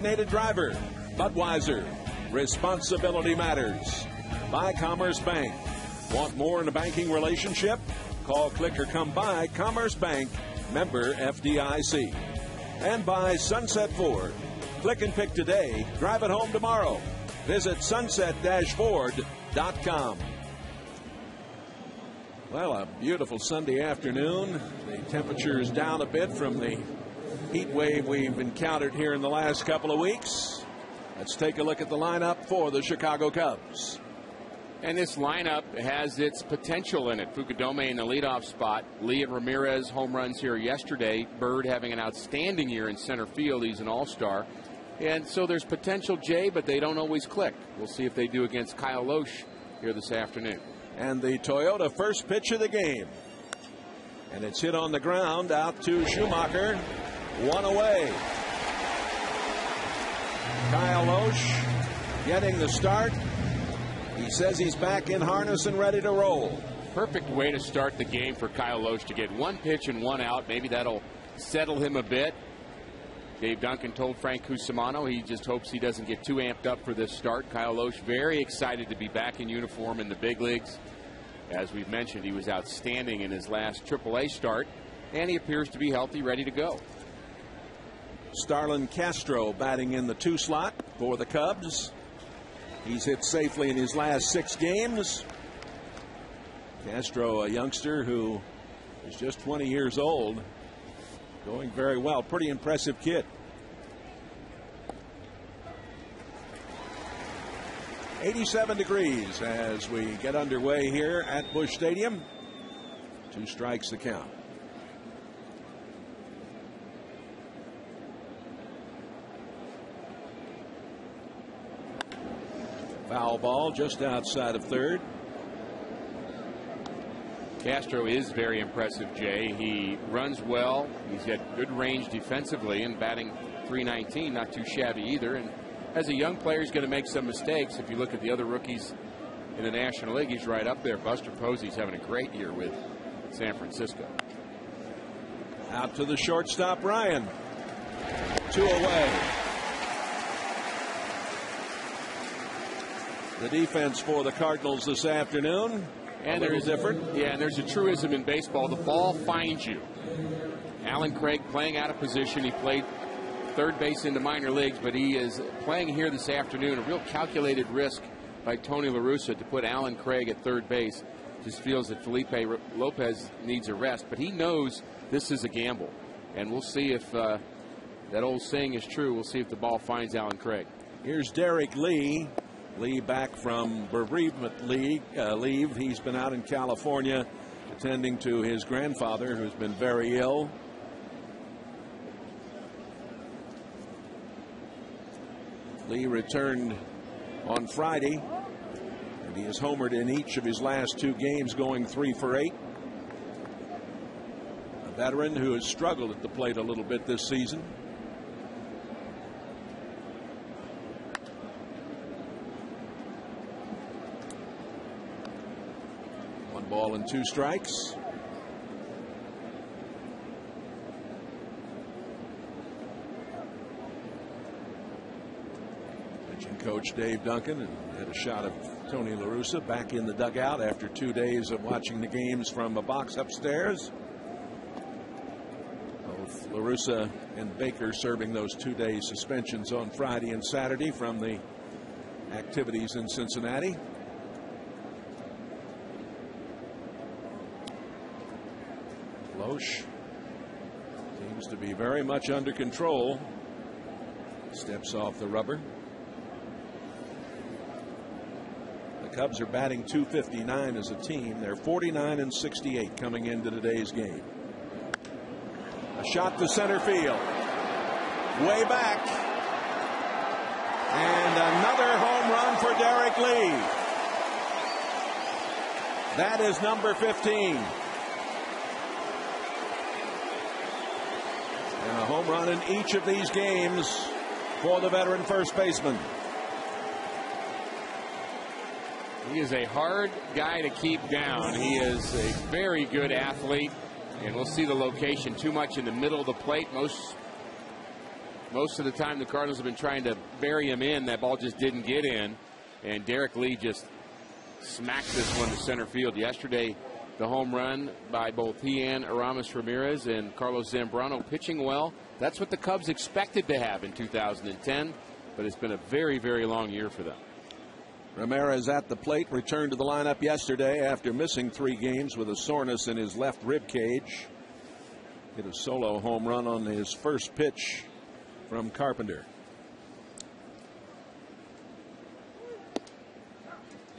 designated driver. Budweiser, responsibility matters. By Commerce Bank. Want more in a banking relationship? Call, click, or come by Commerce Bank, member FDIC. And by Sunset Ford. Click and pick today, drive it home tomorrow. Visit sunset-ford.com. Well, a beautiful Sunday afternoon. The temperature is down a bit from the heat wave we've encountered here in the last couple of weeks. Let's take a look at the lineup for the Chicago Cubs. And this lineup has its potential in it. Fukudome in the leadoff spot. Lee and Ramirez home runs here yesterday. Bird having an outstanding year in center field. He's an all-star. And so there's potential, Jay, but they don't always click. We'll see if they do against Kyle Loesch here this afternoon. And the Toyota first pitch of the game. And it's hit on the ground out to Schumacher. One away. Kyle Loesch getting the start. He says he's back in harness and ready to roll. Perfect way to start the game for Kyle Loesch, to get one pitch and one out. Maybe that'll settle him a bit. Dave Duncan told Frank Cusimano he just hopes he doesn't get too amped up for this start. Kyle Loesch very excited to be back in uniform in the big leagues. As we've mentioned, he was outstanding in his last AAA start, and he appears to be healthy, ready to go. Starlin Castro batting in the 2 slot for the Cubs. He's hit safely in his last 6 games. Castro, a youngster who is just 20 years old, going very well. Pretty impressive kid. 87 degrees as we get underway here at Busch Stadium. 2 strikes the count. Foul ball just outside of third. Castro is very impressive, Jay. He runs well. He's got good range defensively, and batting .319, not too shabby either. And as a young player, he's going to make some mistakes. If you look at the other rookies in the National League, he's right up there. Buster Posey's having a great year with San Francisco. Out to the shortstop, Ryan. 2 away. The defense for the Cardinals this afternoon. And there's different. Yeah, and there's a truism in baseball. The ball finds you. Alan Craig playing out of position. He played third base in the minor leagues, but he is playing here this afternoon. A real calculated risk by Tony La Russa to put Alan Craig at third base. Just feels that Felipe Lopez needs a rest, but he knows this is a gamble. And we'll see if that old saying is true. We'll see if the ball finds Alan Craig. Here's Derek Lee. Lee back from bereavement leave. He's been out in California attending to his grandfather, who's been very ill. Lee returned on Friday, and he has homered in each of his last 2 games, going 3 for 8. A veteran who has struggled at the plate a little bit this season. 1 ball and 2 strikes. Pitching coach Dave Duncan and had a shot of Tony La Russa back in the dugout after 2 days of watching the games from a box upstairs. Both La Russa and Baker serving those 2-day suspensions on Friday and Saturday from the activities in Cincinnati. Loesch seems to be very much under control. Steps off the rubber. The Cubs are batting .259 as a team. They're 49-68 coming into today's game. A shot to center field. Way back. And another home run for Derek Lee. That is number 15. And a home run in each of these games for the veteran first baseman. He is a hard guy to keep down. He is a very good athlete, and we'll see the location too much in the middle of the plate. Most of the time the Cardinals have been trying to bury him in. That ball just didn't get in. And Derek Lee just smacked this one to center field. Yesterday, the home run by both he and Aramis Ramirez, and Carlos Zambrano pitching well. That's what the Cubs expected to have in 2010, but it's been a very, very long year for them. Ramirez at the plate, returned to the lineup yesterday after missing 3 games with a soreness in his left rib cage. Hit a solo home run on his first pitch from Carpenter.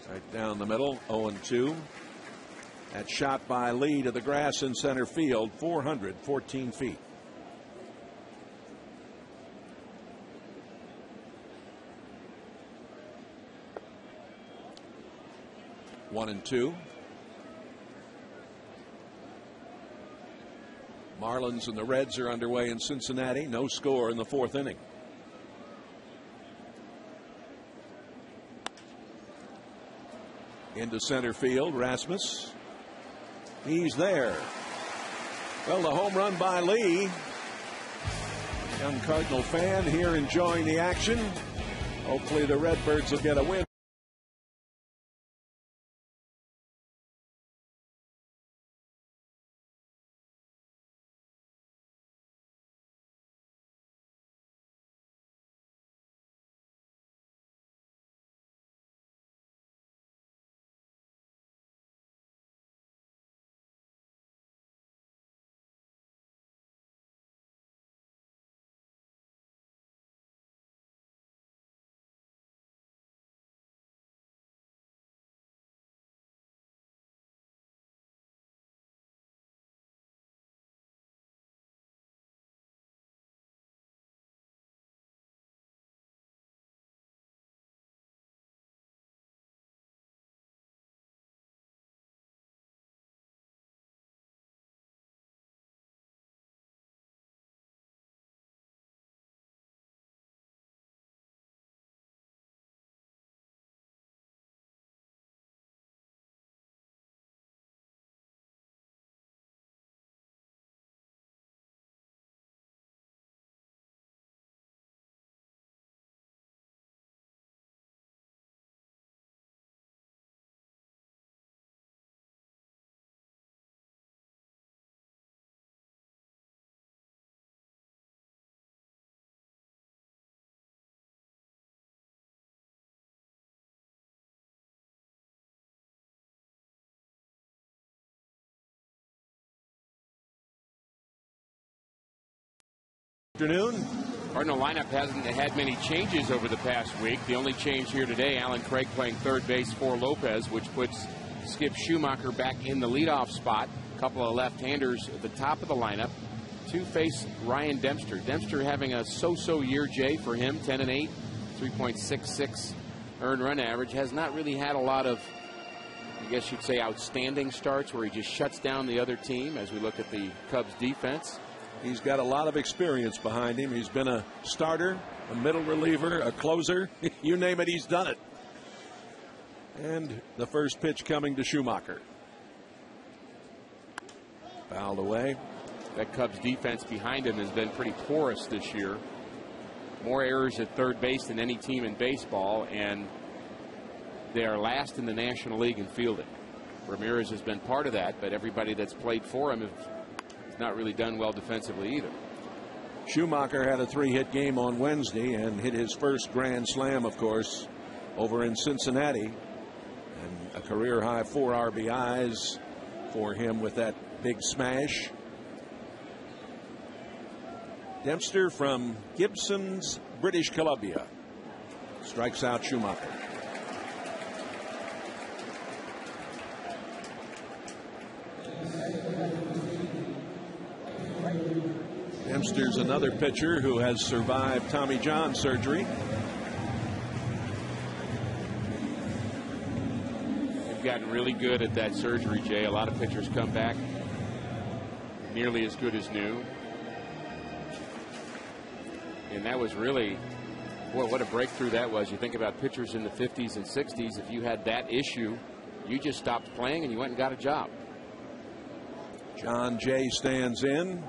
Right down the middle, 0-2. That shot by Lee to the grass in center field, 414 feet. One and two. Marlins and the Reds are underway in Cincinnati. No score in the 4th inning. Into center field, Rasmus. He's there. Well, the home run by Lee. Young Cardinal fan here enjoying the action. Hopefully the Redbirds will get a win. Afternoon. Cardinal lineup hasn't had many changes over the past week. The only change here today, Alan Craig playing third base for Lopez, which puts Skip Schumacher back in the leadoff spot. A couple of left-handers at the top of the lineup to face Ryan Dempster. Dempster having a so-so year, Jay, for him, 10-8, 3.66 earned run average. Has not really had a lot of, I guess you'd say, outstanding starts where he just shuts down the other team as we look at the Cubs defense. He's got a lot of experience behind him. He's been a starter, a middle reliever, a closer. You name it, he's done it. And the first pitch coming to Schumacher. Fouled away. That Cubs defense behind him has been pretty porous this year. More errors at third base than any team in baseball, and they are last in the National League in fielding. Ramirez has been part of that, but everybody that's played for him has not really done well defensively either. Schumacher had a 3-hit game on Wednesday and hit his first grand slam, of course, over in Cincinnati. And a career high 4 RBIs for him with that big smash. Dempster from Gibson's, British Columbia, strikes out Schumacher. Dempster's another pitcher who has survived Tommy John surgery. They've gotten really good at that surgery, Jay. A lot of pitchers come back nearly as good as new. And that was really, boy, what a breakthrough that was. You think about pitchers in the 50s and 60s. If you had that issue, you just stopped playing and you went and got a job. John Jay stands in.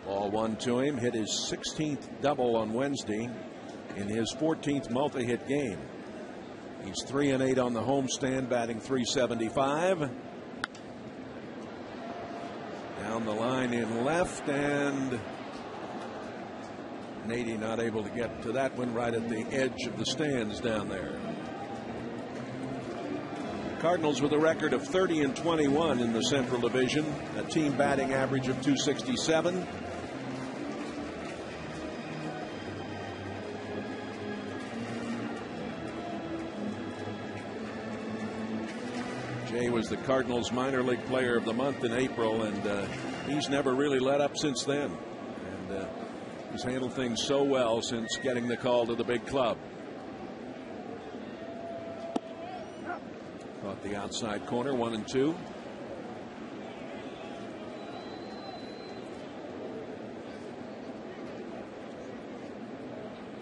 Ball 1 to him. Hit his 16th double on Wednesday in his 14th multi-hit game. He's 3-8 on the homestand, batting .375. Down the line in left, and Nady not able to get to that one, right at the edge of the stands down there. Cardinals with a record of 30-21 in the Central Division, a team batting average of .267. Jay was the Cardinals minor league player of the month in April, and he's never really let up since then. And he's handled things so well since getting the call to the big club. Caught the outside corner, 1-2.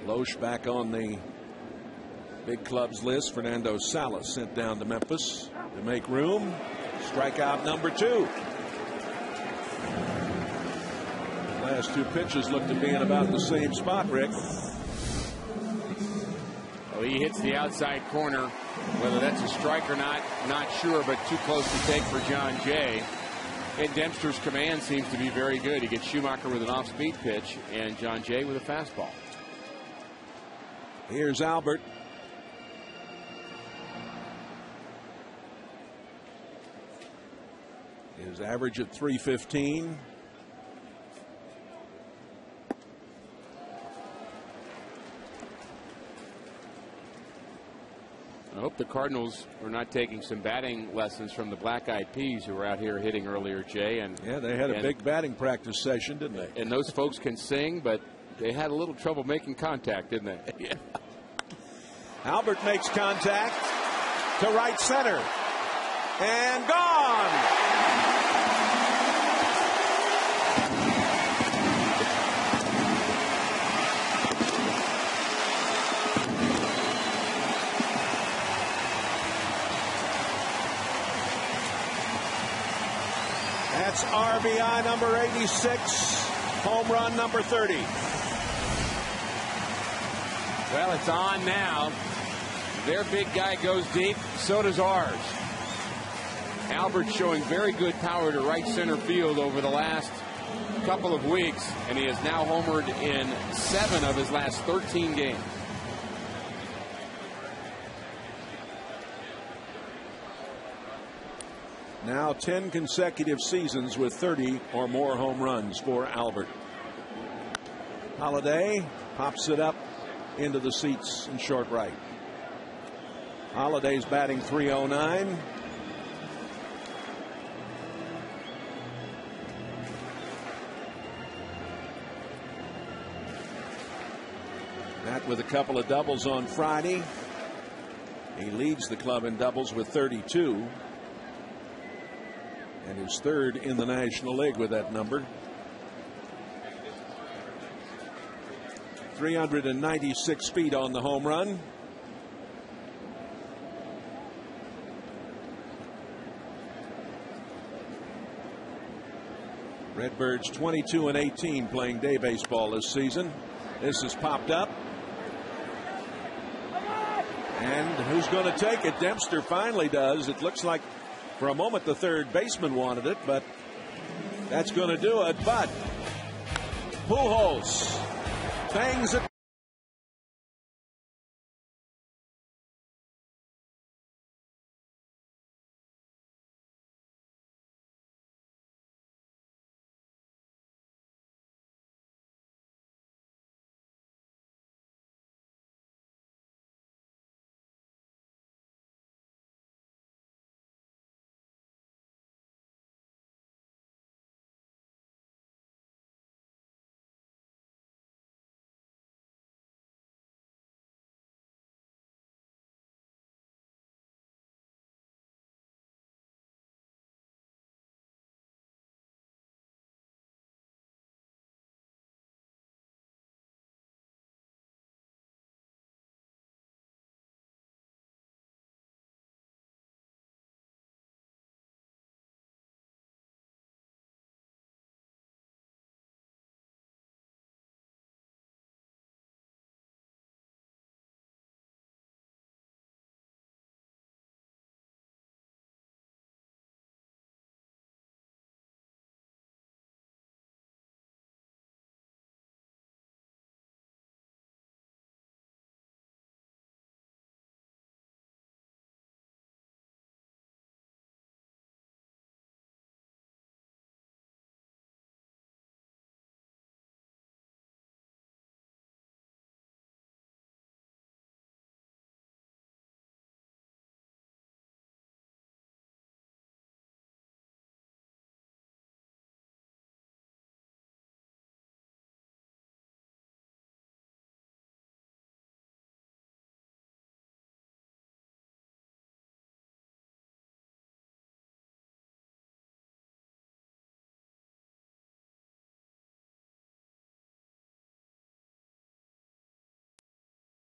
Loesch back on the big club's list. Fernando Salas sent down to Memphis to make room. Strikeout number 2. The last 2 pitches look to be in about the same spot, Rick. Well, he hits the outside corner. Whether that's a strike or not sure, but too close to take for John Jay. And Dempster's command seems to be very good. He gets Schumacher with an off-speed pitch and John Jay with a fastball. Here's Albert. His average at .315. I hope the Cardinals are not taking some batting lessons from the Black Eyed Peas who were out here hitting earlier, Jay. And yeah, they had a big batting practice session, didn't they? And those folks can sing, but they had a little trouble making contact, didn't they? Yeah. Albert makes contact to right center. And gone! That's RBI number 86, home run number 30. Well, it's on now. Their big guy goes deep, so does ours. Albert showing very good power to right center field over the last couple of weeks, and he has now homered in 7 of his last 13 games. Now 10 consecutive seasons with 30 or more home runs for Albert. Holiday pops it up into the seats in short right. Holiday's batting .309. That with a couple of doubles on Friday. He leads the club in doubles with 32. And is 3rd in the National League with that number. 396 feet on the home run. Redbirds 22-18 playing day baseball this season. This has popped up. And who's going to take it? Dempster finally does. It looks like for a moment the third baseman wanted it, but that's going to do it. But Pujols bangs it.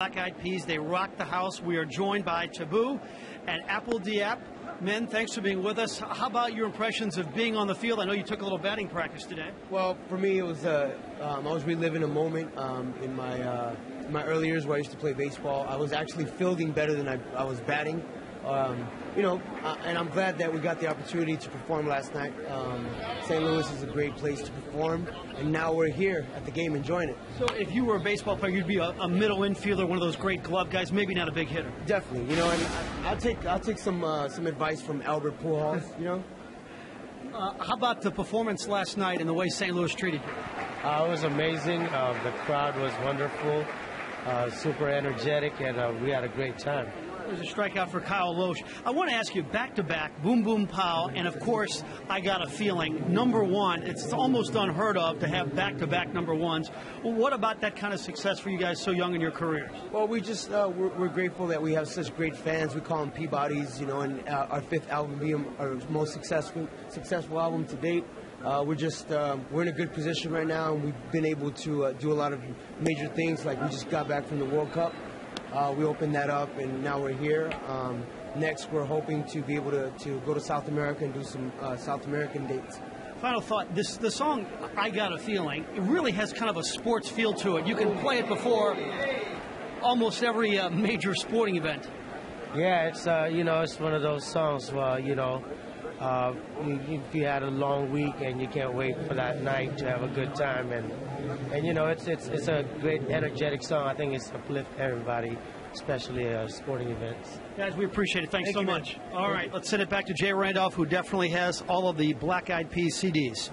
Black Eyed Peas, they rock the house. We are joined by Taboo and Apple Diap. Men, thanks for being with us. How about your impressions of being on the field? I know you took a little batting practice today. Well, for me, it was I was reliving a moment in my early years where I used to play baseball. I was actually fielding better than I was batting. And I'm glad that we got the opportunity to perform last night. St. Louis is a great place to perform, and now we're here at the game enjoying it. So if you were a baseball player, you'd be a middle infielder, one of those great glove guys, maybe not a big hitter. Definitely, and I'll take some advice from Albert Pujols, How about the performance last night and the way St. Louis treated you? It was amazing. The crowd was wonderful, super energetic, and we had a great time. There's a strikeout for Kyle Loesch. I want to ask you, back-to-back, boom, boom, pow, and of course, I got a feeling, number one, it's almost unheard of to have back-to-back number ones. Well, what about that kind of success for you guys so young in your careers? Well, we just, we're grateful that we have such great fans. We call them Peabodys, and our fifth album being our most successful album to date. We're in a good position right now, and we've been able to do a lot of major things, like we just got back from the World Cup. We opened that up, and now we're here. Next, we're hoping to be able to go to South America and do some South American dates. Final thought, the song, I Got a Feeling, it really has kind of a sports feel to it. You can play it before almost every major sporting event. Yeah, it's it's one of those songs where, if you had a long week and you can't wait for that night to have a good time, and it's a great energetic song. I think it's uplift everybody, especially sporting events. Guys, we appreciate it. Thanks so much. All right, let's send it back to Jay Randolph, who definitely has all of the Black Eyed Peas CDs.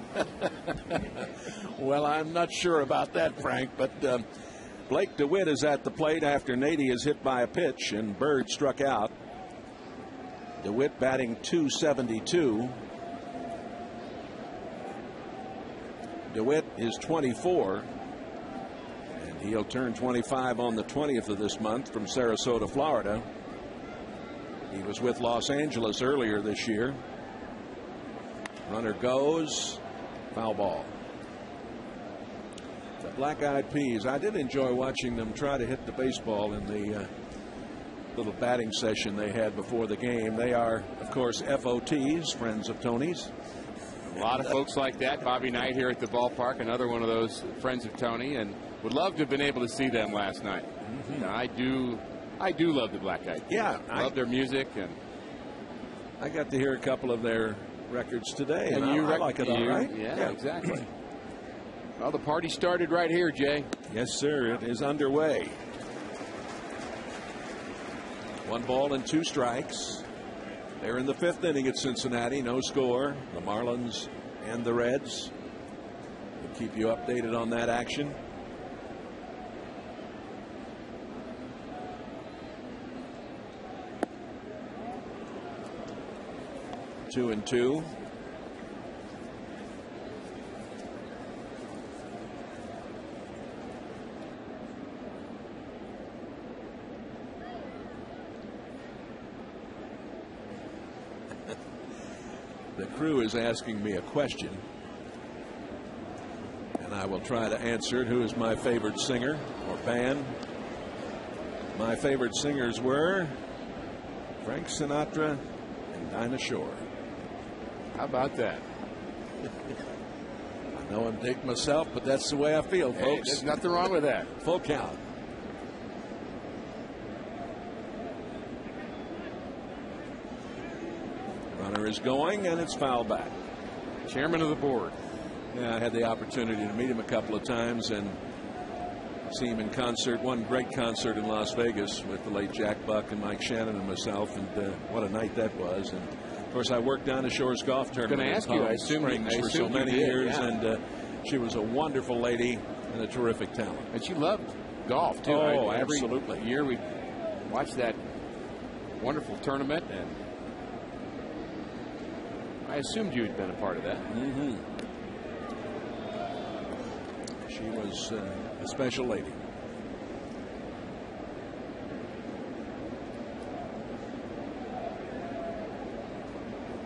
Well, I'm not sure about that, Frank, but Blake DeWitt is at the plate after Nady is hit by a pitch and Bird struck out. DeWitt batting .272. DeWitt is 24, and he'll turn 25 on the 20th of this month from Sarasota, Florida. He was with Los Angeles earlier this year. Runner goes, foul ball. The Black Eyed Peas, I did enjoy watching them try to hit the baseball in the little batting session they had before the game. They are, of course, FOTs, Friends of Tony's. A lot of folks like that. Bobby Knight here at the ballpark, another one of those friends of Tony, and would love to have been able to see them last night. Mm-hmm. I do love the Black Eyed Peas. Yeah, I love their music, and I got to hear a couple of their records today, and I like it all right. Yeah, exactly. Well, the party started right here, Jay. Yes, sir. It is underway. 1 ball and 2 strikes. They're in the 5th inning at Cincinnati. No score. The Marlins and the Reds. We'll keep you updated on that action. Two and 2. The crew is asking me a question, and I will try to answer it. Who is my favorite singer or band? My favorite singers were Frank Sinatra and Dinah Shore. How about that? I know I'm dating myself, but that's the way I feel, folks. Hey, there's nothing wrong with that. Full count. Runner is going, and it's foul back. Chairman of the board. Yeah, I had the opportunity to meet him a couple of times and see him in concert. One great concert in Las Vegas with the late Jack Buck and Mike Shannon and myself, and what a night that was. And of course, I worked Dinah Shore's golf tournament. I was going to ask you, I assume for so many years, yeah. And she was a wonderful lady and a terrific talent. And she loved golf too. Oh, Every absolutely. year we watched that wonderful tournament, and I assumed you had been a part of that. Mm-hmm. She was a special lady.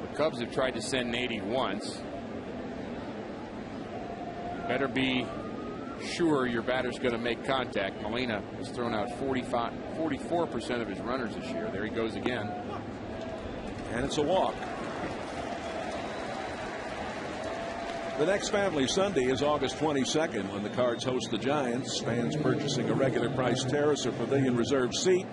The Cubs have tried to send Nady once. Better be sure your batter's going to make contact. Molina has thrown out 44% of his runners this year. There he goes again. And it's a walk. The next Family Sunday is August 22nd when the Cards host the Giants. Fans purchasing a regular price terrace or pavilion reserved seat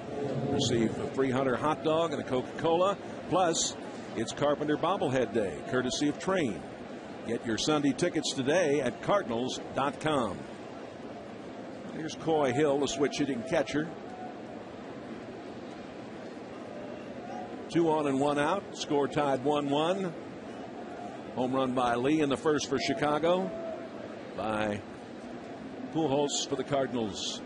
receive a free Hunter hot dog and a Coca-Cola. Plus, it's Carpenter Bobblehead Day, courtesy of Train. Get your Sunday tickets today at Cardinals.com. Here's Coy Hill, the switch-hitting catcher. 2 on and 1 out. Score tied 1-1. Home run by Lee in the first for Chicago. By Pujols for the Cardinals.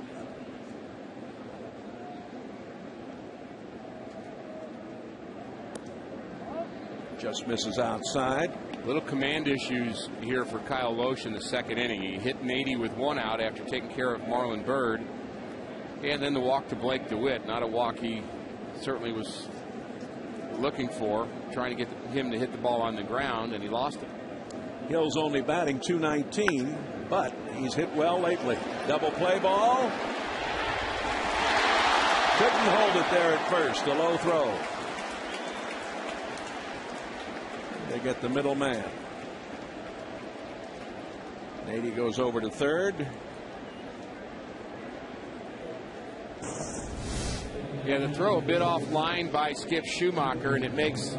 Just misses outside. Little command issues here for Kyle Loesch in the second inning. He hit Nady with 1 out after taking care of Marlon Byrd. And then the walk to Blake DeWitt. Not a walk he certainly was looking for, trying to get him to hit the ball on the ground, and he lost it. Hill's only batting .219, but he's hit well lately. Double play ball. Couldn't hold it there at first. A low throw. They get the middle man. Nady goes over to third. Yeah, the throw a bit offline by Skip Schumacher, and it makes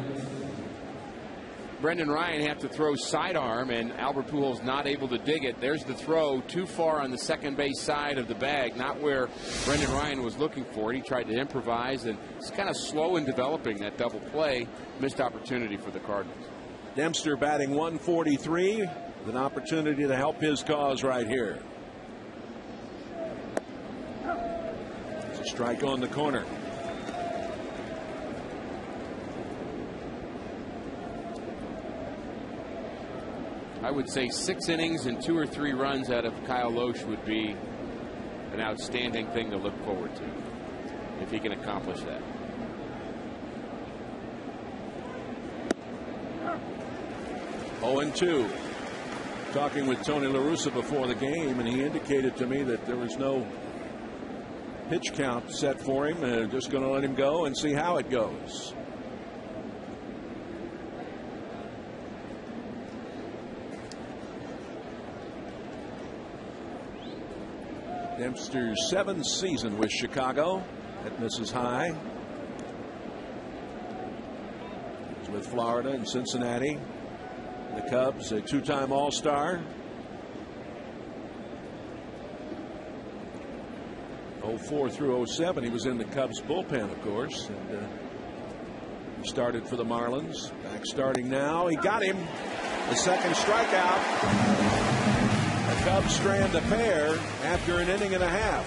Brendan Ryan have to throw sidearm, and Albert Pujols not able to dig it. There's the throw too far on the second base side of the bag, not where Brendan Ryan was looking for it. He tried to improvise, and it's kind of slow in developing that double play. Missed opportunity for the Cardinals. Dempster batting .143 with an opportunity to help his cause right here. It's a strike on the corner. I would say 6 innings and 2 or 3 runs out of Kyle Loesch would be an outstanding thing to look forward to if he can accomplish that. 0-2. Talking with Tony La Russa before the game, and he indicated to me that there was no pitch count set for him. Just going to let him go and see how it goes. Dempster's 7th season with Chicago at Mrs. High. He's with Florida and Cincinnati. The Cubs, a 2-time All-Star. 04 through 07, he was in the Cubs bullpen, of course. And he started for the Marlins. Back starting now. He got him. The second strikeout. The Cubs strand a pair after an inning and a half.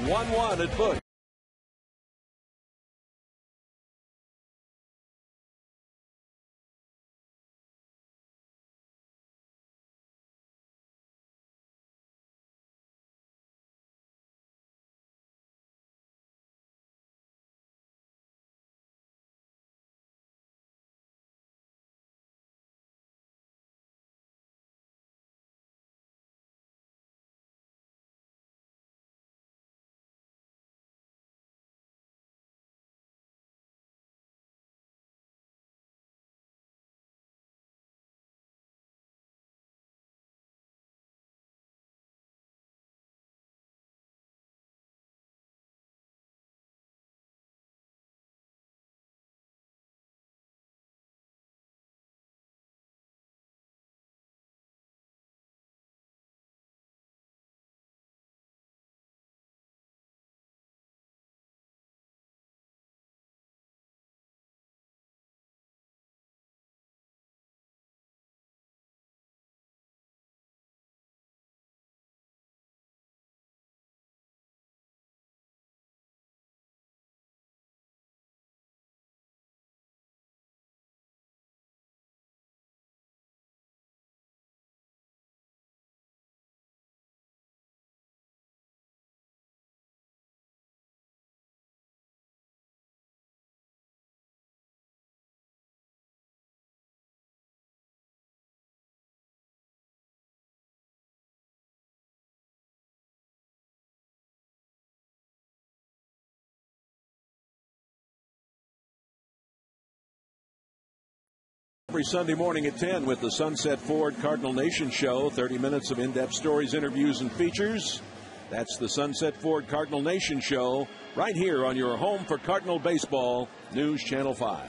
1-1 at Busch. Every Sunday morning at 10 with the Sunset Ford Cardinal Nation Show. 30 minutes of in-depth stories, interviews, and features. That's the Sunset Ford Cardinal Nation Show right here on your home for Cardinal baseball, News Channel 5.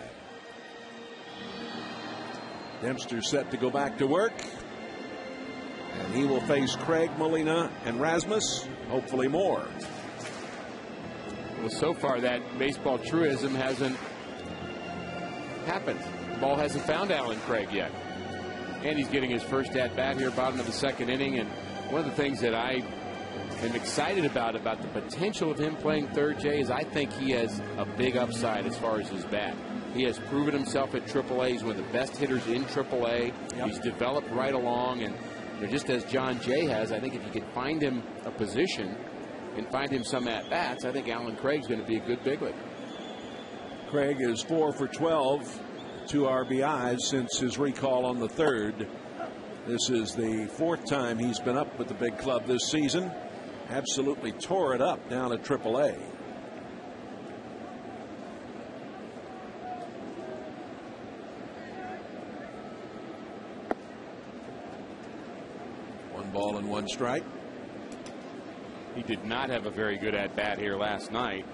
Dempster set to go back to work. And he will face Craig, Molina, and Rasmus. Hopefully more. Well, so far that baseball truism hasn't happened. The ball hasn't found Alan Craig yet. And he's getting his first at-bat here, bottom of the second inning. And one of the things that I am excited about the potential of him playing third, Jay, is I think he has a big upside as far as his bat. He has proven himself at AAA. He's one of the best hitters in AAA. Yep. He's developed right along. And just as John Jay has, I think if you can find him a position and find him some at-bats, I think Alan Craig's going to be a good big league. Craig is 4 for 12, 2 RBIs since his recall on the 3rd. This is the 4th time he's been up with the big club this season. Absolutely tore it up down at AAA. Ball and 1 strike. He did not have a very good at-bat here last night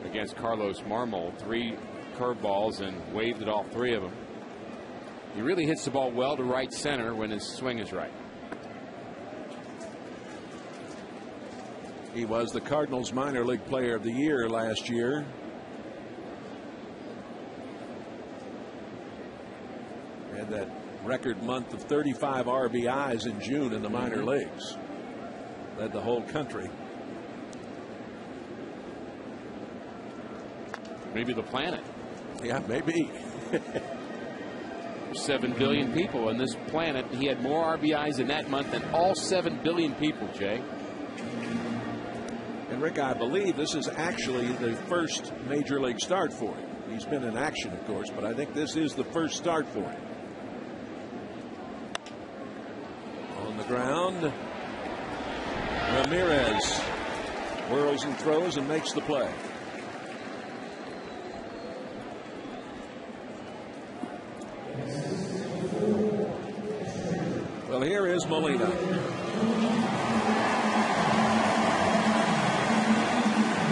against Carlos Marmol. 3 curveballs and waved at all 3 of them. He really hits the ball well to right center when his swing is right. He was the Cardinals minor league player of the year last year. Had that record month of 35 RBIs in June in the minor leagues. Led the whole country. Maybe the planet. Yeah, maybe. 7 billion people on this planet. He had more RBIs in that month than all 7 billion people, Jay. And Rick, I believe this is actually the first major league start for him. He's been in action, of course, but I think this is the first start for him. On the ground, Ramirez whirls and throws and makes the play. Well, here is Molina.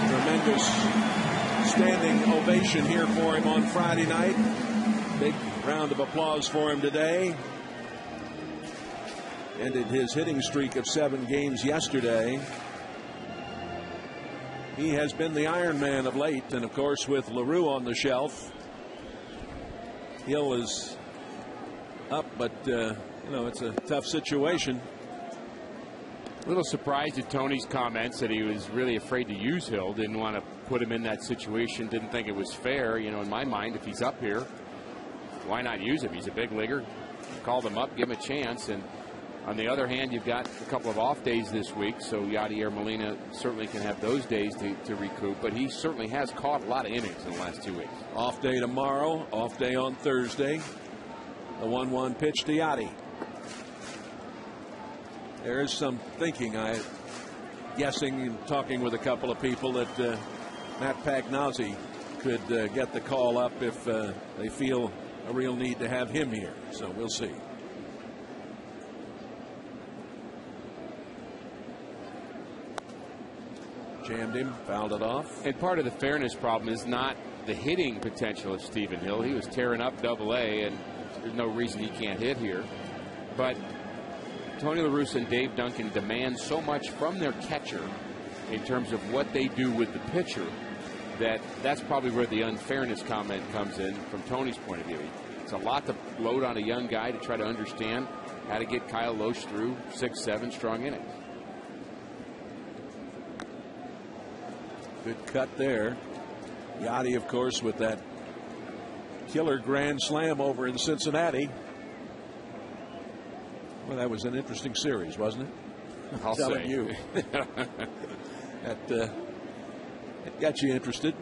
Tremendous standing ovation here for him on Friday night. Big round of applause for him today. Ended his hitting streak of 7 games yesterday. He has been the Iron Man of late, and of course with LaRue on the shelf, Hill is up, but you know, it's a tough situation. A little surprised at Tony's comments that he was really afraid to use Hill, didn't want to put him in that situation, didn't think it was fair. You know, in my mind, if he's up here, why not use him? He's a big leaguer. Call him up, give him a chance. And on the other hand, you've got a couple of off days this week, so Yadier Molina certainly can have those days to recoup, but he certainly has caught a lot of innings in the last 2 weeks. Off day tomorrow, off day on Thursday. The 1-1 pitch to Yadi. There is some thinking, guessing and talking with a couple of people, that Matt Pagnozzi could get the call up if they feel a real need to have him here. So we'll see. Jammed him, fouled it off. And part of the fairness problem is not the hitting potential of Stephen Hill. He was tearing up Double-A, and there's no reason he can't hit here. But Tony La Russa and Dave Duncan demand so much from their catcher in terms of what they do with the pitcher that's probably where the unfairness comment comes in from Tony's point of view. It's a lot to load on a young guy to try to understand how to get Kyle Loesch through 6-7 strong innings. Good cut there. Yadi, of course, with that killer grand slam over in Cincinnati. Well, that was an interesting series, wasn't it? I'll telling say. You. That got you interested.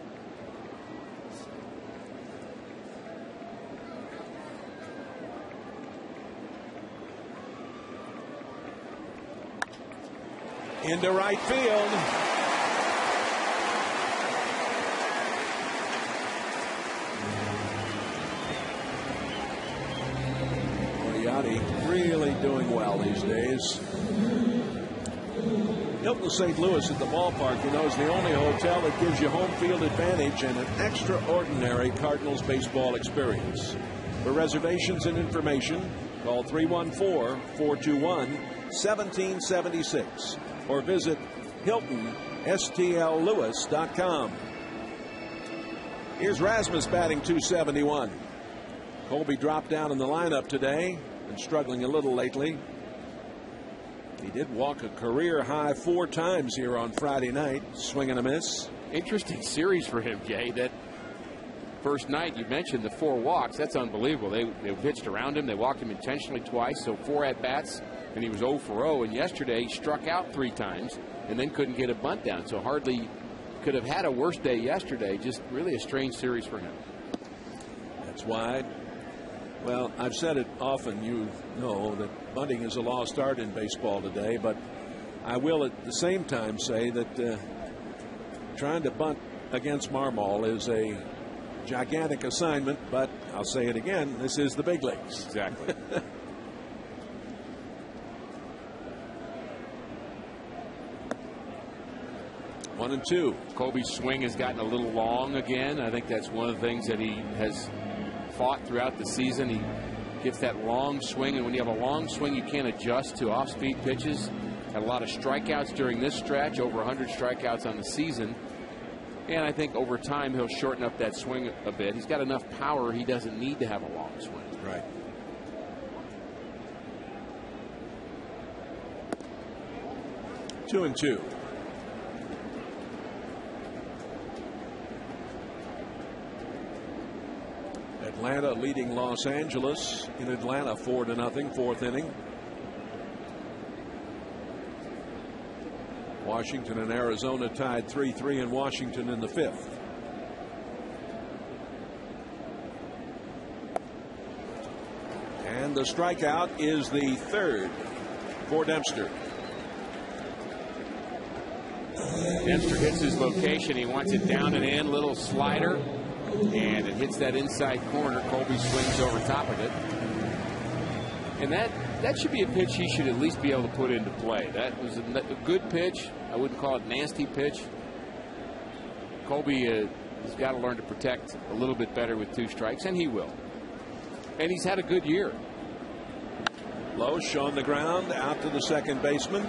Into right field. County really doing well these days. Hilton St. Louis at the ballpark, you know, is the only hotel that gives you home field advantage and an extraordinary Cardinals baseball experience. For reservations and information, call 314-421-1776 or visit HiltonSTLLewis.com. Here's Rasmus batting .271. Colby dropped down in the lineup today and struggling a little lately. He did walk a career high 4 times here on Friday night. Swing and a miss. Interesting series for him, Jay. That first night you mentioned the 4 walks. That's unbelievable. They pitched around him. They walked him intentionally twice, so 4 at-bats, and he was 0 for 0. And yesterday he struck out 3 times and then couldn't get a bunt down. So hardly could have had a worse day yesterday. Just really a strange series for him. That's wide. Well, I've said it often, you know, that bunting is a lost art in baseball today, but I will at the same time say that trying to bunt against Marmol is a gigantic assignment, but I'll say it again, this is the big leagues. Exactly. 1-2. Colby's swing has gotten a little long again. I think that's one of the things that he has fought throughout the season. He gets that long swing, and when you have a long swing, you can't adjust to off-speed pitches. Had a lot of strikeouts during this stretch, over 100 strikeouts on the season. And I think over time he'll shorten up that swing a bit. He's got enough power, he doesn't need to have a long swing. Right. Two and two. Atlanta leading Los Angeles in Atlanta 4-0, 4th inning. Washington and Arizona tied 3-3, and Washington in the 5th. And the strikeout is the 3rd for Dempster. Dempster hits his location. He wants it down and in, little slider, and it hits that inside corner. Colby swings over top of it. And that should be a pitch he should at least be able to put into play. That was a good pitch. I wouldn't call it nasty pitch. Colby has got to learn to protect a little bit better with 2 strikes, and he will. And he's had a good year. Loesch on the ground, out to the second baseman.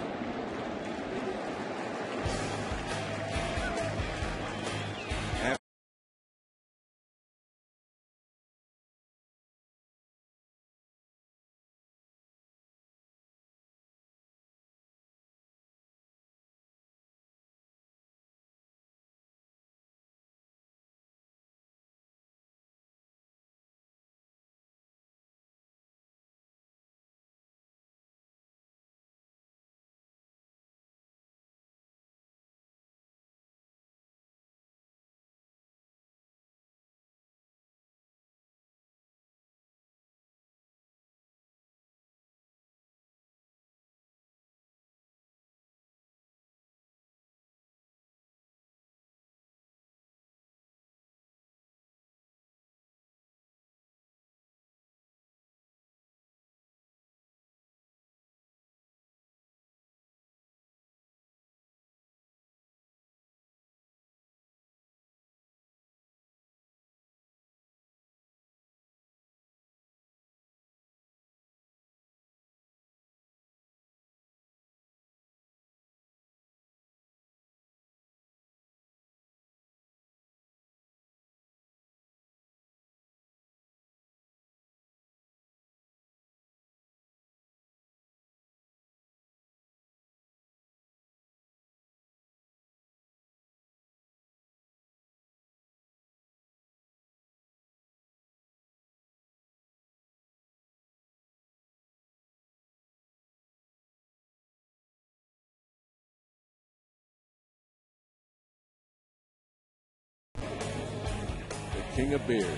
King of beers.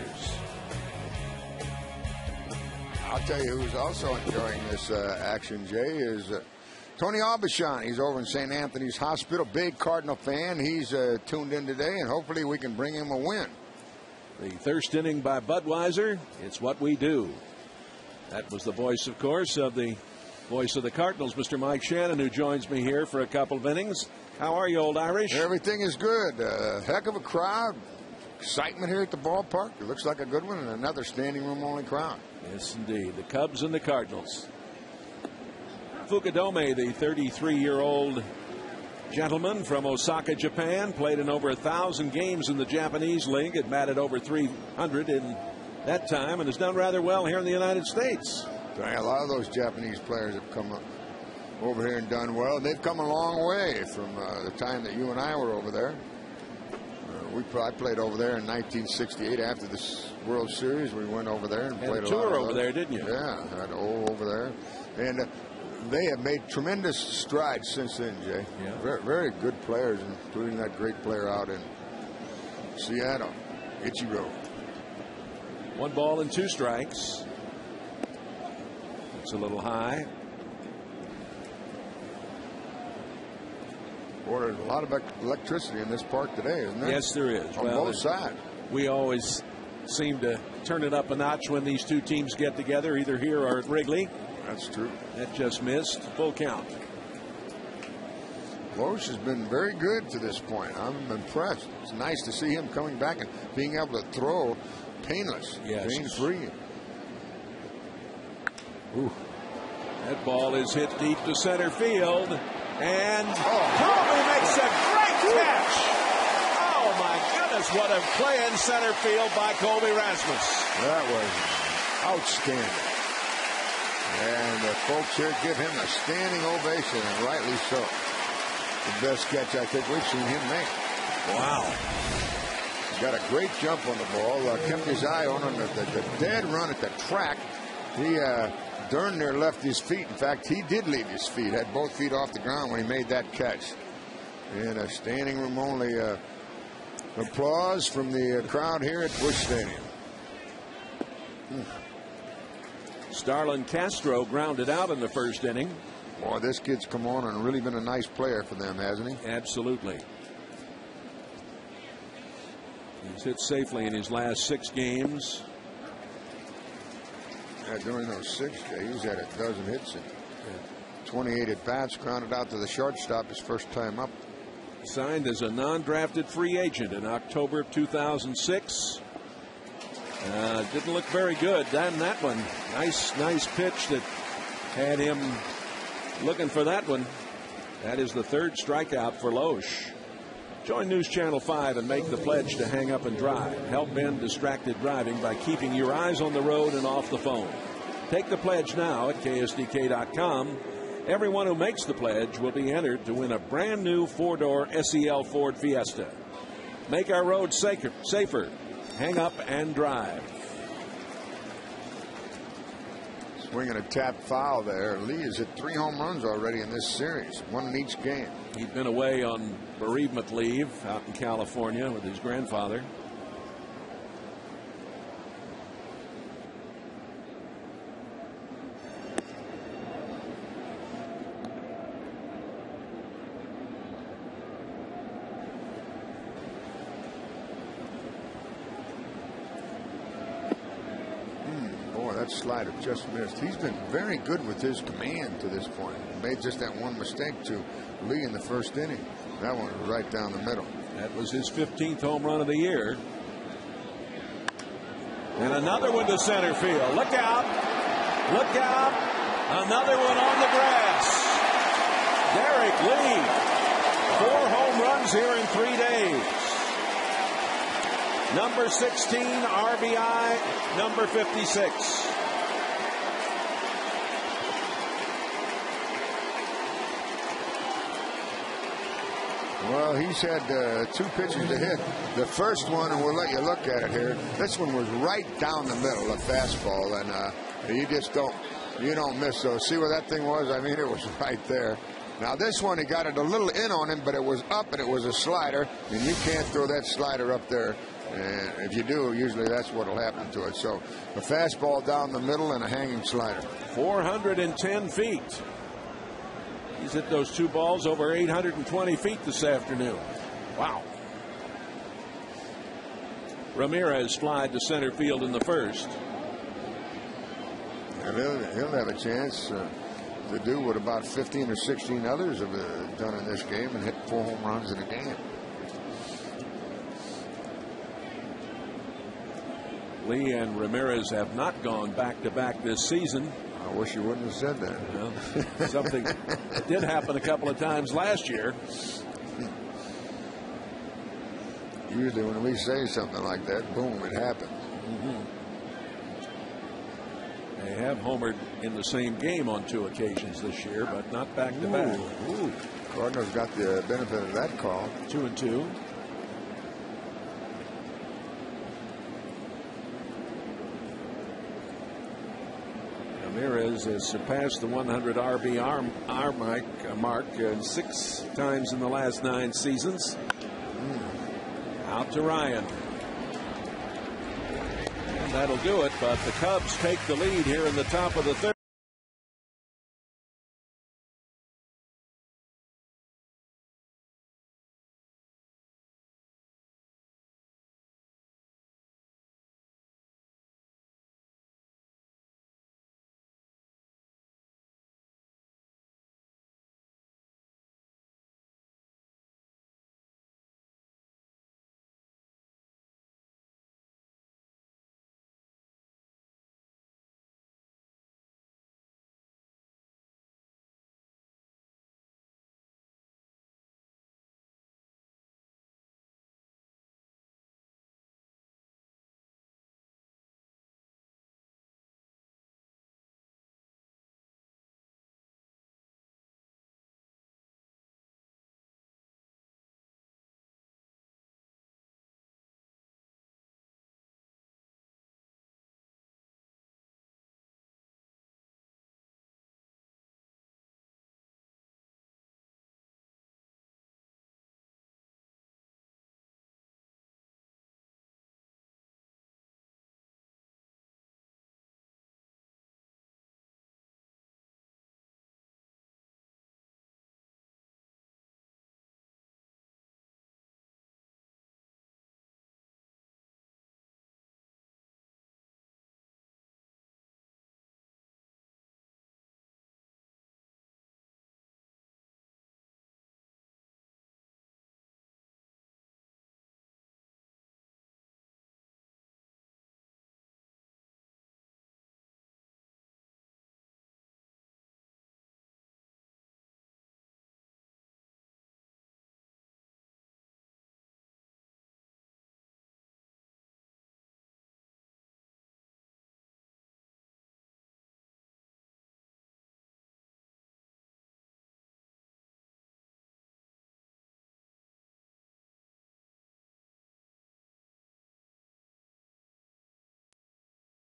I'll tell you who's also enjoying this action, Jay, is Tony Aubuchon. He's over in St. Anthony's Hospital. Big Cardinal fan. He's tuned in today, and hopefully we can bring him a win. The first inning by Budweiser. It's what we do. That was the voice, of course, of the voice of the Cardinals, Mr. Mike Shannon, who joins me here for a couple of innings. How are you, Old Irish? Everything is good. Heck of a crowd. Excitement here at the ballpark. It looks like a good one, and another standing room only crowd. Yes, indeed. The Cubs and the Cardinals. Fukudome, the 33-year-old gentleman from Osaka, Japan, played in over 1,000 games in the Japanese league, had batted over 300 in that time, and has done rather well here in the United States. A lot of those Japanese players have come up over here and done well. They've come a long way from the time that you and I were over there. I played over there in 1968 after this World Series. We went over there and played a tour lot of over there, didn't you? Yeah, had over there. And they have made tremendous strides since then, Jay. Yeah. Very, very good players, including that great player out in Seattle, Ichiro. 1 ball and 2 strikes. It's a little high. Boy, there's a lot of electricity in this park today, isn't there? Yes, there is. On both sides. We always seem to turn it up a notch when these two teams get together, either here or at Wrigley. That's true. That just missed. Full count. Loesch has been very good to this point. I'm impressed. It's nice to see him coming back and being able to throw painless, pain-free. Ooh. That ball is hit deep to center field. And Kobe makes a great catch. Oh, my goodness. What a play in center field by Kobe Rasmus. That was outstanding. And the folks here give him a standing ovation, and rightly so. The best catch I think we've seen him make. Wow. He's got a great jump on the ball. Kept his eye on him. The dead run at the track. He darn near left his feet. In fact, he did leave his feet. Had both feet off the ground when he made that catch. And a standing room only applause from the crowd here at Busch Stadium. Starlin Castro grounded out in the first inning. Boy, this kid's come on and really been a nice player for them, hasn't he? Absolutely. He's hit safely in his last 6 games. Yeah, during those 6 days, he had a dozen hits and 28 at-bats, grounded out to the shortstop his first time up. Signed as a non-drafted free agent in October of 2006. Didn't look very good. Then that one, nice pitch that had him looking for that one. That is the 3rd strikeout for Loesch. Join News Channel 5 and make the pledge to hang up and drive. Help end distracted driving by keeping your eyes on the road and off the phone. Take the pledge now at ksdk.com. Everyone who makes the pledge will be entered to win a brand new 4-door SEL Ford Fiesta. Make our roads safer. Hang up and drive. Swinging a tap foul there. Lee has hit 3 home runs already in this series, 1 in each game. He'd been away on bereavement leave out in California with his grandfather. That slider just missed. He's been very good with his command to this point. He made just that one mistake to Lee in the first inning. That one was right down the middle. That was his 15th home run of the year. And another one to center field. Look out. Look out. Another one on the grass. Derek Lee. 4 home runs here in 3 days. Number 16 RBI, number 56. Well, he's had 2 pitches to hit. The first one, and we'll let you look at it here. This one was right down the middle, a fastball, and you just don't miss those. See where that thing was? I mean, it was right there. Now this one, he got it a little in on him, but it was up and it was a slider, and you can't throw that slider up there. And if you do, usually that's what will happen to it. So a fastball down the middle and a hanging slider. 410 feet. He's hit those 2 balls over 820 feet this afternoon. Wow. Ramirez flied to center field in the first. And he'll have a chance to do what about 15 or 16 others have done in this game and hit 4 home runs in a game. Lee and Ramirez have not gone back-to-back this season. I wish you wouldn't have said that. Well, something that did happen a couple of times last year. Usually when we say something like that, boom, it happens. They have homered in the same game on 2 occasions this year, but not back-to-back. Cardinals got the benefit of that call. 2-2. Ramirez has surpassed the 100 RBI mark 6 times in the last 9 seasons. Out to Ryan. And that'll do it, but the Cubs take the lead here in the top of the 3rd.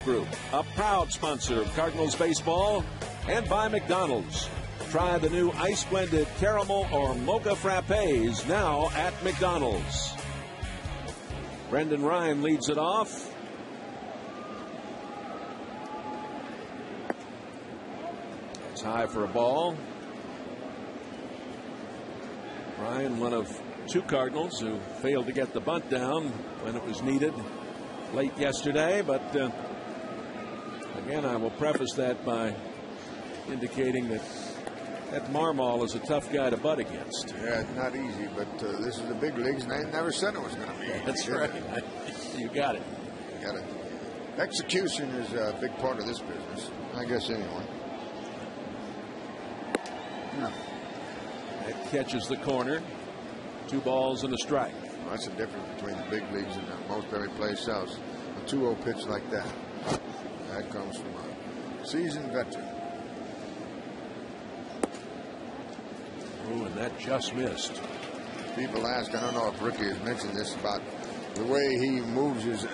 Group, a proud sponsor of Cardinals baseball, and by McDonald's. Try the new ice blended caramel or mocha frappes now at McDonald's. Brendan Ryan leads it off. It's high for a ball. Ryan, one of 2 Cardinals who failed to get the bunt down when it was needed late yesterday, but again, I will preface that by indicating that Marmol is a tough guy to butt against. Yeah, it's not easy, but this is the big leagues, and I never said it was going to be easy. That's right. You got it. You got it. Execution is a big part of this business, I guess, anyway. It catches the corner. 2 balls and a strike. Well, that's the difference between the big leagues and most every place else. A 2-0 pitch like that. That comes from a seasoned veteran. Oh, and that just missed. People ask, I don't know if Ricky has mentioned this, about the way he moves his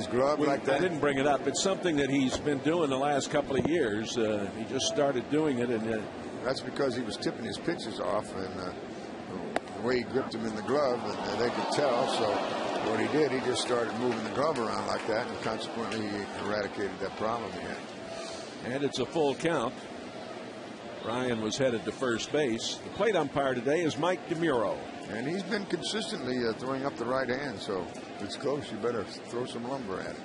glove like that. I didn't bring it up. It's something that he's been doing the last couple of years. He just started doing it, and that's because he was tipping his pitches off, and the way he gripped them in the glove, and they could tell. So what he did, he just started moving the glove around like that, and consequently he eradicated that problem he had. And it's a full count. Ryan was headed to first base. The plate umpire today is Mike DeMuro. And he's been consistently throwing up the right hand, so if it's close, you better throw some lumber at it.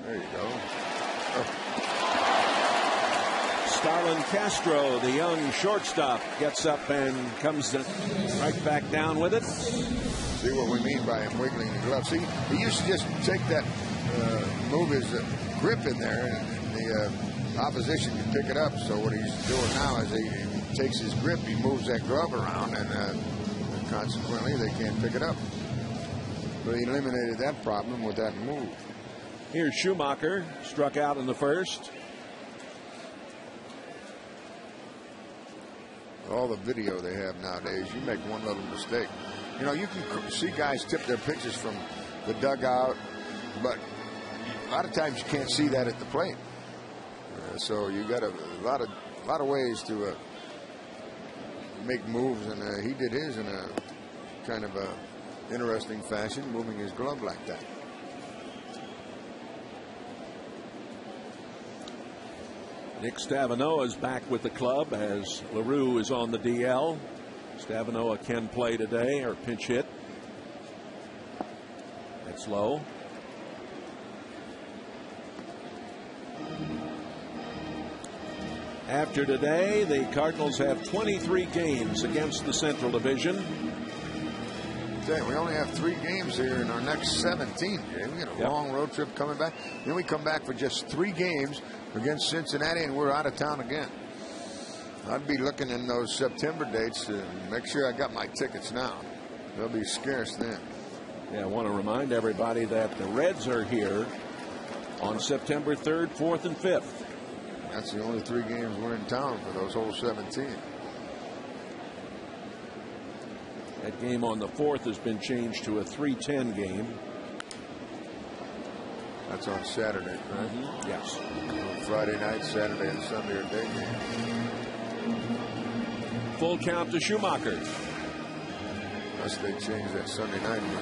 There you go. Starlin Castro, the young shortstop, gets up and comes right back down with it. See what we mean by him wiggling the glove. See, he used to just take that, move his grip in there, and the opposition can pick it up. So what he's doing now is he takes his grip, he moves that glove around, and consequently they can't pick it up. But he eliminated that problem with that move. Here's Schumacher, struck out in the first. All the video they have nowadays, you make one little mistake. You know, you can see guys tip their pitches from the dugout, but a lot of times you can't see that at the plate. So you got a lot of ways to make moves, and he did his in a kind of a interesting fashion, moving his glove like that. Nick Stavanoa is back with the club as LaRue is on the DL. Stavanoa can play today, or pinch hit. That's low. After today, the Cardinals have 23 games against the Central Division. We only have 3 games here in our next 17. We got a long road trip coming back. Then we come back for just 3 games against Cincinnati, and we're out of town again. I'd be looking in those September dates to make sure I got my tickets now. They'll be scarce then. Yeah, I want to remind everybody that the Reds are here on September 3rd, 4th, and 5th. That's the only 3 games we're in town for those whole 17. That game on the 4th has been changed to a 3:10 game. That's on Saturday, right? Mm-hmm. Yes. Friday night, Saturday, and Sunday are day games. Full count to Schumacher. Unless they change that Sunday night game.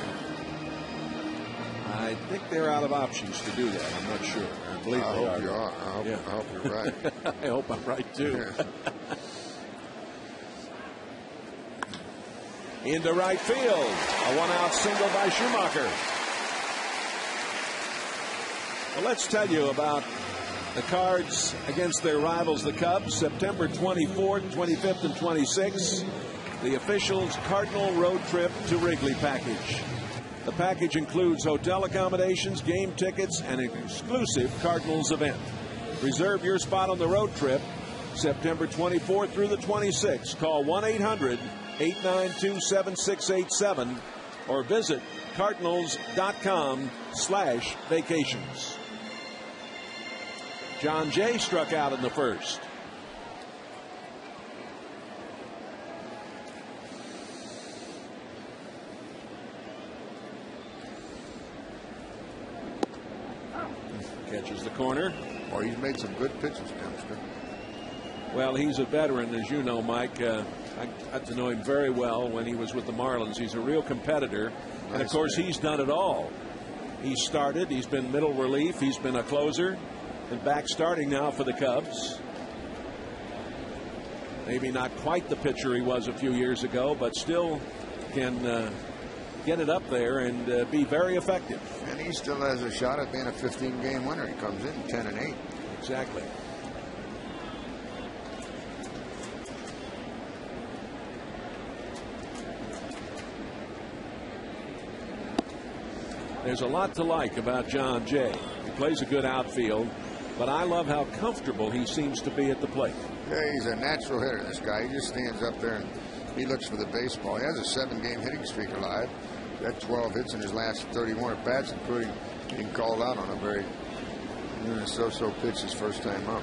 I think they're out of options to do that. I'm not sure. I believe I they hope are. you are. I hope you're right. I hope I'm right, too. Yeah. Into right field. A one-out single by Schumacher. Well, let's tell you about the Cards against their rivals, the Cubs, September 24th, 25th, and 26th. The officials' Cardinal road trip to Wrigley package. The package includes hotel accommodations, game tickets, and an exclusive Cardinals event. Reserve your spot on the road trip September 24th through the 26th. Call 1-800-892-7687 or visit cardinals.com/vacations. John Jay struck out in the first. Catches the corner. Well, he's made some good pitches, youngster. Well, he's a veteran, as you know, Mike. I got to know him very well when he was with the Marlins. He's a real competitor. Nice, and, of course, he's done it all. He's started. He's been middle relief. He's been a closer. And back starting now for the Cubs. Maybe not quite the pitcher he was a few years ago, but still can get it up there and be very effective. And he still has a shot at being a 15-game winner. He comes in 10-8. Exactly. There's a lot to like about John Jay. He plays a good outfield, but I love how comfortable he seems to be at the plate. Yeah, he's a natural hitter, this guy. He just stands up there and he looks for the baseball. He has a 7-game hitting streak alive. Got 12 hits in his last 31 at bats, including being called out on a very so-so pitch his first time up.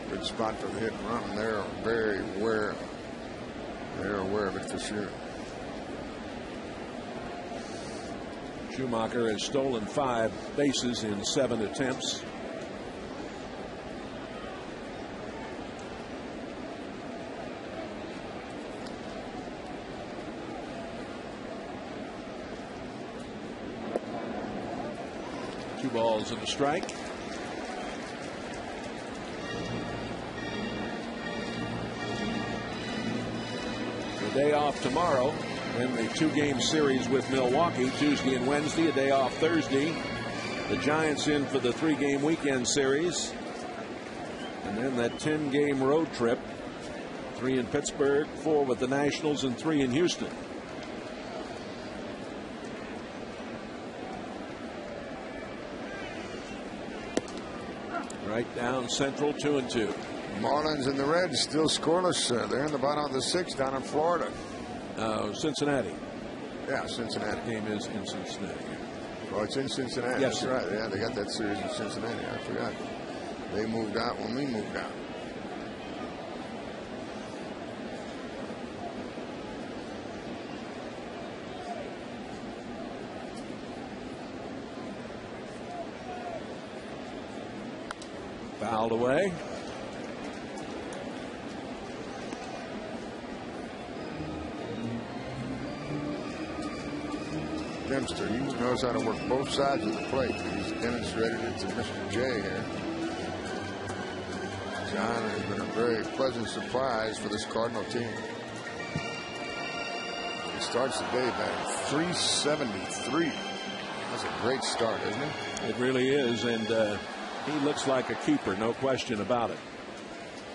Good spot for the hit and run, and they're very aware. They're aware of it for sure. Schumacher has stolen 5 bases in 7 attempts. Two balls and a strike. The day off tomorrow. Then the 2-game series with Milwaukee, Tuesday and Wednesday, a day off Thursday. The Giants in for the 3-game weekend series. And then that 10-game road trip. 3 in Pittsburgh, 4 with the Nationals, and 3 in Houston. Right down central, 2-2. Marlins and the Reds still scoreless. They're in the bottom of the 6th down in Florida. Cincinnati. Yeah, Cincinnati. The game is in Cincinnati. Oh, it's in Cincinnati. Yes, that's right. Yeah, they got that series in Cincinnati. I forgot. They moved out when we moved out. Fouled away. Dempster, he knows how to work both sides of the plate. He's demonstrated it to Mr. J here. John has been a very pleasant surprise for this Cardinal team. He starts the day batting .373. That's a great start, isn't it? It really is, and he looks like a keeper, no question about it.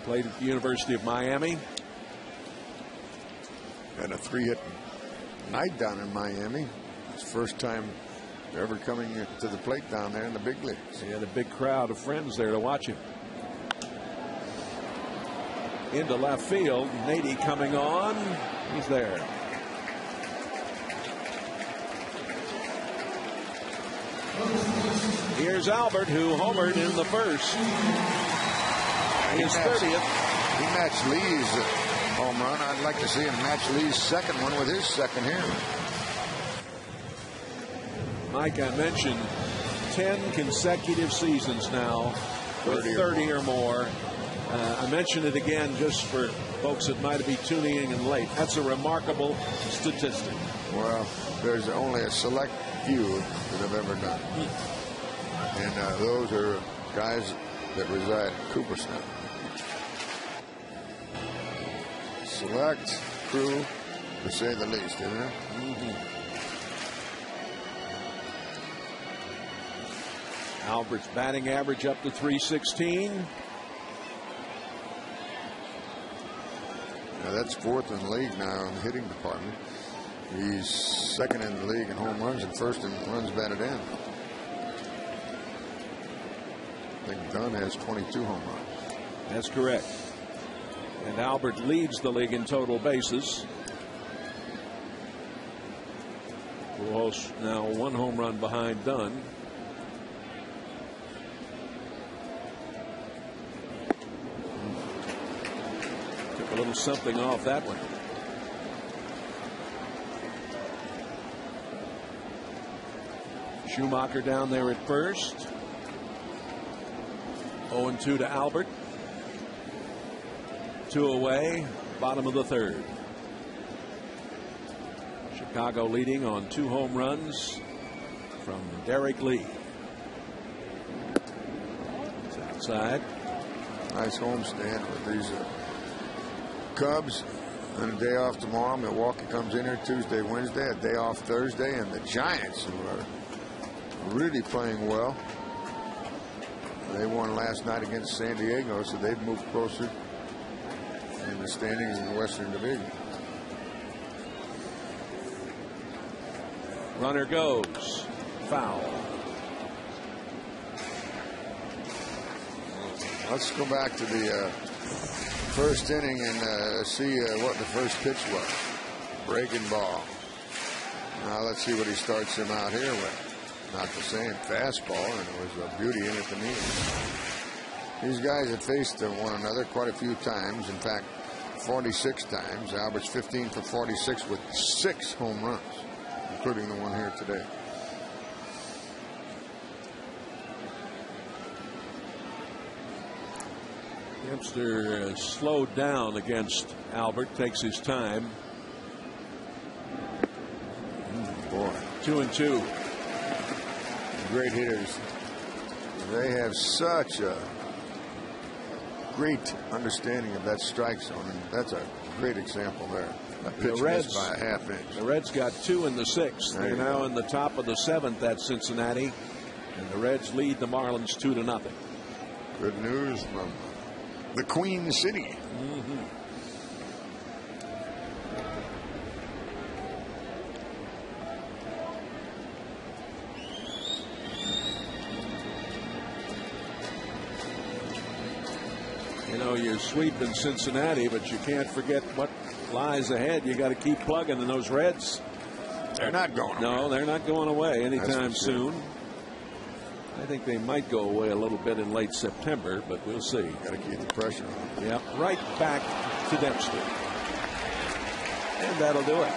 Played at the University of Miami. Had a 3-hit night down in Miami. His first time ever coming to the plate down there in the big leagues. He had a big crowd of friends there to watch him. Into left field, Nady coming on. He's there. Here's Albert, who homered in the first. His 30th. He matched Lee's home run. I'd like to see him match Lee's second one with his second here. Mike, I mentioned 10 consecutive seasons now with 30 or more. I mention it again just for folks that might be tuning in late. That's a remarkable statistic. Well, there's only a select few that have ever done it. And those are guys that reside in Cooperstown. Select crew, to say the least, isn't it? Albert's batting average up to .316. Now that's 4th in the league now in the hitting department. He's 2nd in the league in home runs and 1st in runs batted in. I think Dunn has 22 home runs. That's correct. And Albert leads the league in total bases. Pujols now 1 home run behind Dunn. Took a little something off that one. Schumacher down there at first. 0-2 to Albert. 2 away, bottom of the 3rd. Chicago leading on 2 home runs from Derek Lee. It's outside. Nice homestand with these Cubs. And a day off tomorrow. Milwaukee comes in here Tuesday, Wednesday. A day off Thursday. And the Giants, who are really playing well. They won last night against San Diego, so they've moved closer in the standings in the Western Division. Runner goes. Foul. Let's go back to the first inning and see what the first pitch was. Breaking ball. Now let's see what he starts him out here with. Not the same fastball, and it was a beauty in at the knees. These guys have faced one another quite a few times. In fact, 46 times. Albert's 15 for 46 with 6 home runs, including the one here today. Dempster slowed down against Albert, takes his time. Boy. 2-2. Great hitters. They have such a great understanding of that strike zone, and that's a great example there. The Reds by a half inch. The Reds got 2 in the 6th. They're now in the top of the 7th at Cincinnati. And the Reds lead the Marlins 2-0. Good news from the Queen City. You know, you're sweeping Cincinnati, but you can't forget what lies ahead. You got to keep plugging in those Reds. They're not going away. No, they're not going away anytime soon. I think they might go away a little bit in late September, but we'll see. Got to keep the pressure on them. Yep, right back to Dempster. And that'll do it.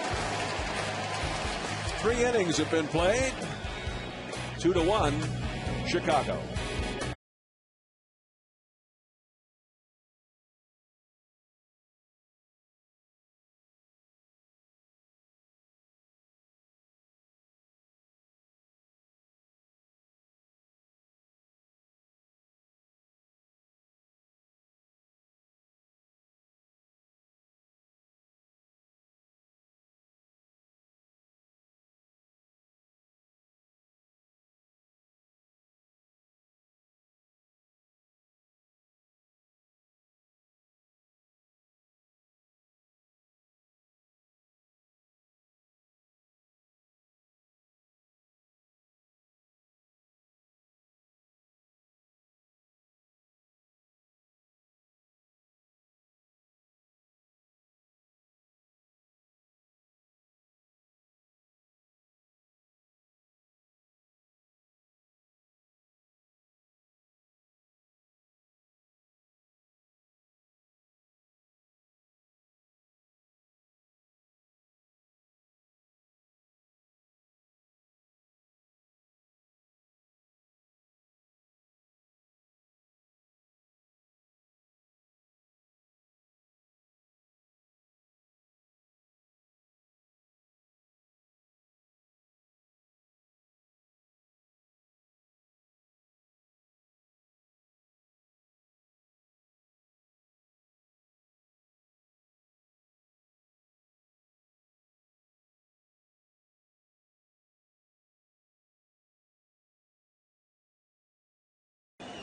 3 innings have been played. 2-1, Chicago.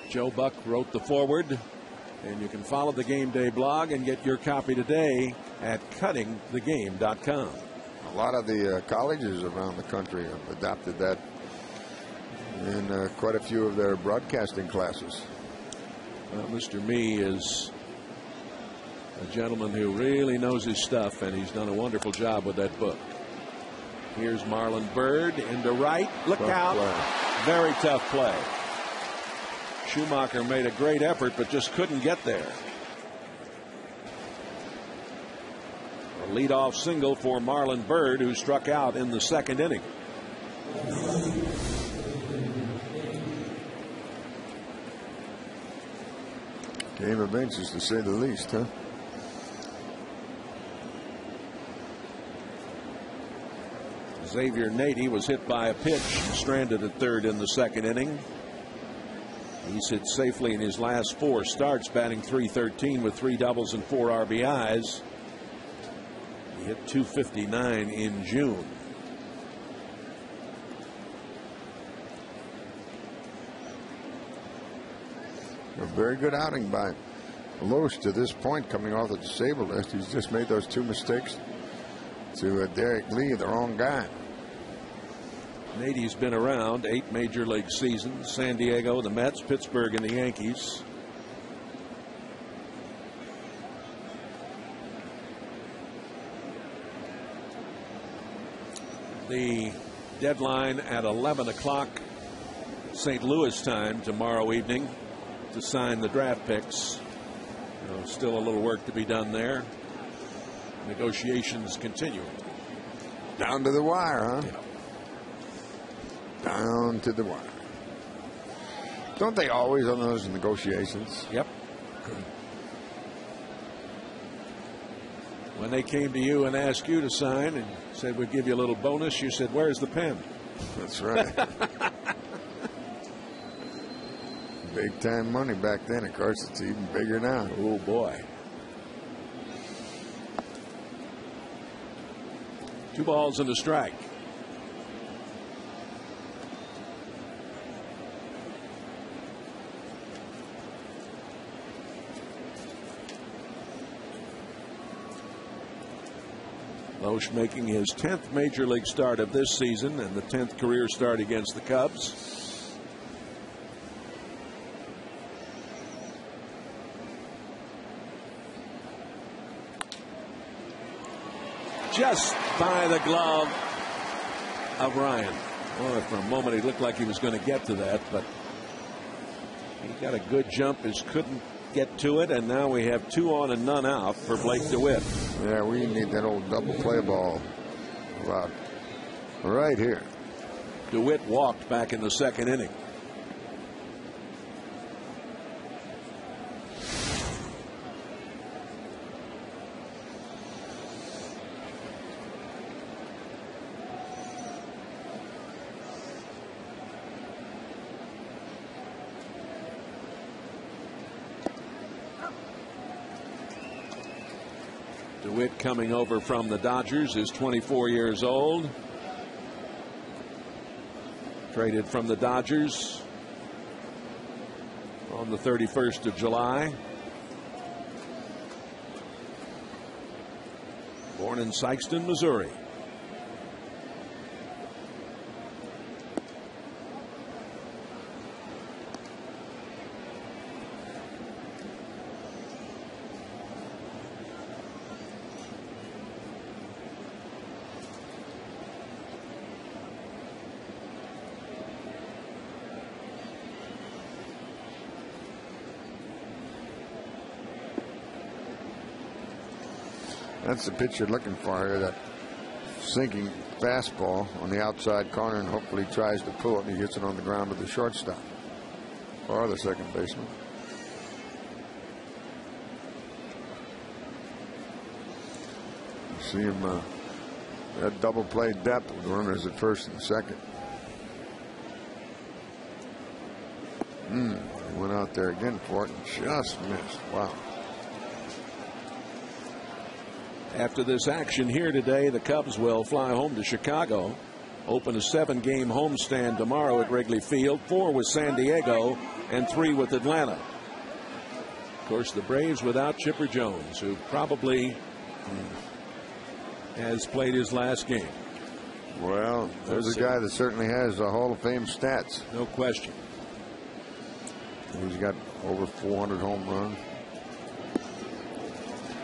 Joe Buck wrote the foreword, and you can follow the Game Day blog and get your copy today at cuttingthegame.com. A lot of the colleges around the country have adopted that in quite a few of their broadcasting classes. Mr. Mee is a gentleman who really knows his stuff, and he's done a wonderful job with that book. Here's Marlon Byrd into right. Look out. Very tough play. Schumacher made a great effort, but just couldn't get there. A leadoff single for Marlon Byrd, who struck out in the second inning. Game of inches, to say the least, huh? Xavier Nady was hit by a pitch, stranded at third in the second inning. He's hit safely in his last 4 starts, batting .313 with 3 doubles and 4 RBIs. He hit .259 in June. A very good outing by Loesch to this point, coming off the disabled list. He's just made those 2 mistakes to Derek Lee, the wrong guy. Nady's been around 8 major league seasons. San Diego, the Mets, Pittsburgh, and the Yankees. The deadline at 11 o'clock St. Louis time tomorrow evening to sign the draft picks. Still a little work to be done there. Negotiations continue. Down to the wire, huh? Yeah. Down to the wire. Don't they always on those negotiations? Yep. When they came to you and asked you to sign and said we'd give you a little bonus, you said, where's the pen? That's right. Big time money back then. Of course, it's even bigger now. Oh, boy. 2 balls and a strike. Loesch making his 10th major league start of this season and the 10th career start against the Cubs. Just by the glove of Ryan. Well, for a moment he looked like he was going to get to that, but he got a good jump, just couldn't get to it, and now we have 2 on and none out for Blake DeWitt. Yeah, we need that old double play ball right here. DeWitt walked back in the 2nd inning. DeWitt coming over from the Dodgers is 24 years old. Traded from the Dodgers on the 31st of July. Born in Sikeston, Missouri. That's the pitch you're looking for here, that sinking fastball on the outside corner, and hopefully tries to pull it and he gets it on the ground to the shortstop or the second baseman. You see him that double play depth with runners at first and second. He went out there again for it and just missed. Wow. After this action here today, the Cubs will fly home to Chicago, open a 7-game homestand tomorrow at Wrigley Field, 4 with San Diego and 3 with Atlanta. Of course, the Braves without Chipper Jones, who probably has played his last game. Well, there's a guy that certainly has a Hall of Fame stats. No question. He's got over 400 home runs.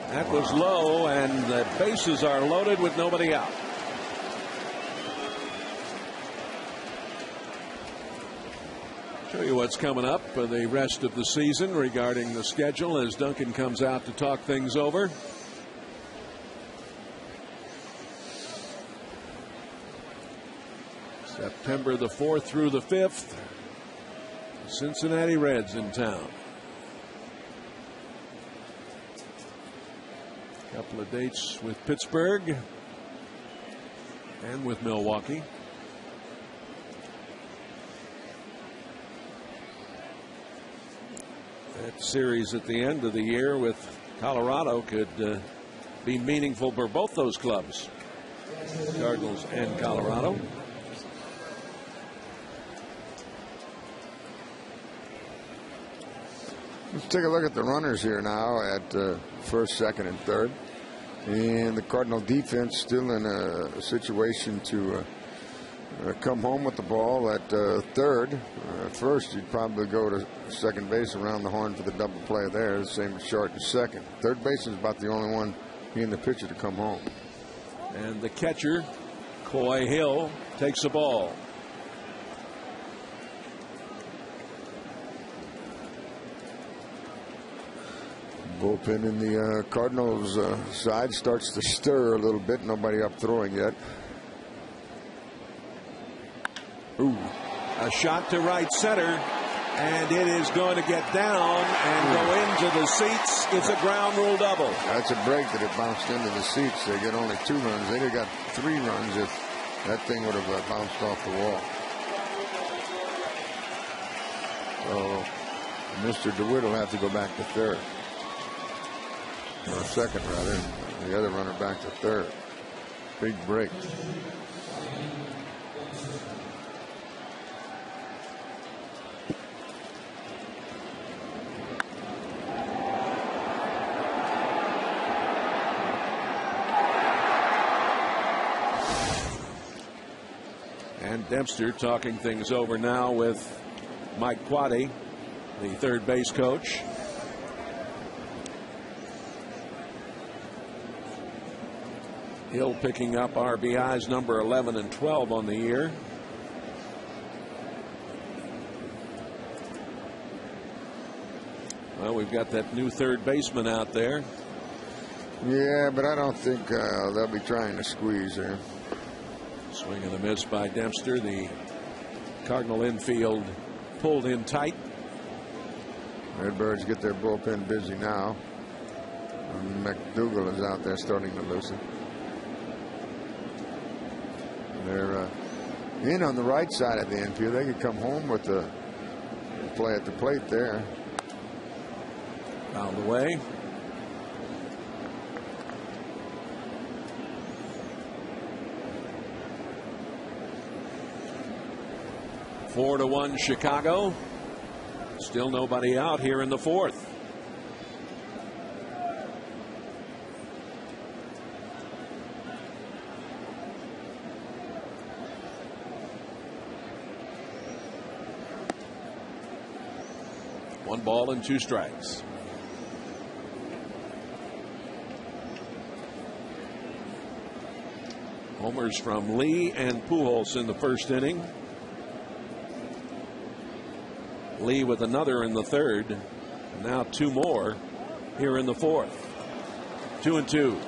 That was low, and the bases are loaded with nobody out. Show you what's coming up for the rest of the season regarding the schedule as Duncan comes out to talk things over. September the 4th through the 5th, Cincinnati Reds in town. Couple of dates with Pittsburgh and with Milwaukee. That series at the end of the year with Colorado could be meaningful for both those clubs, Cardinals and Colorado. Let's take a look at the runners here now at first, second, and third. And the Cardinal defense still in a situation to come home with the ball at third. First, you'd probably go to second base around the horn for the double play there. The same as short and second. Third base is about the only one being the pitcher to come home. And the catcher, Coy Hill, takes the ball. Bullpen in the Cardinals side starts to stir a little bit. Nobody up throwing yet. Ooh, a shot to right center, and it is going to get down and go into the seats. It's a ground rule double. That's a break that it bounced into the seats. They get only 2 runs. They'd have got 3 runs if that thing would have bounced off the wall. So Mr. DeWitt will have to go back to third. Or second, rather. The other runner back to third. Big break. Dempster talking things over now with Mike Quade, the third base coach. Hill picking up RBIs number 11 and 12 on the year. Well, we've got that new third baseman out there. Yeah, but I don't think they'll be trying to squeeze there. Swing and a miss by Dempster. The Cardinal infield pulled in tight. Redbirds get their bullpen busy now. And McDougal is out there starting to loosen. They're in on the right side of the infield. They could come home with the play at the plate there. Fouled away. Four to 1 Chicago. Still nobody out here in the fourth. One ball and 2 strikes. Homers from Lee and Pujols in the first inning. Lee with another in the third. And now 2 more here in the fourth. 2-2.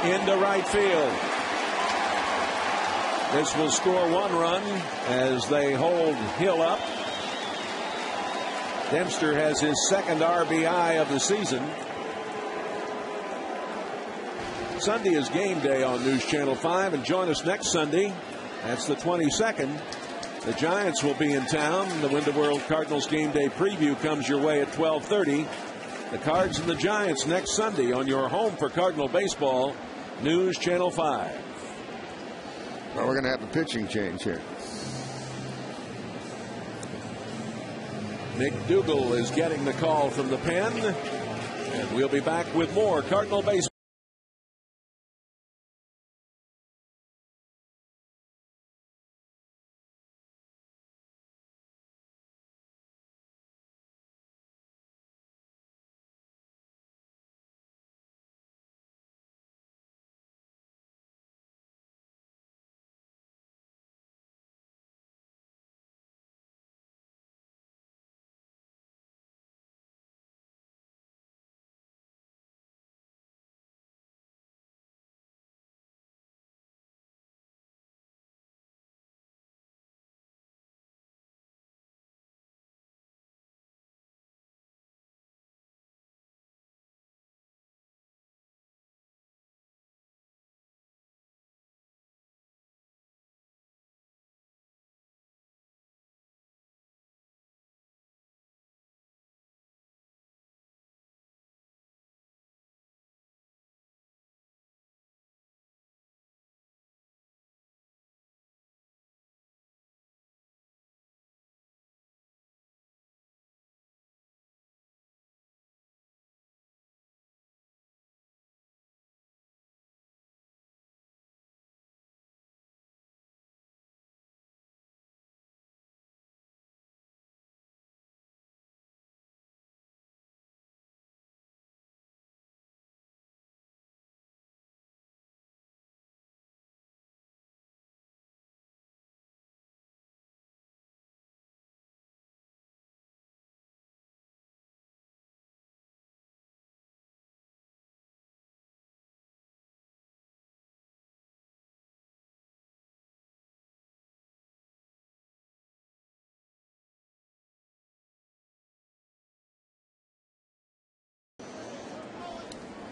Into right field. This will score 1 run as they hold Hill up. Dempster has his second RBI of the season. Sunday is game day on News Channel 5, and join us next Sunday. That's the 22nd. The Giants will be in town. The Win the World Cardinals game day preview comes your way at 12:30. The Cards and the Giants next Sunday on your home for Cardinal baseball, News Channel 5. Well, we're going to have a pitching change here. McDougal is getting the call from the pen, and we'll be back with more Cardinal baseball.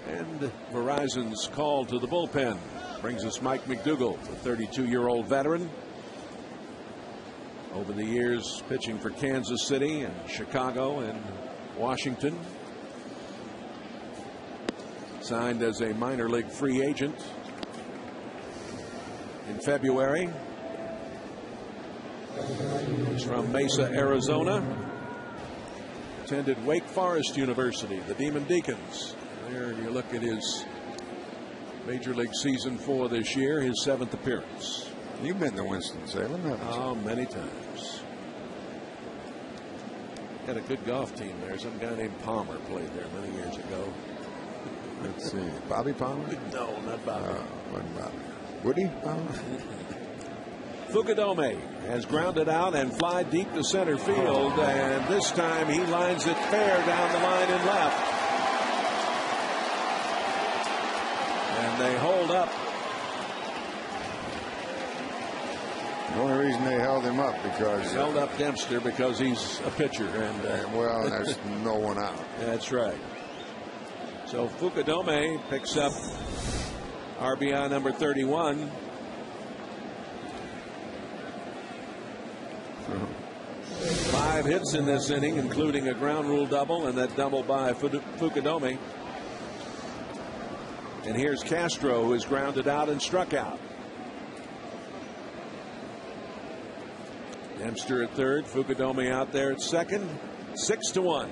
And Verizon's call to the bullpen brings us Mike McDougal, the 32-year-old veteran. Over the years, pitching for Kansas City and Chicago and Washington. Signed as a minor league free agent in February. He's from Mesa, Arizona. Attended Wake Forest University, the Demon Deacons. There you look at his Major League season for this year, his 7th appearance. You've been to Winston-Salem, haven't you? Oh, many times. Got a good golf team there. Some guy named Palmer played there many years ago. Let's see. Bobby Palmer? No, not Bobby. Wasn't Bobby. Woody Palmer? Fukudome has grounded out and fly deep to center field, and this time he lines it fair down the line and left. And they hold up. The only reason they held him up because held up Dempster because he's a pitcher, and well, there's no one out. That's right. So Fukudome picks up RBI number 31. Five hits in this inning, including a ground rule double and that double by Fukudome. And here's Castro, who is grounded out and struck out. Dempster at third, Fukudome out there at second. 6-1.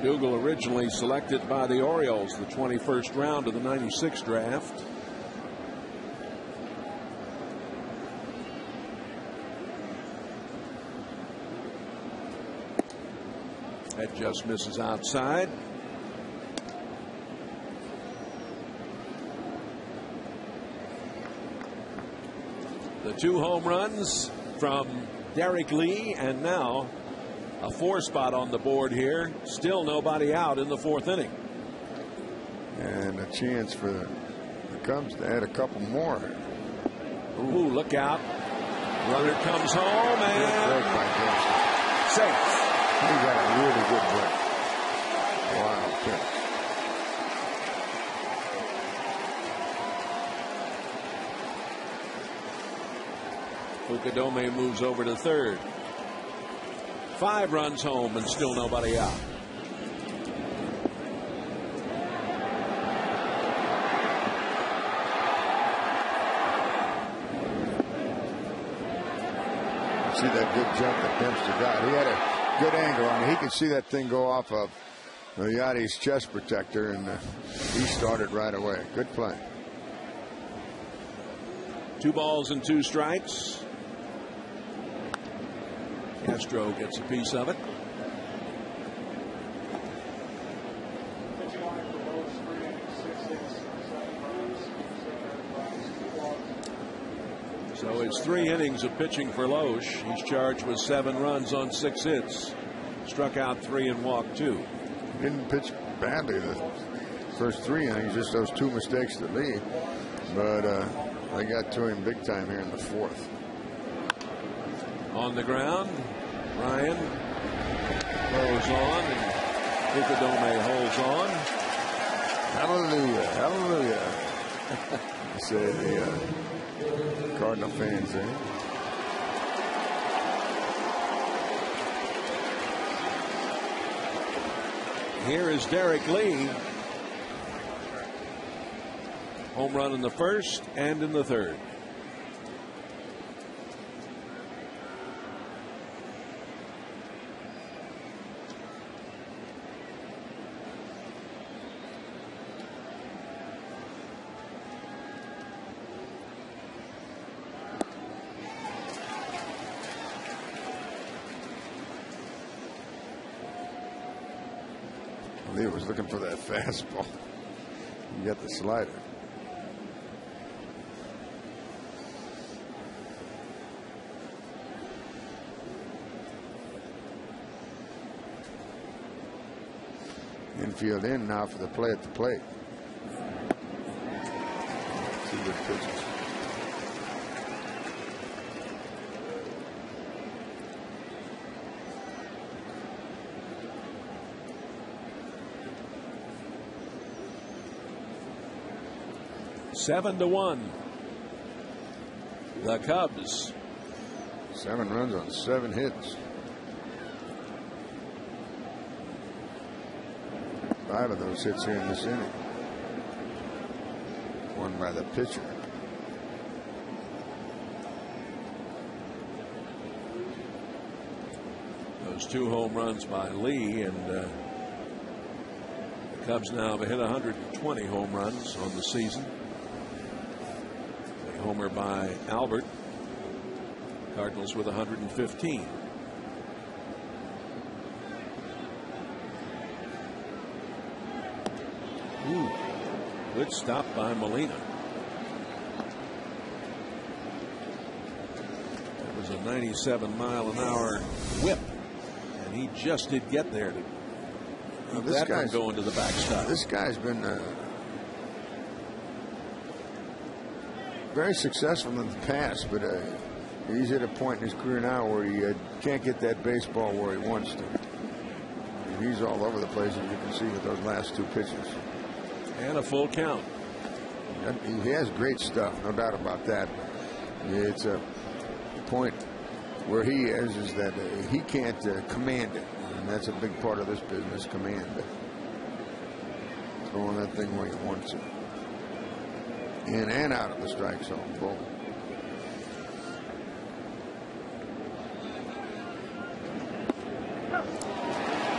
Dougal originally selected by the Orioles, the 21st round of the '96 draft. That just misses outside. The 2 home runs from Derek Lee, and now a 4 spot on the board here. Still nobody out in the 4th inning. And a chance for the Cubs to add a couple more. Ooh, look out. Runner comes home and safe. He got a really good break. Wow. Fukudome moves over to third. 5 runs home and still nobody out. See that good jump that Dempster got. He had a good angle on it. He could see that thing go off of Yadi's chest protector, and he started right away. Good play. 2 balls and 2 strikes. Castro gets a piece of it. So it's 3 innings of pitching for Loesch. He's charged with 7 runs on 6 hits. Struck out 3 and walked 2. Didn't pitch badly the first 3 innings, just those 2 mistakes that lead. But they got to him big time here in the 4th. On the ground, Ryan goes on, and Fukudome holds on. Hallelujah, hallelujah. Say the Cardinal fans there. Here is Derek Lee. Home run in the 1st and in the 3rd. Lee was looking for that fastball. You got the slider. Infield in now for the play at the plate. pitches. Seven to 1. The Cubs. 7 runs on 7 hits. 5 of those hits here in this inning. One by the pitcher. Those 2 home runs by Lee, and the Cubs now have hit 120 home runs on the season. A homer by Albert. Cardinals with 115. Ooh, good stop by Molina. That was a 97-mile-an-hour whip, and he just did get there to keep that one going to the backstop. This guy's been very successful in the past, but he's at a point in his career now where he can't get that baseball where he wants to. And he's all over the place, as you can see with those last 2 pitches. And a full count. He has great stuff, no doubt about that. It's a point where he is that he can't command it. And that's a big part of this business, command. Throwing that thing where he wants it. In and out of the strike zone. Boom.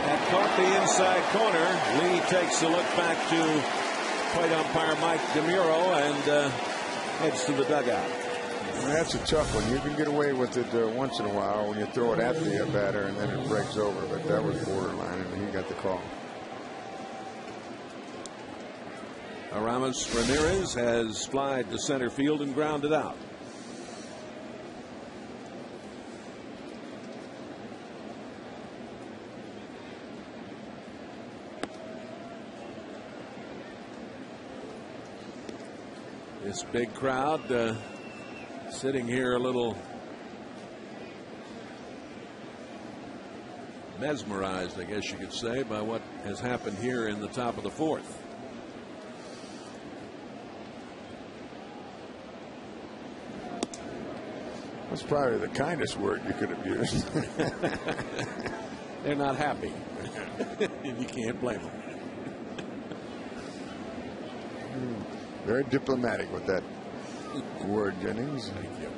That caught the inside corner. Lee takes a look back to plate umpire Mike DeMuro and heads to the dugout. That's a tough one. You can get away with it once in a while when you throw it at the batter and then it breaks over. But that was borderline, and he got the call. Aramis Ramirez has flied to center field and grounded out. This big crowd sitting here a little mesmerized, I guess you could say, by what has happened here in the top of the 4th. That's probably the kindest word you could have used. They're not happy. You can't blame them. Very diplomatic with that word, Jennings. Thank you.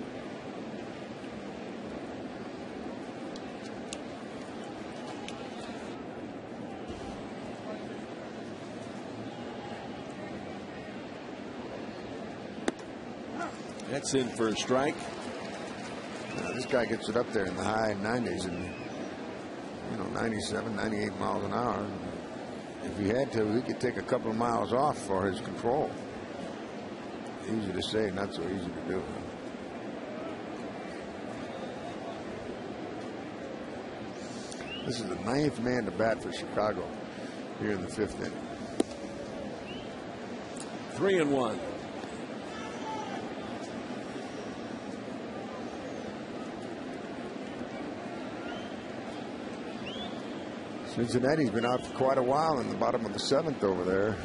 That's in for a strike. This guy gets it up there in the high 90s and 97, 98 miles an hour. If he had to, he could take a couple of miles off for his control. Easy to say, not so easy to do. This is the 9th man to bat for Chicago here in the 5th inning. 3-1. Cincinnati's been out for quite a while in the bottom of the 7th over there.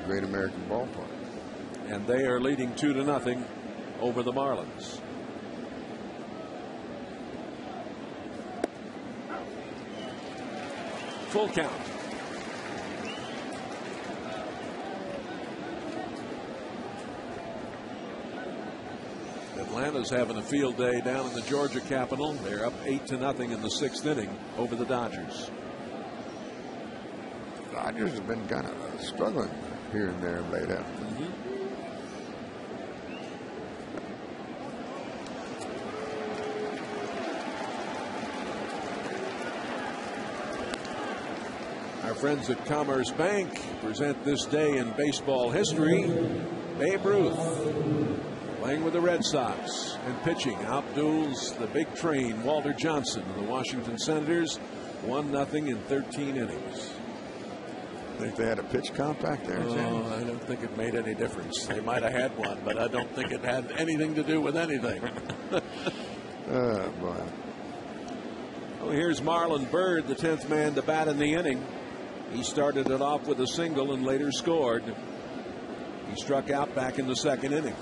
Great American Ballpark. And they are leading 2-0 over the Marlins. Full count. Atlanta's having a field day down in the Georgia Capitol. They're up 8-0 in the 6th inning over the Dodgers. Dodgers have been kind of struggling here and there late out. Our friends at Commerce Bank present this day in baseball history. Babe Ruth playing with the Red Sox and pitching outduels the big train Walter Johnson of the Washington Senators 1-0 in 13 innings. Think they had a pitch count back there? Oh, I don't think it made any difference. They might have had one, but I don't think it had anything to do with anything. Oh, boy. Oh, here's Marlon Byrd, the 10th man to bat in the inning. He started it off with a single and later scored. He struck out back in the second inning.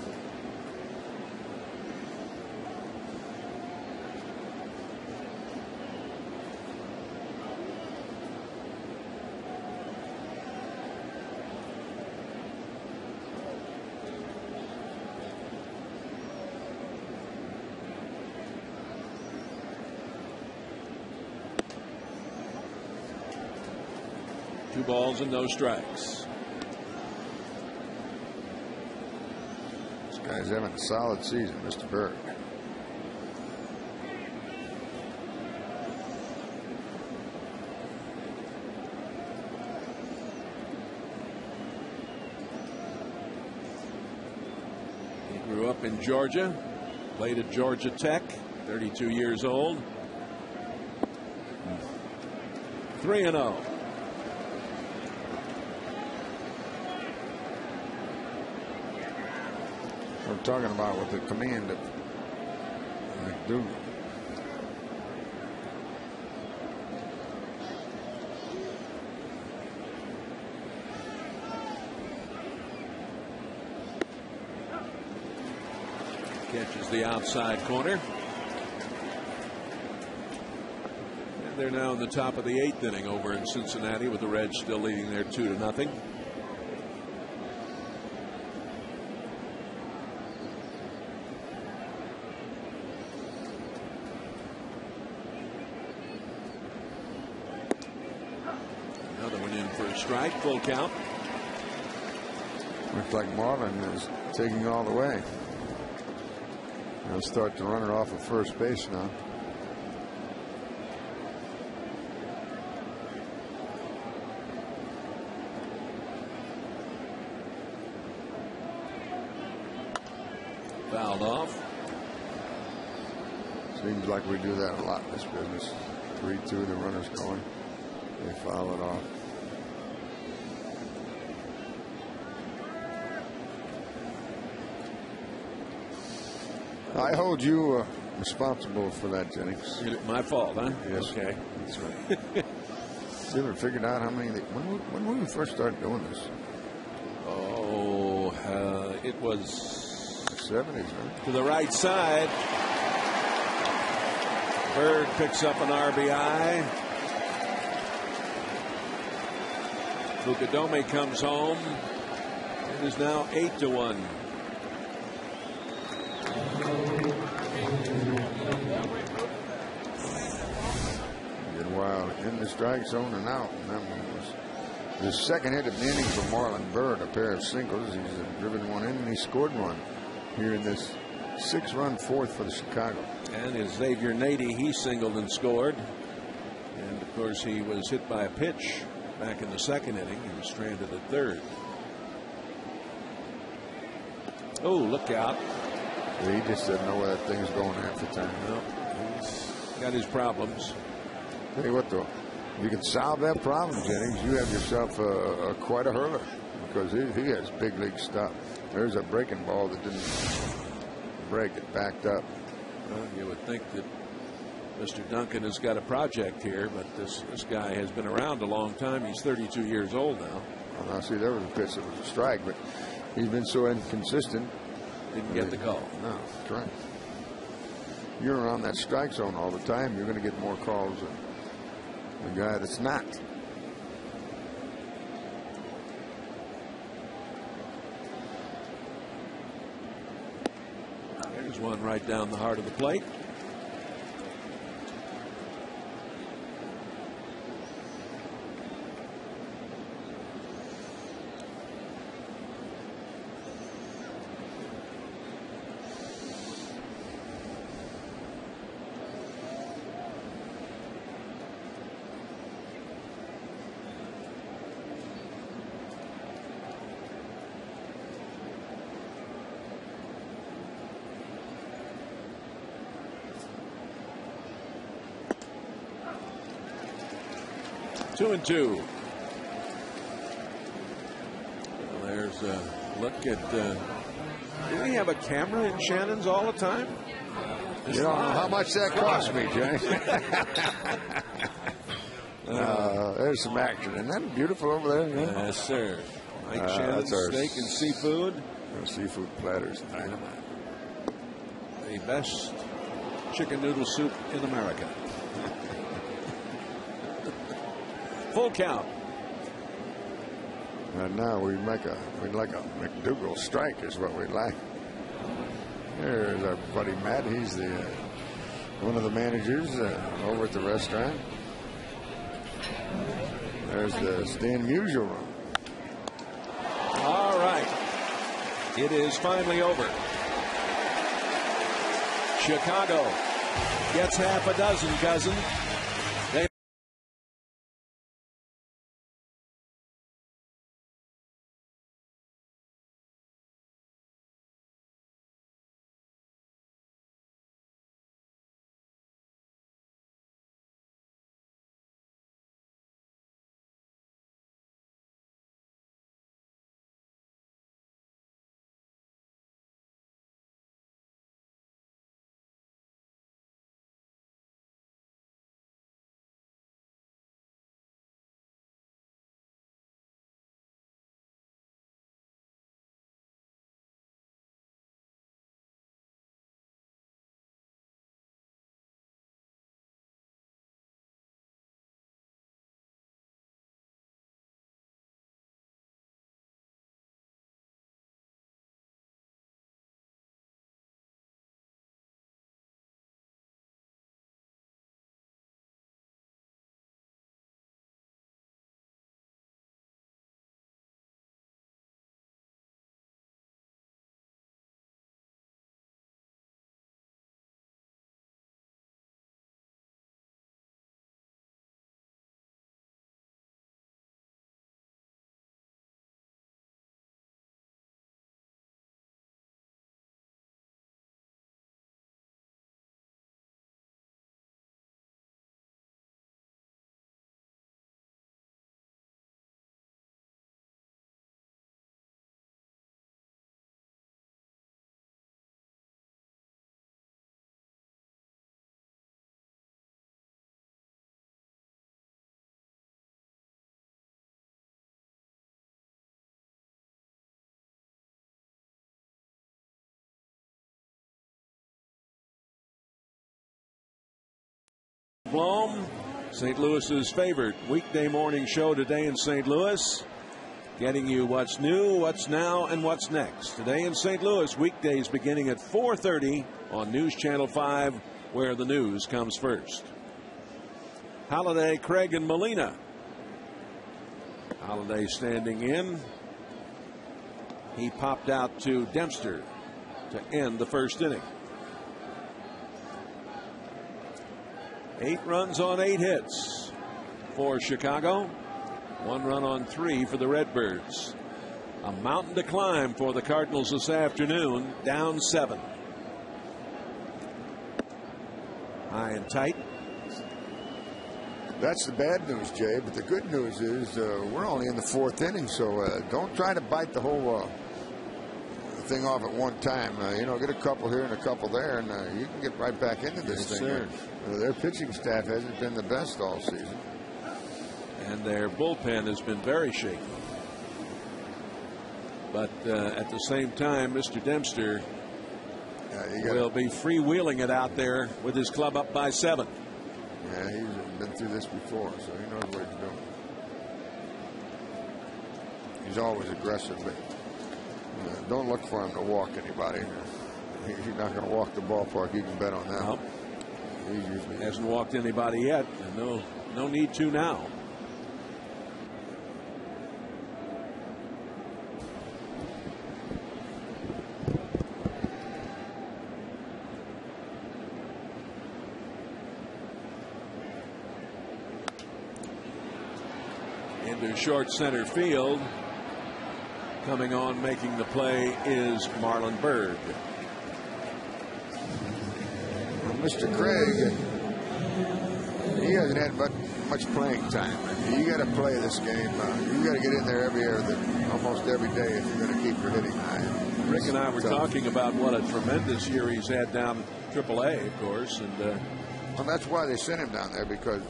Two balls and no strikes. This guy's having a solid season, Mr. Berg. He grew up in Georgia, played at Georgia Tech, 32 years old. 3-0. We're talking about with the command of McDougal. Catches the outside corner. And they're now in the top of the 8th inning over in Cincinnati, with the Reds still leading there 2-0. Another one in for a strike, full count. Looks like Marvin is taking all the way. He'll start to run it off of first base now. Fouled off. Seems like we do that a lot in this business. 3-2, the runner's going. They foul it off. I hold you responsible for that, Jennings. My fault, huh? Yes. Okay. That's right. You ever figured out how many? When we first started doing this? Oh, it was 70s, right? to the right side. Bird picks up an RBI. Fukudome comes home. It is now 8-1. Get wild in the strike zone and out. And that one was the second hit of the inning for Marlon Byrd. A pair of singles. He's driven one in and he scored one here in this 6-run fourth for the Chicago. And is Xavier Nady. He singled and scored. And of course he was hit by a pitch back in the second inning. He was stranded at third. Oh, look out. Yeah, he just doesn't know where that thing's going half the time. No, he's got his problems. Tell you what, though, if you can solve that problem, Jennings, you have yourself quite a hurler, because he has big league stuff. There's a breaking ball that didn't break. It backed up. Well, you would think that Mr. Duncan has got a project here, but this guy has been around a long time. He's 32 years old now. Well, now, see, there was a pitch that was a strike, but he's been so inconsistent. Didn't get the call. No, that's right. You're around that strike zone all the time. You're going to get more calls than the guy that's not. There's one right down the heart of the plate. Two and two. look at. Do we have a camera in Shannon's all the time? You don't know how much that cost me, Jay. There's some action. Isn't that beautiful over there? Yeah? Yes, sir. Mike Shannon's steak and seafood. Seafood platters. Dynamite. The best chicken noodle soup in America. Full count. Right now we'd like a McDougal strike is what we'd like. There's our buddy Matt. He's the one of the managers over at the restaurant. There's the Stan Musial room. All right. It is finally over. Chicago gets half a dozen, cousin. They Blom, St. Louis's favorite weekday morning show today in St. Louis, getting you what's new, what's now, and what's next. Today in St. Louis, weekdays beginning at 4:30 on News Channel 5, where the news comes first. Halladay, Craig, and Molina. Halladay standing in. He popped out to Dempster to end the first inning. 8 runs on 8 hits for Chicago. 1 run on 3 for the Redbirds. A mountain to climb for the Cardinals this afternoon, down 7. High and tight. That's the bad news, Jay, but the good news is we're only in the 4th inning, so don't try to bite the whole thing off at one time. Get a couple here and a couple there, and you can get right back into this thing. Their pitching staff hasn't been the best all season. And their bullpen has been very shaky. But at the same time, Mr. Dempster will be freewheeling it out there with his club up by 7. Yeah, he's been through this before, so he knows what he's doing. He's always aggressive, but don't look for him to walk anybody. He's not going to walk the ballpark. You can bet on that. Nope. He usually hasn't walked anybody yet, and no need to now. Into short center field. Coming on, making the play is Marlon Byrd. Mr. Craig he hasn't had much playing time. You got to play this game. You got to get in there almost every day if you're going to keep your hitting high. Rick and I were talking about what a tremendous year he's had down AAA, of course, and well, that's why they sent him down there, because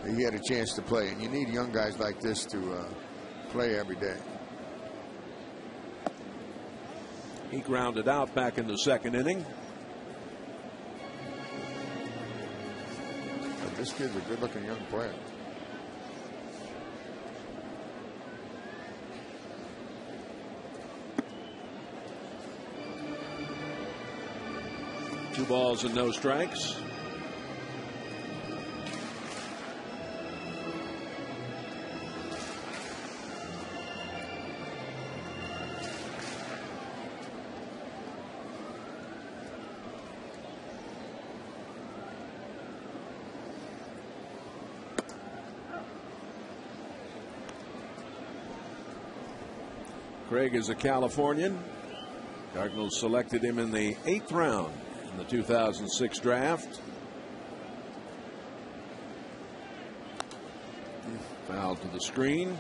he had a chance to play, and you need young guys like this to play every day. He grounded out back in the second inning. But this kid's a good-looking young player. Two balls and no strikes. Craig is a Californian. Cardinals selected him in the 8th round in the 2006 draft. Foul to the screen.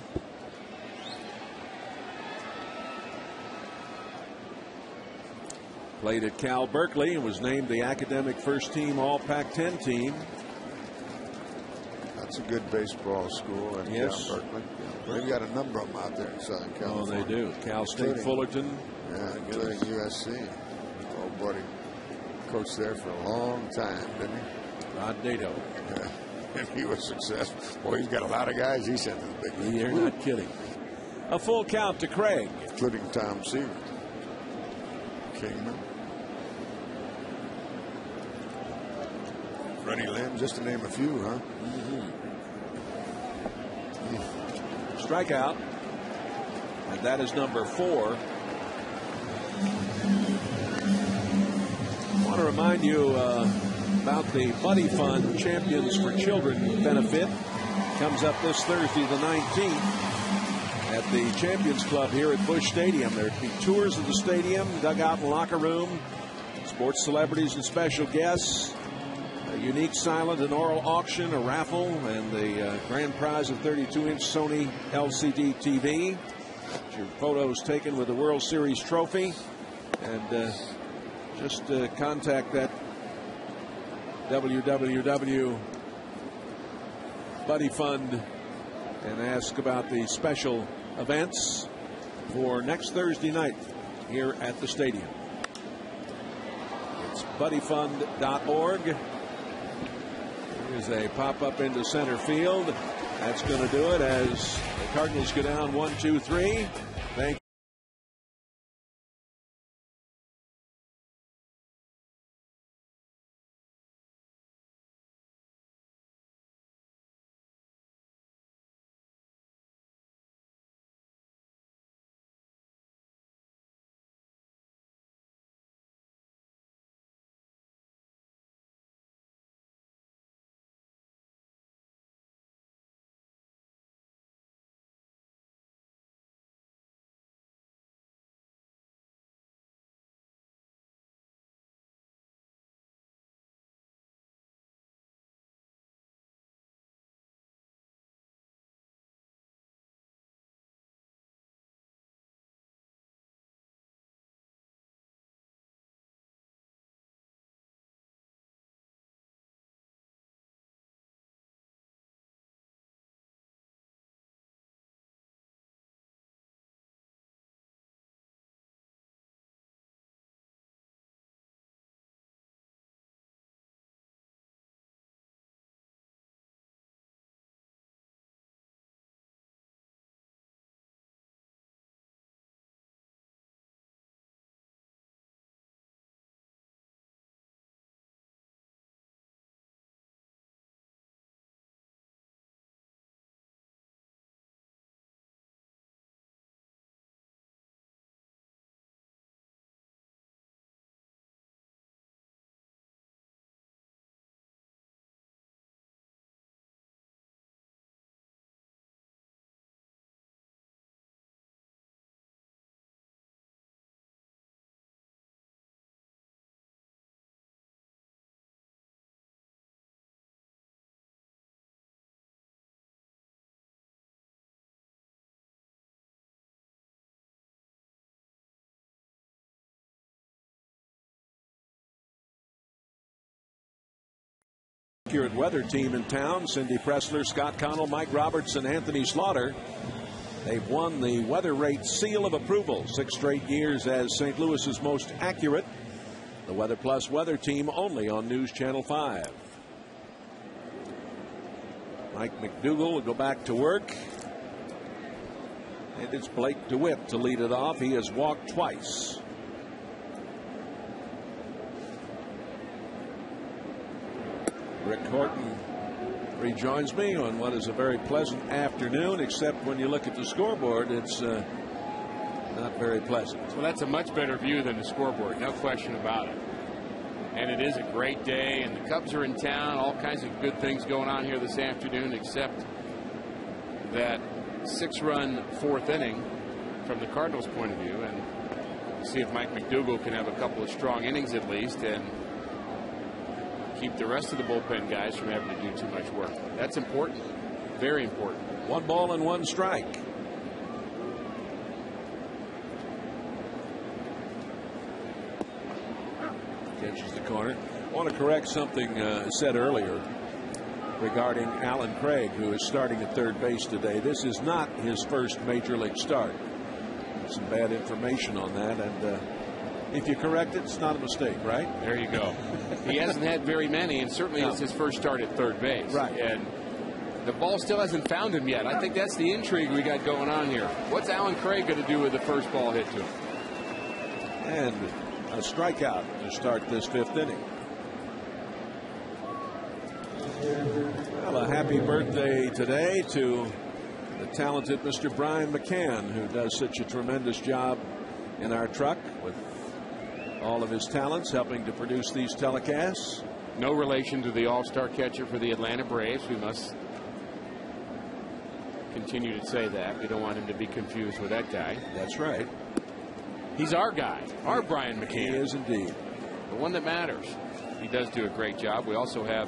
Played at Cal Berkeley and was named the academic first team All Pac-10 team. That's a good baseball school at Yes. Cal Berkeley. They've got a number of them out there in Southern California. Oh, they do. Cal State Fullerton. Yeah, including USC. Oh, buddy. Coached there for a long time, didn't he? Rod Nato. Yeah. And he was successful. Boy, he's got a lot of guys he sent to the big league. You're not kidding. A full count to Craig. Including Tom Seaver. Kingman. Freddie Lynn, just to name a few, huh? Strikeout. And that is number 4. I want to remind you about the Buddy Fund Champions for Children benefit. Comes up this Thursday, the 19th, at the Champions Club here at Busch Stadium. There'll be tours of the stadium, dugout and locker room, sports celebrities and special guests, a unique silent and oral auction, a raffle, and the grand prize of 32-inch Sony LCD TV. Your photos taken with the World Series trophy. And just contact that www Buddy Fund and ask about the special events for next Thursday night here at the stadium. It's buddyfund.org. Here's a pop-up into center field. That's going to do it as the Cardinals go down 1-2-3. Thank you. accurate weather team in town. Cindy Pressler, Scott Connell, Mike Robertson, Anthony Slaughter. They've won the weather rate seal of approval 6 straight years as St. Louis's most accurate. The Weather Plus weather team only on News Channel 5. Mike McDougall will go back to work. And it's Blake DeWitt to lead it off. He has walked twice. Rick Horton rejoins me on what is a very pleasant afternoon, except when you look at the scoreboard, it's not very pleasant. Well, that's a much better view than the scoreboard, no question about it. And it is a great day, and the Cubs are in town. All kinds of good things going on here this afternoon, except that 6-run 4th inning from the Cardinals' point of view, and see if Mike McDougall can have a couple of strong innings at least and keep the rest of the bullpen guys from having to do too much work. That's important. Very important. 1 ball and 1 strike. Catches the corner. I want to correct something said earlier regarding Alan Craig, who is starting at third base today. This is not his first major league start. Some bad information on that, and if you correct it, it's not a mistake, right? There you go. He hasn't had very many, and certainly it's his first start at third base. Right. And the ball still hasn't found him yet. I think that's the intrigue we got going on here. What's Alan Craig going to do with the first ball hit to him? And a strikeout to start this 5th inning. Well, a happy birthday today to the talented Mr. Brian McCann, who does such a tremendous job in our truck with all of his talents helping to produce these telecasts. No relation to the all-star catcher for the Atlanta Braves. We must continue to say that. We don't want him to be confused with that guy. That's right. He's our guy, our Brian McCann. He is indeed. The one that matters. He does do a great job. We also have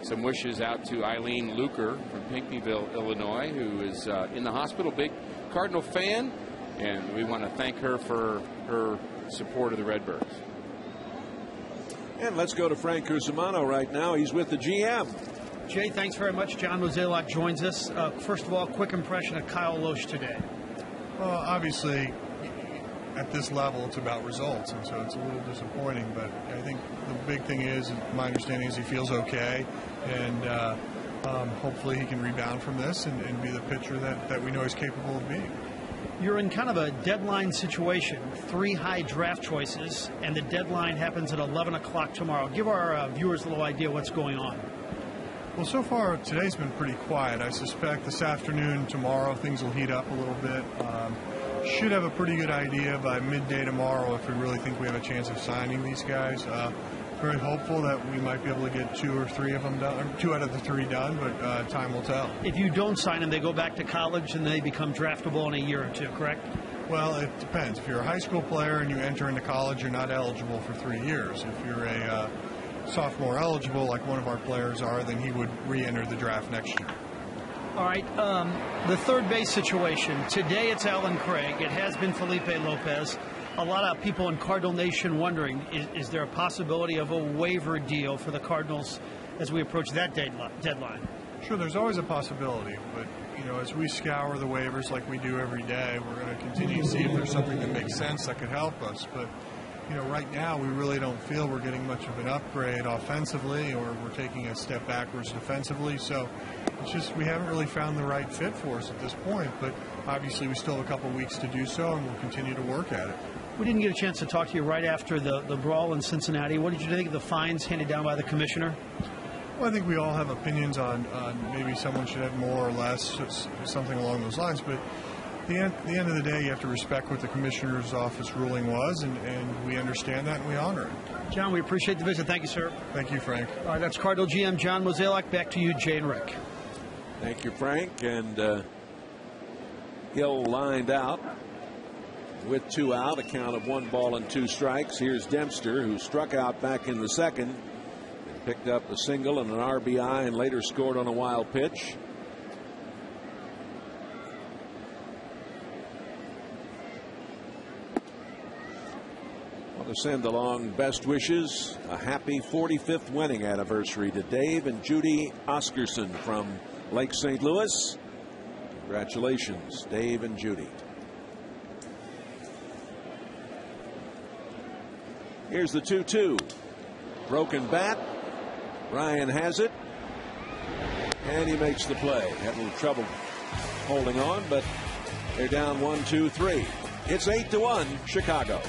some wishes out to Eileen Luker from Pinckneyville, Illinois, who is in the hospital, big Cardinal fan, and we want to thank her for her support of the Redbirds. And let's go to Frank Cusimano right now. He's with the GM. Jay, thanks very much. John Mozeliak joins us. First of all, quick impression of Kyle Loesch today. Well, obviously, at this level, it's about results, and so it's a little disappointing. But I think the big thing is, my understanding is he feels okay, and hopefully he can rebound from this and be the pitcher that we know he's capable of being. You're in kind of a deadline situation, 3 high draft choices, and the deadline happens at 11 o'clock tomorrow. Give our viewers a little idea what's going on. Well, so far, today's been pretty quiet. I suspect this afternoon, tomorrow, things will heat up a little bit. Should have a pretty good idea by midday tomorrow if we really think we have a chance of signing these guys. Very hopeful that we might be able to get 2 or 3 of them done, or 2 out of the 3 done, but time will tell. If you don't sign them, they go back to college and they become draftable in a year or 2, correct? Well, it depends. If you're a high school player and you enter into college, you're not eligible for 3 years. If you're a sophomore eligible, like one of our players are, then he would re-enter the draft next year. All right, the third base situation. Today it's Alan Craig. It has been Felipe Lopez. A lot of people in Cardinal Nation wondering, is there a possibility of a waiver deal for the Cardinals as we approach that deadline? Sure, there's always a possibility, but as we scour the waivers like we do every day, we're going to continue to see if there's something that makes sense that could help us. But right now we really don't feel we're getting much of an upgrade offensively, or we're taking a step backwards defensively. So it's just we haven't really found the right fit for us at this point. But obviously we still have a couple weeks to do so, and we'll continue to work at it. We didn't get a chance to talk to you right after the brawl in Cincinnati. What did you think of the fines handed down by the commissioner? Well, I think we all have opinions on maybe someone should have more or less, something along those lines. But at the end of the day, you have to respect what the commissioner's office ruling was, and we understand that and we honor it. John, we appreciate the visit. Thank you, sir. Thank you, Frank. All right, that's Cardinal GM John Mozeliak. Back to you, Jay and Rick. Thank you, Frank. And Hill lined out with 2 out, a count of 1 ball and 2 strikes. Here's Dempster, who struck out back in the second, and picked up a single and an RBI, and later scored on a wild pitch. Well, To send along best wishes, a happy 45th wedding anniversary to Dave and Judy Oscarson from Lake St. Louis. Congratulations, Dave and Judy. Here's the 2-2. Broken bat. Ryan has it. And he makes the play. Had a little trouble holding on, but they're down 1-2-3. It's 8-1 Chicago.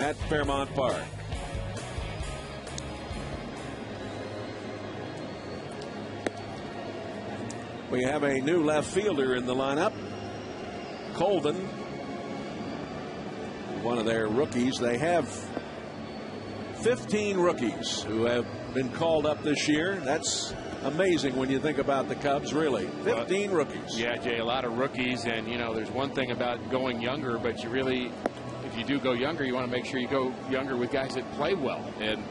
At Fairmount Park. We have a new left fielder in the lineup. Colvin, one of their rookies. They have 15 rookies who have been called up this year. That's amazing when you think about the Cubs, really. 15 rookies. Yeah, Jay, a lot of rookies. And, you know, there's one thing about going younger, but you really, if you do go younger, you want to make sure you go younger with guys that play well. And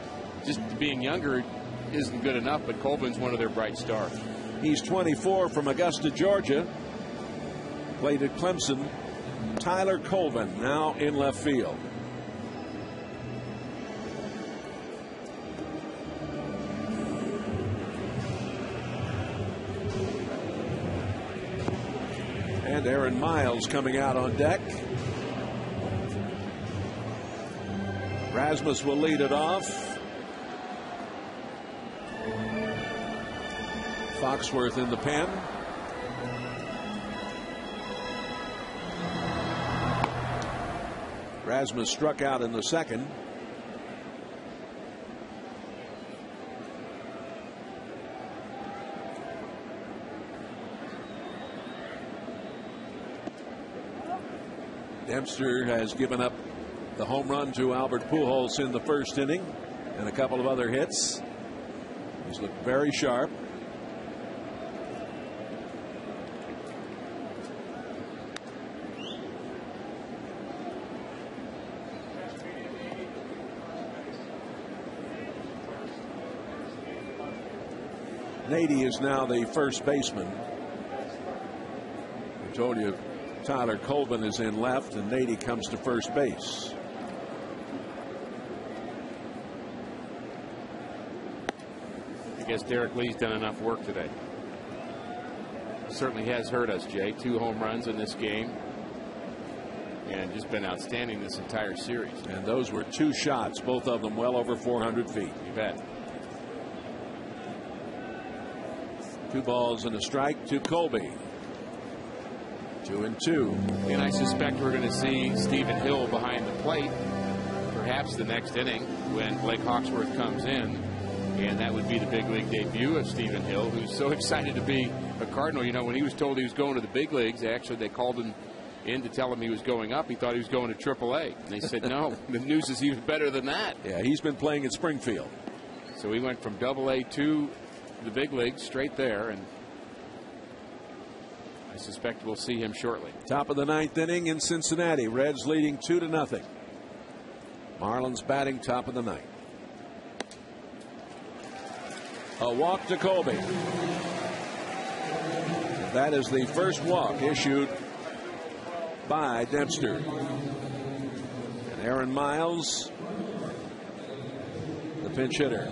just being younger isn't good enough, but Colvin's one of their bright stars. He's 24 from Augusta, Georgia. Played at Clemson. Tyler Colvin now in left field. And Aaron Miles coming out on deck. Rasmus will lead it off. Foxworth in the pen. Rasmus struck out in the second. Dempster has given up the home run to Albert Pujols in the first inning and a couple of other hits. He's looked very sharp. Nady is now the first baseman. I told you Tyler Colvin is in left and Nady comes to first base. I guess Derek Lee's done enough work today. Certainly has hurt us, Jay. 2 home runs in this game. And just been outstanding this entire series. And those were 2 shots, both of them well over 400 feet. You bet. 2 balls and a strike to Colby. 2-2. And I suspect we're going to see Stephen Hill behind the plate perhaps the next inning when Blake Hawksworth comes in. And that would be the big league debut of Stephen Hill, who's so excited to be a Cardinal. You know, when he was told he was going to the big leagues, actually they called him in to tell him he was going up. He thought he was going to AAA. And they said, no, the news is even better than that. Yeah, he's been playing at Springfield. So he went from AA to the big leagues straight there. And I suspect we'll see him shortly. Top of the 9th inning in Cincinnati. Reds leading 2-0. Marlins batting top of the 9th. A walk to Colby. That is the first walk issued by Dempster. And Aaron Miles, the pinch hitter.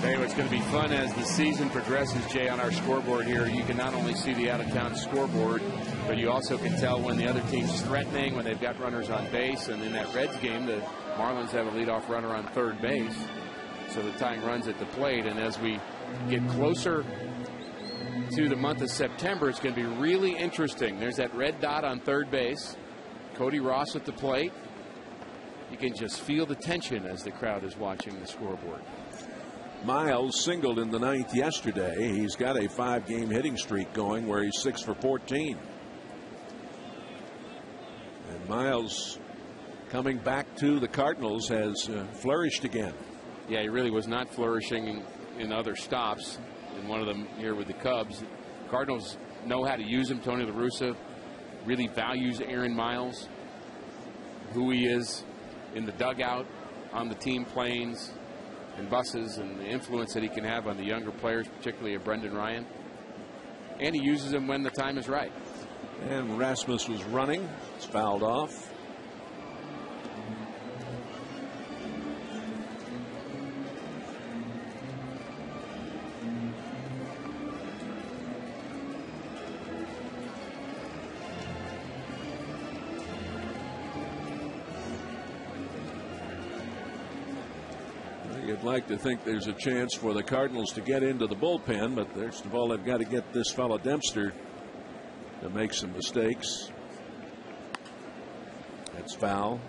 Hey, it's going to be fun as the season progresses, Jay, on our scoreboard here. You can not only see the out-of-town scoreboard, but you also can tell when the other team's threatening, when they've got runners on base. And in that Reds game, the Marlins have a leadoff runner on third base, so the tying runs at the plate. And as we get closer to the month of September, it's going to be really interesting. There's that red dot on third base. Cody Ross at the plate. You can just feel the tension as the crowd is watching the scoreboard. Miles singled in the 9th yesterday. He's got a 5-game hitting streak going where he's 6 for 14. And Miles, coming back to the Cardinals, has flourished again. Yeah, he really was not flourishing in other stops. In one of them here with the Cubs. Cardinals know how to use him. Tony La Russa really values Aaron Miles, who he is in the dugout, on the team planes and buses, and the influence that he can have on the younger players, particularly of Brendan Ryan. And he uses him when the time is right. And Rasmus was running. It's fouled off. You'd like to think there's a chance for the Cardinals to get into the bullpen, but first of all, they've got to get this fellow Dempster to make some mistakes. That's foul.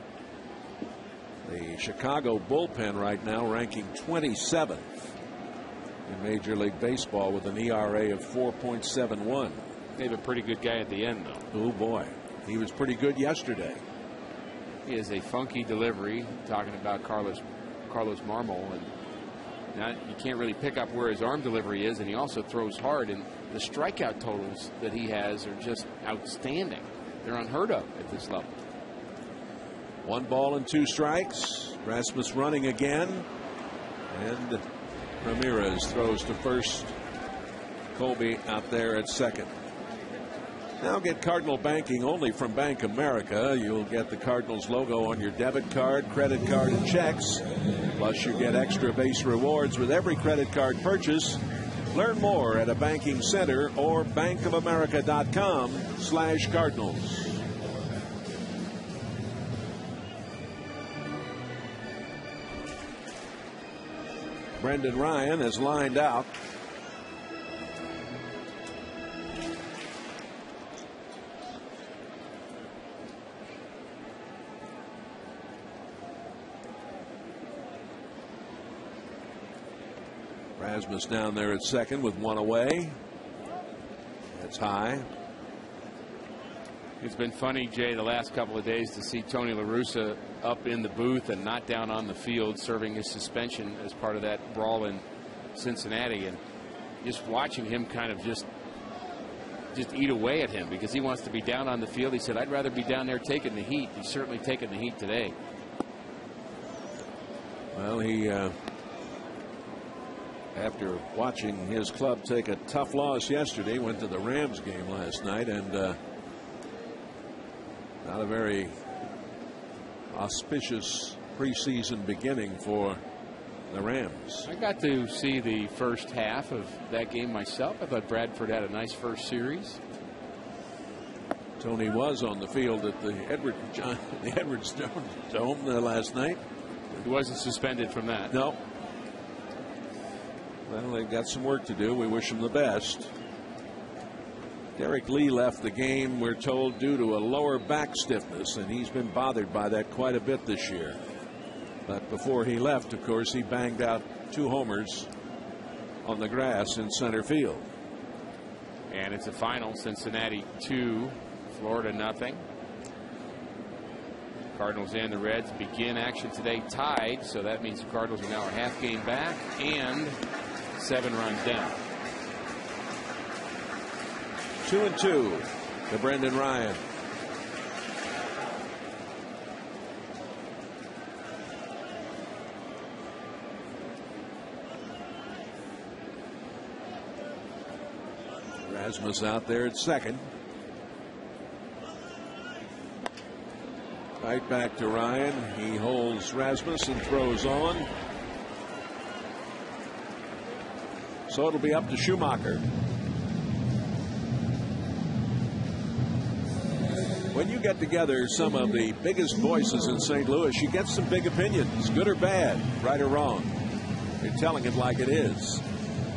The Chicago bullpen right now ranking 27th in Major League Baseball with an ERA of 4.71. They have a pretty good guy at the end, though. Oh, boy. He was pretty good yesterday. He has a funky delivery, talking about Carlos Marmol, and now you can't really pick up where his arm delivery is, and he also throws hard, and the strikeout totals that he has are just outstanding. They're unheard of at this level. 1 ball and 2 strikes. Rasmus running again, and Ramirez throws to first. Colby out there at second. Now get Cardinal banking only from Bank America. You'll get the Cardinals logo on your debit card, credit card, and checks. Plus, you get extra base rewards with every credit card purchase. Learn more at a banking center or bankofamerica.com/Cardinals. Brendan Ryan has lined out. Rasmus down there at second with 1 away. That's high. It's been funny, Jay, the last couple of days to see Tony La Russa up in the booth and not down on the field, serving his suspension as part of that brawl in Cincinnati, and just watching him kind of just eat away at him because he wants to be down on the field. He said, I'd rather be down there taking the heat. He's certainly taking the heat today. Well, he after watching his club take a tough loss yesterday, went to the Rams game last night, and not a very auspicious preseason beginning for the Rams. I got to see the first half of that game myself. I thought Bradford had a nice first series. Tony was on the field at the Edwards Dome last night. He wasn't suspended from that. No. Well, they've got some work to do. We wish them the best. Derek Lee left the game, we're told, due to a lower back stiffness, and he's been bothered by that quite a bit this year. But before he left, of course, he banged out 2 homers on the grass in center field. And it's a final. Cincinnati 2, Florida nothing. Cardinals and the Reds begin action today tied, so that means the Cardinals are now a half game back and 7 runs down. 2-2 to Brendan Ryan. Rasmus out there at second. Right back to Ryan. He holds Rasmus and throws on. So it'll be up to Schumacher. When you get together some of the biggest voices in St. Louis, you get some big opinions, good or bad, right or wrong. You're telling it like it is.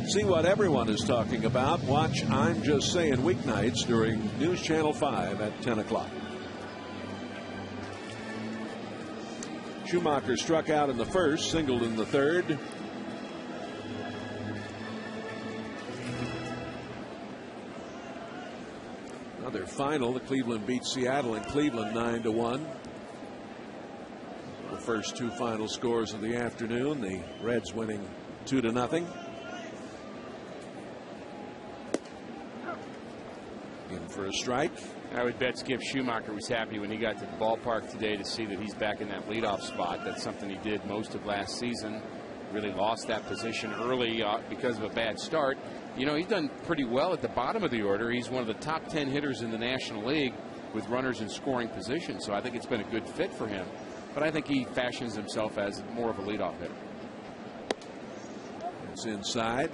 See what everyone is talking about. Watch I'm Just Saying weeknights during News Channel 5 at 10 o'clock. Schumacher struck out in the first, singled in the third. Another final. The Cleveland beat Seattle in Cleveland 9-1. The first 2 final scores of the afternoon. The Reds winning 2-0. In for a strike. I would bet Skip Schumacher was happy when he got to the ballpark today to see that he's back in that leadoff spot. That's something he did most of last season. Really lost that position early because of a bad start. You know, he's done pretty well at the bottom of the order. He's one of the top 10 hitters in the National League with runners in scoring position. So I think it's been a good fit for him. But I think he fashions himself as more of a leadoff hitter. It's inside.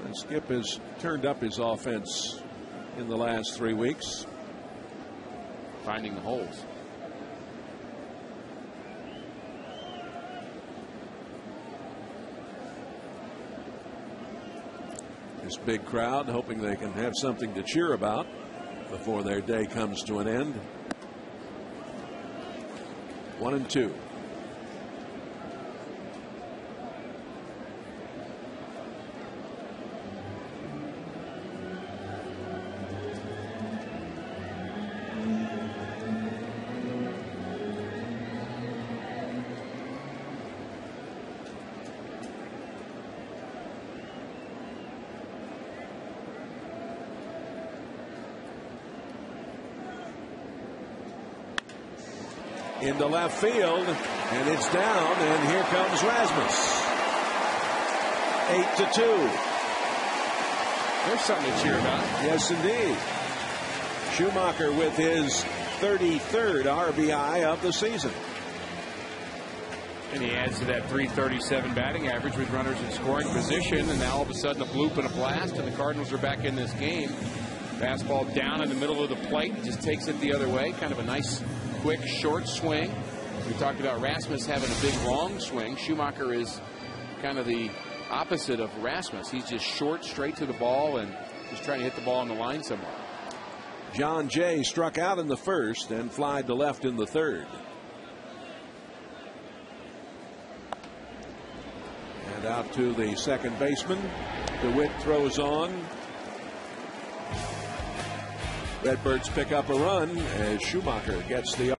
And Skip has turned up his offense in the last 3 weeks. Finding the holes. This big crowd hoping they can have something to cheer about before their day comes to an end. 1-2. Into left field, and it's down, and here comes Rasmus. 8-2. There's something to cheer about. Yes, indeed. Schumacher with his 33rd RBI of the season. And he adds to that .337 batting average with runners in scoring position, and now all of a sudden a bloop and a blast, and the Cardinals are back in this game. Fastball down in the middle of the plate, he just takes it the other way. Kind of a nice quick short swing. We talked about Rasmus having a big long swing. Schumacher is kind of the opposite of Rasmus. He's just short, straight to the ball, and just trying to hit the ball on the line somewhere. John Jay struck out in the first and flied to left in the third. And out to the second baseman. DeWitt throws on. Redbirds pick up a run as Schumacher gets the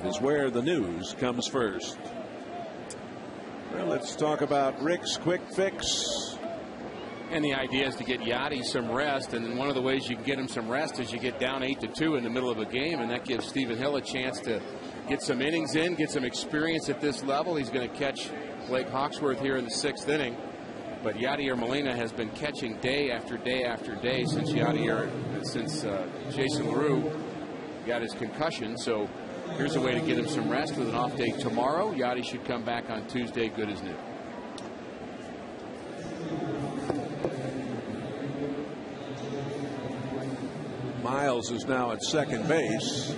is where the news comes first. Well, let's talk about Rick's quick fix. And the idea is to get Yachty some rest, and one of the ways you can get him some rest is you get down 8-2 in the middle of a game, and that gives Stephen Hill a chance to get some innings in, get some experience at this level. He's going to catch Blake Hawksworth here in the 6th inning, but Yadier Molina has been catching day after day after day since Jason LaRue got his concussion. So here's a way to get him some rest with an off day tomorrow. Yachty should come back on Tuesday good as new. Miles is now at second base.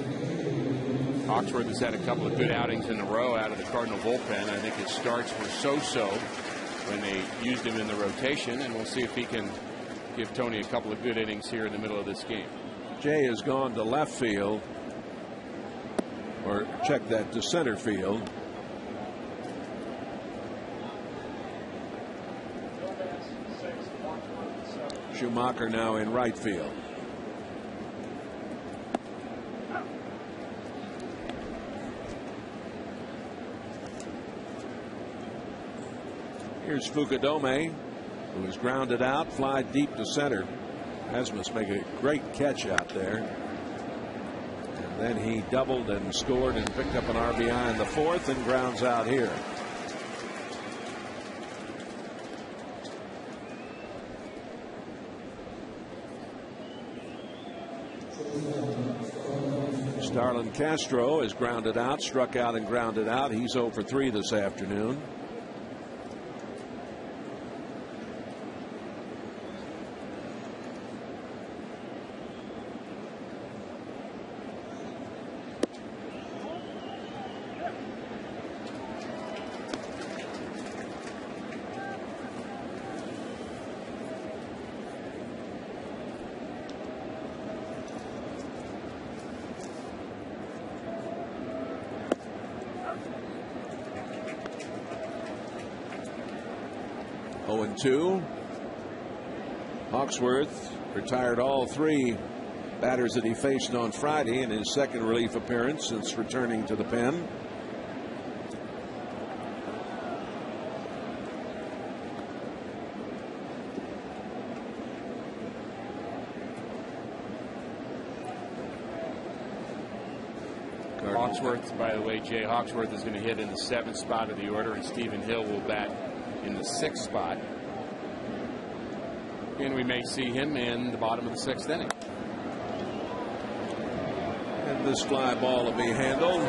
Hawksworth has had a couple of good outings in a row out of the Cardinal bullpen. I think his starts were so-so when they used him in the rotation, and we'll see if he can give Tony a couple of good innings here in the middle of this game. Jay has gone to left field, or check that, to center field. Schumacher now in right field. Here's Fukudome, who is grounded out, fly deep to center. Asmus make a great catch out there. And then he doubled and scored and picked up an RBI in the 4th and grounds out here. Starlin Castro is grounded out, struck out and grounded out. He's 0 for 3 this afternoon. Hawksworth retired all 3 batters that he faced on Friday in his second relief appearance since returning to the pen. Hawksworth, by the way, Jay Hawksworth is going to hit in the 7th spot of the order, and Stephen Hill will bat in the 6th spot. And we may see him in the bottom of the 6th inning. And this fly ball will be handled.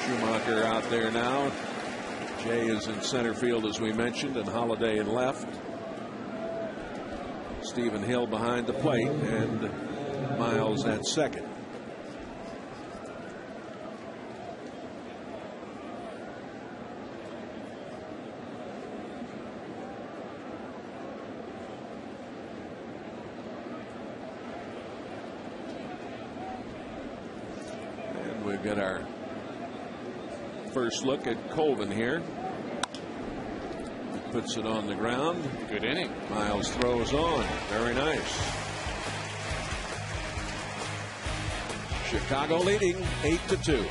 Schumacher out there now. Jay is in center field, as we mentioned, and Holiday in left. Stephen Hill behind the plate, and Miles at second. We've got our first look at Colvin here. He puts it on the ground. Good inning. Miles throws on. Very nice. Chicago leading 8-2.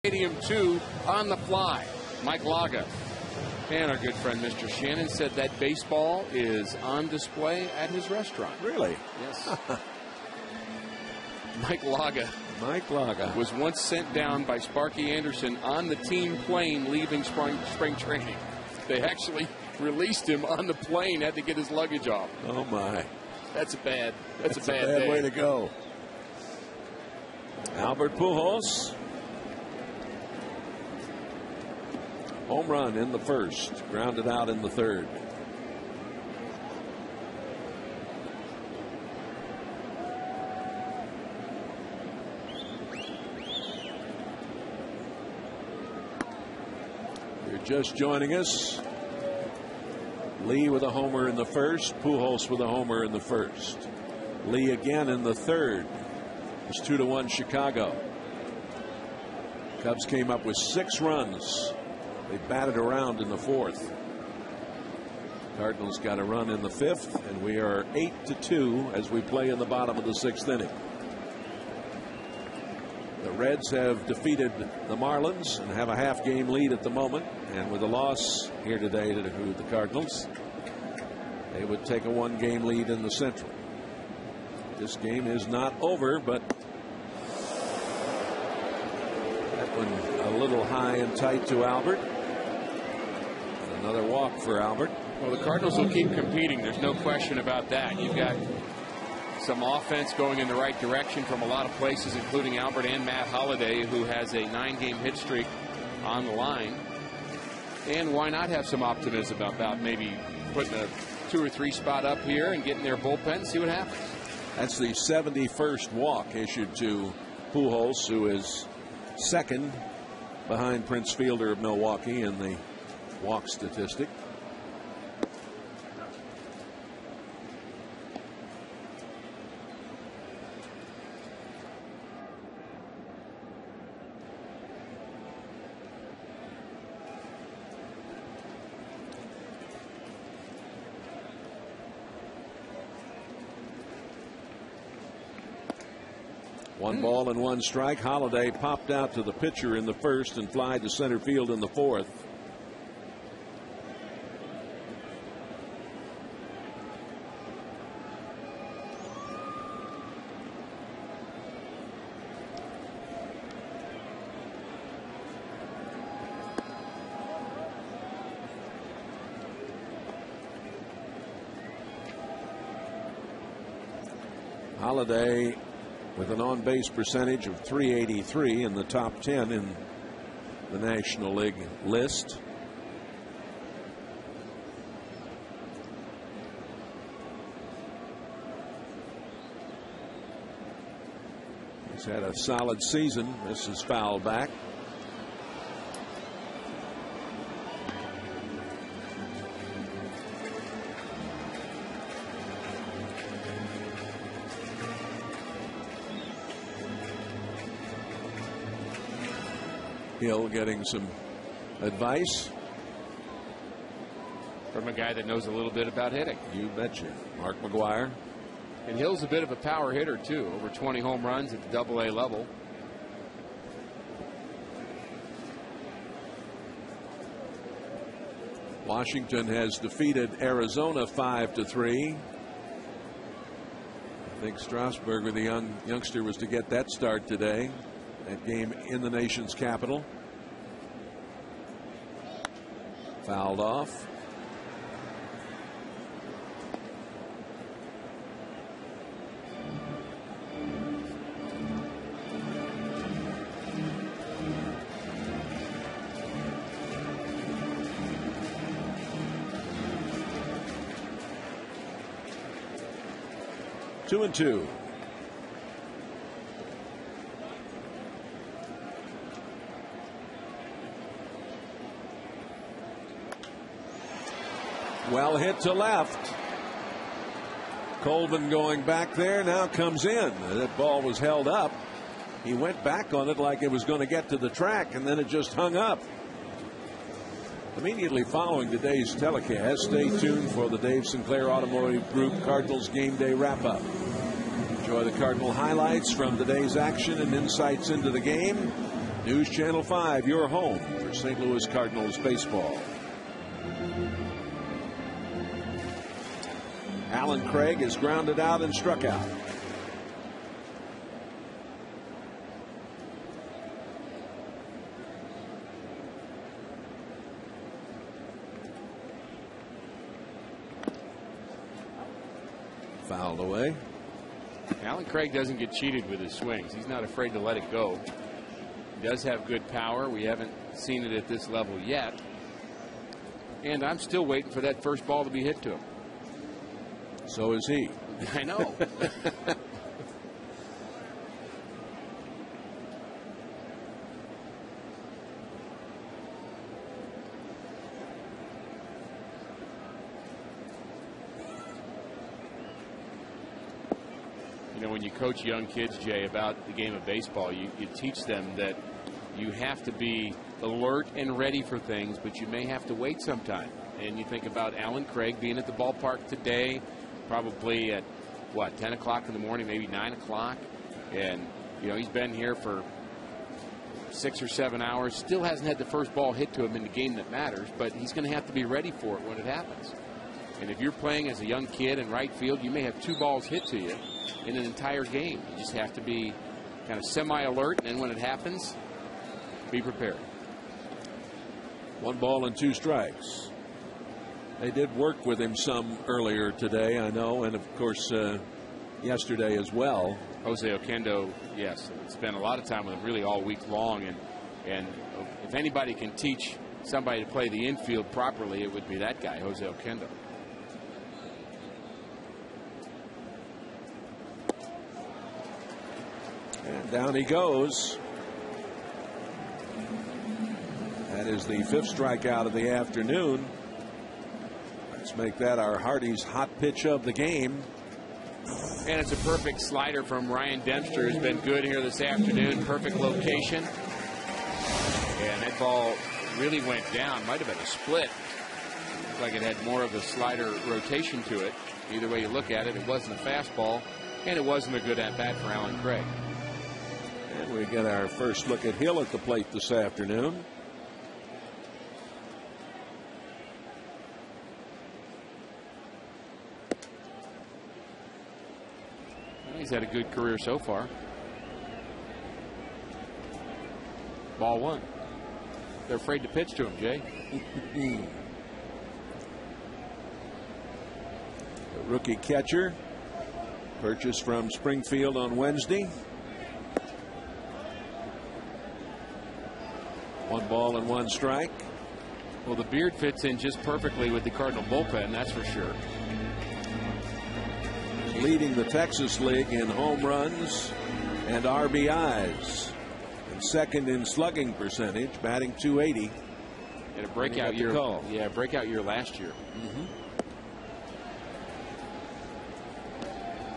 Stadium 2 on the fly. Mike Laga. And our good friend Mr. Shannon said that baseball is on display at his restaurant. Really? Yes. Mike Laga was once sent down by Sparky Anderson on the team plane leaving spring training. They actually released him on the plane, had to get his luggage off. Oh, my. That's a bad day. Way to go. Albert Pujols. Home run in the first, grounded out in the third. You're just joining us. Lee with a homer in the first, Pujols with a homer in the first. Lee again in the third. It's 2-1 Chicago. Cubs came up with 6 runs. They batted around in the fourth. Cardinals got a run in the fifth, and we are 8-2 as we play in the bottom of the sixth inning. The Reds have defeated the Marlins and have a half-game lead at the moment. And with a loss here today to the Cardinals, they would take a 1-game lead in the Central. This game is not over, but that one a little high and tight to Albert. Another walk for Albert. Well, the Cardinals will keep competing. There's no question about that. You've got some offense going in the right direction from a lot of places, including Albert and Matt Holliday, who has a 9-game hit streak on the line. And why not have some optimism about maybe putting a 2 or 3 spot up here and getting their bullpen and see what happens. That's the 71st walk issued to Pujols, who is second behind Prince Fielder of Milwaukee in the walk statistic. One ball and 1 strike. Holliday popped out to the pitcher in the first and flied to center field in the fourth. Holliday with an on-base percentage of .383 in the top 10 in the National League list. He's had a solid season. This is fouled back. Hill getting some advice from a guy that knows a little bit about hitting. You betcha. Mark McGwire. And Hill's a bit of a power hitter too. Over 20 home runs at the AA level. Washington has defeated Arizona 5-3. I think Strasburger, the youngster, was to get that start today. That game in the nation's capital. Fouled off. Two and two. Well hit to left. Colvin going back there, now comes in. That ball was held up. He went back on it like it was going to get to the track, and then it just hung up. Immediately following today's telecast, stay tuned for the Dave Sinclair Automotive Group Cardinals Game Day Wrap-Up. Enjoy the Cardinal highlights from today's action and insights into the game. News Channel 5, your home for St. Louis Cardinals baseball. Alan Craig is grounded out and struck out. Fouled away. Alan Craig doesn't get cheated with his swings. He's not afraid to let it go. He does have good power. We haven't seen it at this level yet. And I'm still waiting for that first ball to be hit to him. So is he. I know. You know, when you coach young kids, Jay, about the game of baseball, you teach them that you have to be alert and ready for things, but you may have to wait sometime. And you think about Alan Craig being at the ballpark today, probably at, what, 10 o'clock in the morning, maybe 9 o'clock. And, you know, he's been here for 6 or 7 hours, still hasn't had the first ball hit to him in the game that matters, but he's going to have to be ready for it when it happens. And if you're playing as a young kid in right field, you may have 2 balls hit to you in an entire game. You just have to be kind of semi-alert, and then when it happens, be prepared. 1 ball and 2 strikes. They did work with him some earlier today, I know, and of course yesterday as well. Jose Oquendo, yes, spent a lot of time with him really all week long, and if anybody can teach somebody to play the infield properly, it would be that guy, Jose Oquendo. And down he goes. That is the 5th strikeout of the afternoon. Let's make that our Hardy's hot pitch of the game. And it's a perfect slider from Ryan Dempster, who's been good here this afternoon. Perfect location. And that ball really went down. Might have been a split. Looked like it had more of a slider rotation to it. Either way you look at it, it wasn't a fastball, and it wasn't a good at-bat for Alan Craig. And we get our first look at Hill at the plate this afternoon. He's had a good career so far. Ball 1. They're afraid to pitch to him, Jay. The rookie catcher, purchased from Springfield on Wednesday. 1 ball and 1 strike. Well, the beard fits in just perfectly with the Cardinal bullpen, that's for sure. Leading the Texas League in home runs and RBIs, and second in slugging percentage, batting .280. And a breakout year. Yeah, breakout year last year.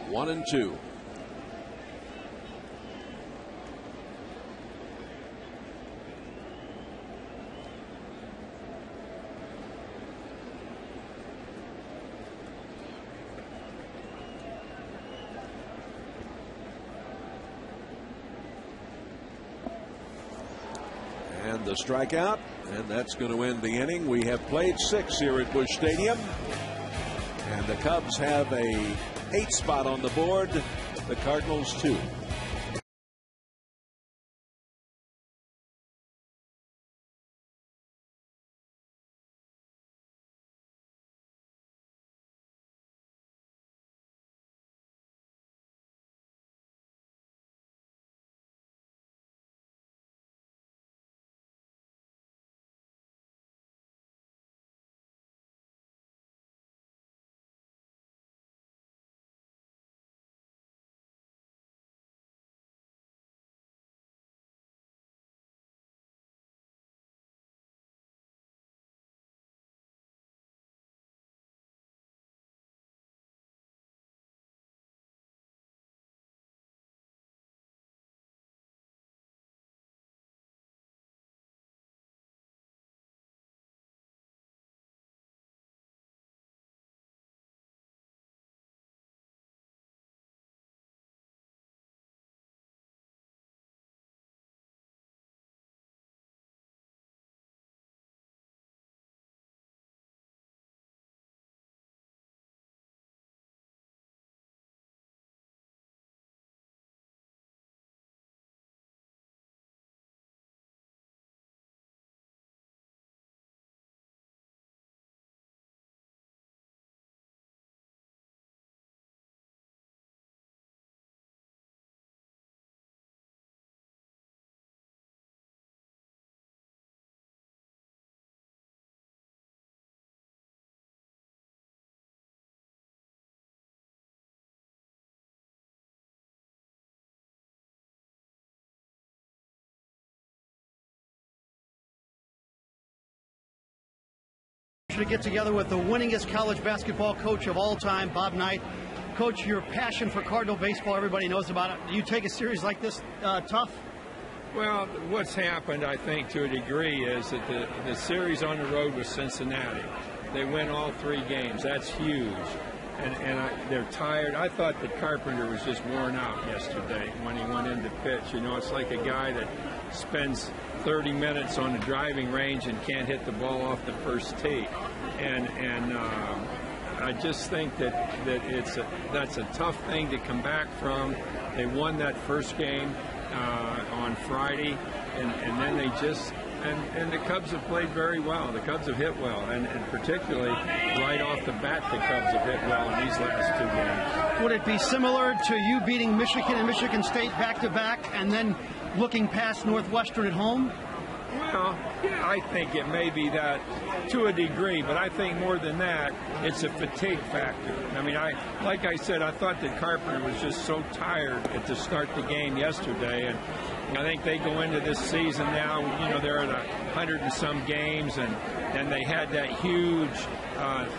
1 and 2. And the strikeout, and that's going to end the inning. We have played 6 here at Busch Stadium, and the Cubs have a 8th spot on the board. The Cardinals 2. to get together with the winningest college basketball coach of all time, Bob Knight. Coach, your passion for Cardinal baseball, everybody knows about it. Do you take a series like this tough? Well, what's happened, I think, to a degree, is that the series on the road with Cincinnati, they win all 3 games. That's huge. They're tired. I thought that Carpenter was just worn out yesterday when he went into pitch. You know, it's like a guy that spends 30 minutes on the driving range and can't hit the ball off the first tee. I just think that that's a tough thing to come back from. They won that first game on Friday, and then they just and the Cubs have played very well. The Cubs have hit well, and particularly right off the bat, the Cubs have hit well in these last 2 games. Would it be similar to you beating Michigan and Michigan State back-to-back and then looking past Northwestern at home? Well, yeah, I think it may be that to a degree, but I think more than that, it's a fatigue factor. I mean, like I said, I thought that Carpenter was just so tired to start the game yesterday, and I think they go into this season now, you know, they're at 100 and some games, and they had that huge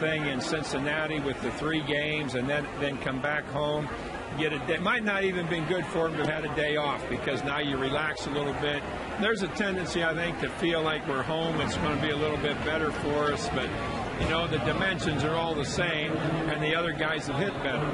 thing in Cincinnati with the 3 games, and then come back home. Get a day. Might not even been good for him to have had a day off, because now you relax a little bit. There's a tendency, I think, to feel like we're home. It's going to be a little bit better for us, but you know, the dimensions are all the same, and the other guys have hit better.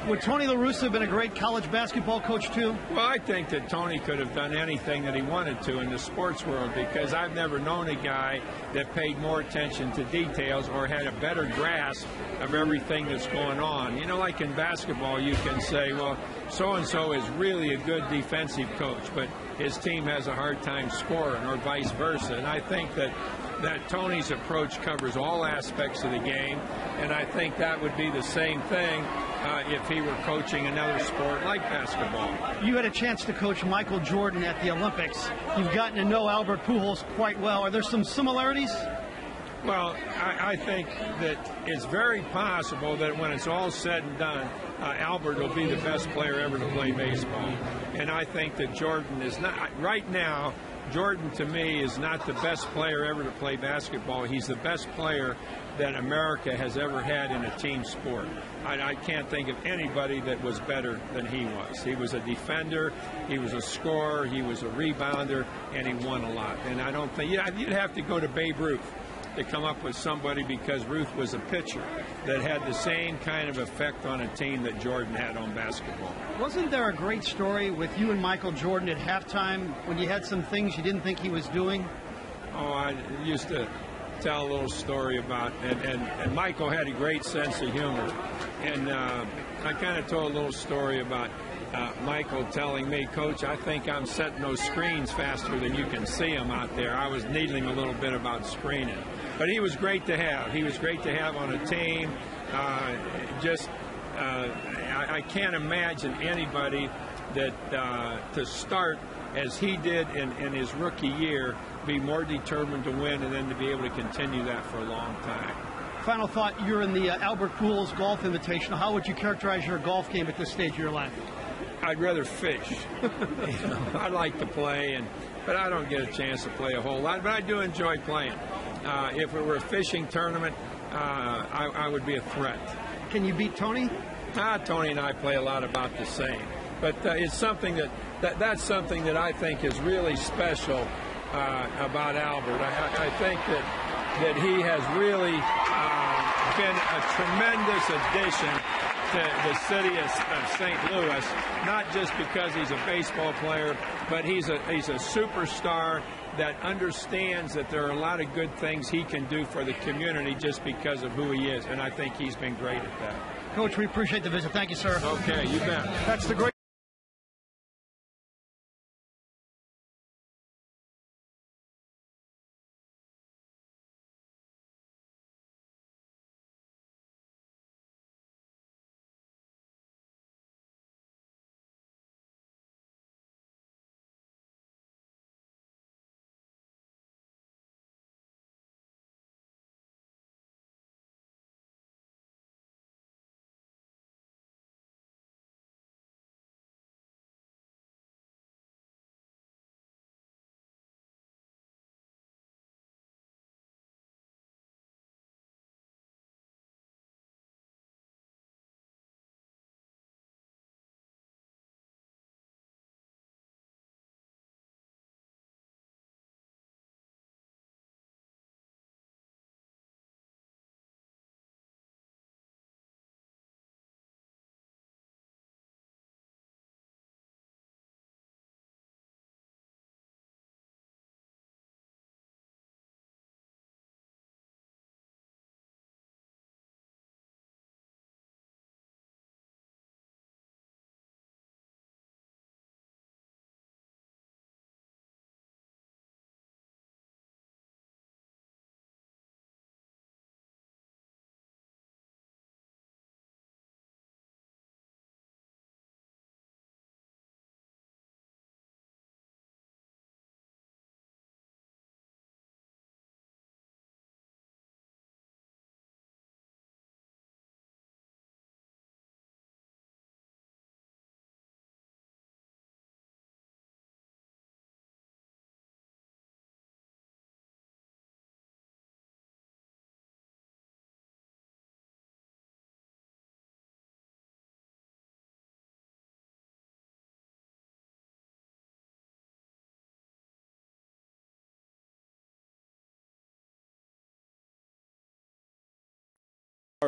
Would Tony La Russa have been a great college basketball coach too? Well, I think that Tony could have done anything that he wanted to in the sports world, because I've never known a guy that paid more attention to details or had a better grasp of everything that's going on. You know, like in basketball, you can say, well, so-and-so is really a good defensive coach, but his team has a hard time scoring, or vice versa. And I think that Tony's approach covers all aspects of the game, and I think that would be the same thing if he were coaching another sport like basketball. You had a chance to coach Michael Jordan at the Olympics. You've gotten to know Albert Pujols quite well. Are there some similarities? Well, I think that it's very possible that when it's all said and done, Albert will be the best player ever to play baseball. And I think that Jordan is not, right now, Jordan to me is not the best player ever to play basketball. He's the best player that America has ever had in a team sport. I can't think of anybody that was better than he was. He was a defender, he was a scorer, he was a rebounder, and he won a lot. And I don't think, you'd have to go to Babe Ruth to come up with somebody, because Ruth was a pitcher that had the same kind of effect on a team that Jordan had on basketball. Wasn't there a great story with you and Michael Jordan at halftime when you had some things you didn't think he was doing? Oh, I used to tell a little story about, and Michael had a great sense of humor. And I kind of told a little story about Michael telling me, Coach, I think I'm setting those screens faster than you can see them out there. I was needling a little bit about screening. But he was great to have. He was great to have on a team. I can't imagine anybody that to start as he did in his rookie year, be more determined to win, and then to be able to continue that for a long time. Final thought, you're in the Albert Pujols Golf Invitational. How would you characterize your golf game at this stage of your life? I'd rather fish. I like to play, but I don't get a chance to play a whole lot, but I do enjoy playing. If it were a fishing tournament, I would be a threat. Can you beat Tony? Tony and I play a lot about the same. But it's something that's something that I think is really special about Albert. I think that he has really been a tremendous addition to the city of St. Louis, not just because he's a baseball player, but he's a superstar that understands that there are a lot of good things he can do for the community just because of who he is, and I think he's been great at that. Coach, we appreciate the visit. Thank you, sir. Okay, you bet. That's the great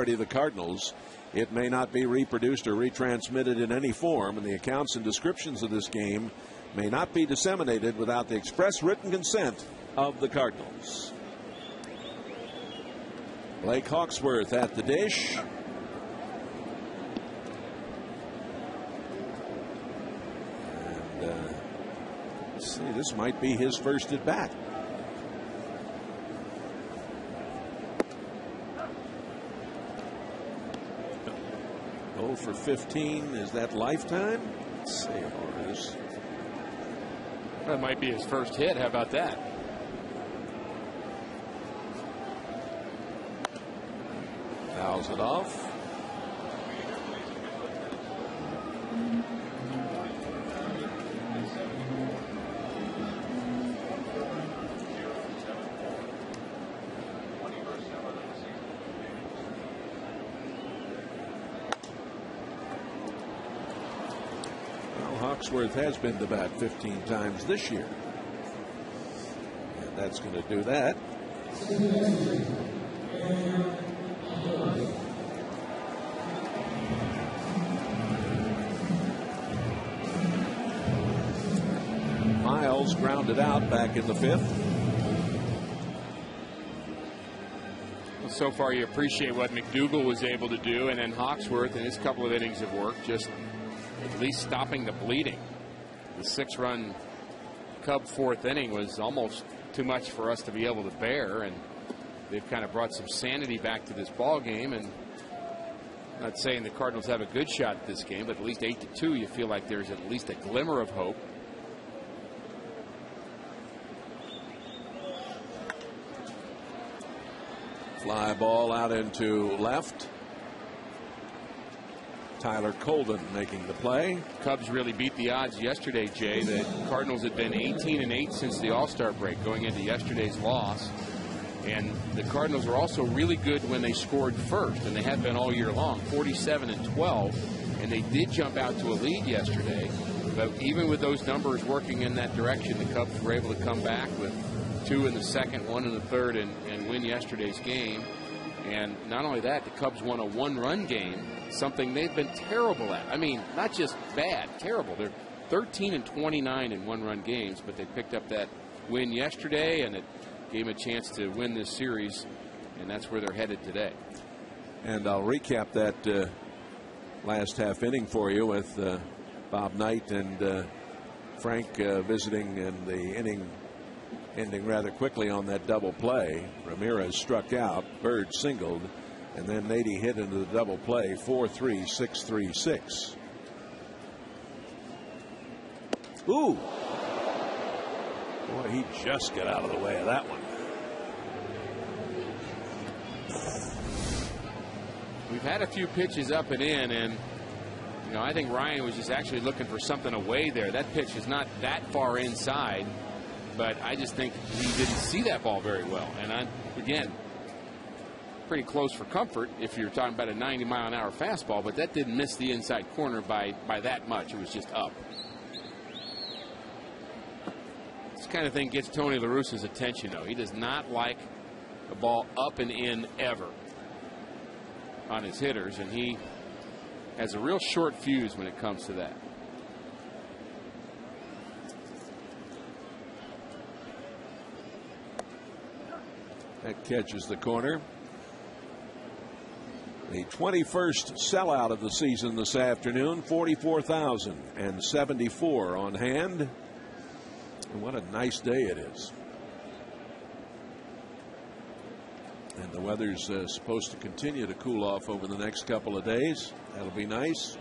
authority of the Cardinals. It may not be reproduced or retransmitted in any form, and the accounts and descriptions of this game may not be disseminated without the express written consent of the Cardinals. Blake Hawksworth at the dish. And let's see, this might be his first at bat. For 15, is that lifetime? Let's see how it is. That might be his first hit. How about that? Fouls it off. Hawksworth has been to bat 15 times this year. And that's going to do that. Miles grounded out back in the 5th. So far, you appreciate what McDougal was able to do, and then Hawksworth in his couple of innings of work just at least stopping the bleeding. The 6-run Cub 4th inning was almost too much for us to be able to bear, and they've kind of brought some sanity back to this ball game. And not saying the Cardinals have a good shot at this game, but at least 8-2, you feel like there's at least a glimmer of hope. Fly ball out into left. Tyler Colden making the play. Cubs really beat the odds yesterday, Jay. The Cardinals had been 18-8 since the All-Star break going into yesterday's loss. And the Cardinals were also really good when they scored first, and they have been all year long, 47-12. And they did jump out to a lead yesterday. But even with those numbers working in that direction, the Cubs were able to come back with 2 in the second, 1 in the third, and win yesterday's game. And not only that, the Cubs won a 1-run game, something they've been terrible at. I mean, not just bad, terrible. They're 13-29 in 1-run games, but they picked up that win yesterday, and it gave them a chance to win this series, and that's where they're headed today. And I'll recap that last half inning for you with Bob Knight and Frank visiting in the inning ending rather quickly on that double play. Ramirez struck out, Bird singled, and then Nady hit into the double play. 4-3, 6-3, 6. Ooh. Boy, he just got out of the way of that one. We've had a few pitches up and in, and you know, I think Ryan was just actually looking for something away there. That pitch is not that far inside, but I just think he didn't see that ball very well. And again, pretty close for comfort if you're talking about a 90-mile-an-hour fastball, but that didn't miss the inside corner by that much. It was just up. This kind of thing gets Tony La Russa's attention, though. He does not like the ball up and in ever on his hitters, and he has a real short fuse when it comes to that. That catches the corner. The 21st sellout of the season this afternoon, 44,074 on hand. And what a nice day it is. And the weather's supposed to continue to cool off over the next couple of days. That'll be nice.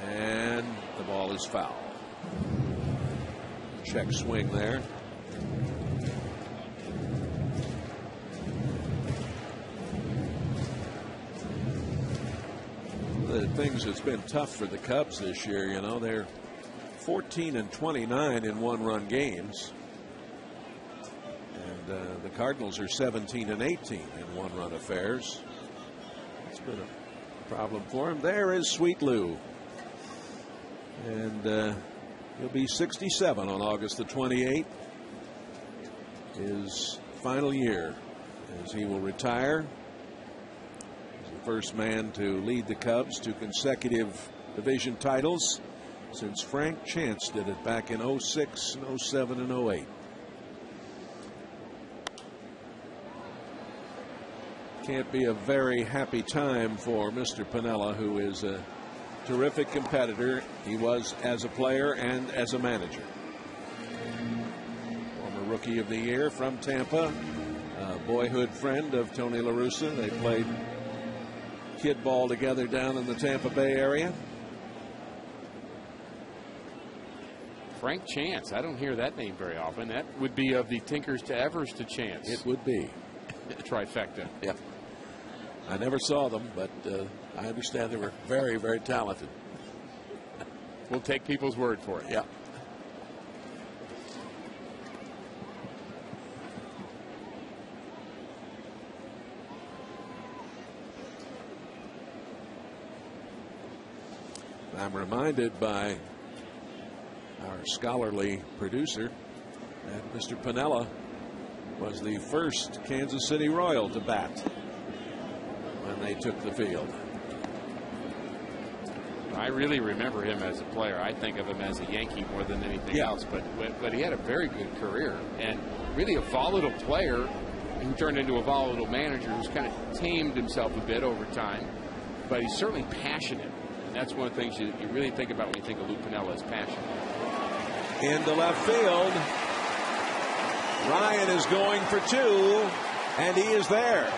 And the ball is foul. Check swing there. The things that's been tough for the Cubs this year, you know, they're 14-29 in 1-run games, and the Cardinals are 17-18 in 1-run affairs. It's been a problem for him. There is Sweet Lou, and he'll be 67 on August the 28th. his final year, as he will retire. He's the first man to lead the Cubs to consecutive division titles since Frank Chance did it back in 06, 07, and 08. Can't be a very happy time for Mr. Piniella, who is a terrific competitor. He was as a player and as a manager. Former Rookie of the Year from Tampa, a boyhood friend of Tony La Russa. They played kid ball together down in the Tampa Bay area. Frank Chance, I don't hear that name very often. That would be of the Tinkers to Evers to Chance. It would be. Trifecta. Yeah. I never saw them, but I understand they were very, very talented. We'll take people's word for it. Yeah. I'm reminded by our scholarly producer that Mr. Piniella was the first Kansas City Royal to bat when they took the field. I really remember him as a player. I think of him as a Yankee more than anything else. But he had a very good career, and really a volatile player who turned into a volatile manager who's kind of tamed himself a bit over time. But he's certainly passionate. And that's one of the things you really think about when you think of Lou Piniella, is passion. Into left field. Ryan is going for two, and he is there.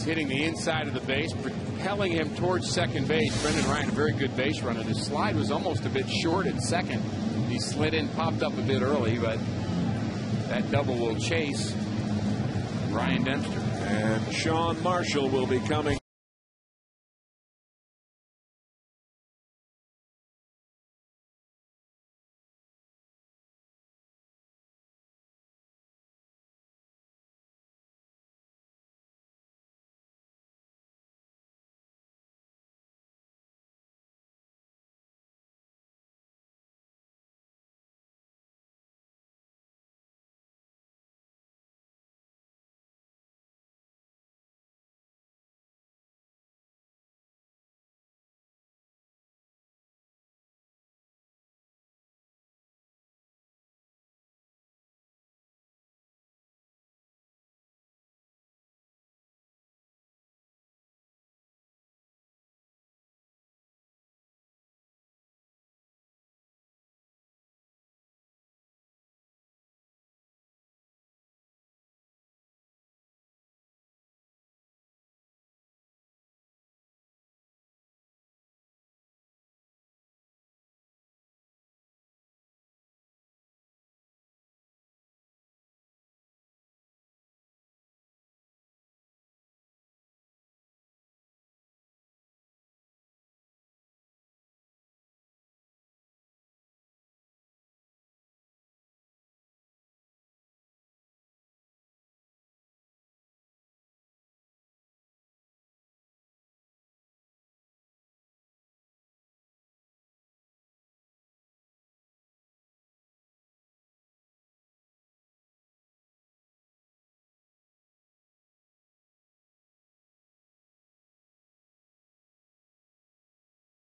Hitting the inside of the base, propelling him towards second base. Brendan Ryan, a very good base runner. The slide was almost a bit short at second. He slid in, popped up a bit early, but that double will chase Ryan Dempster. And Sean Marshall will be coming.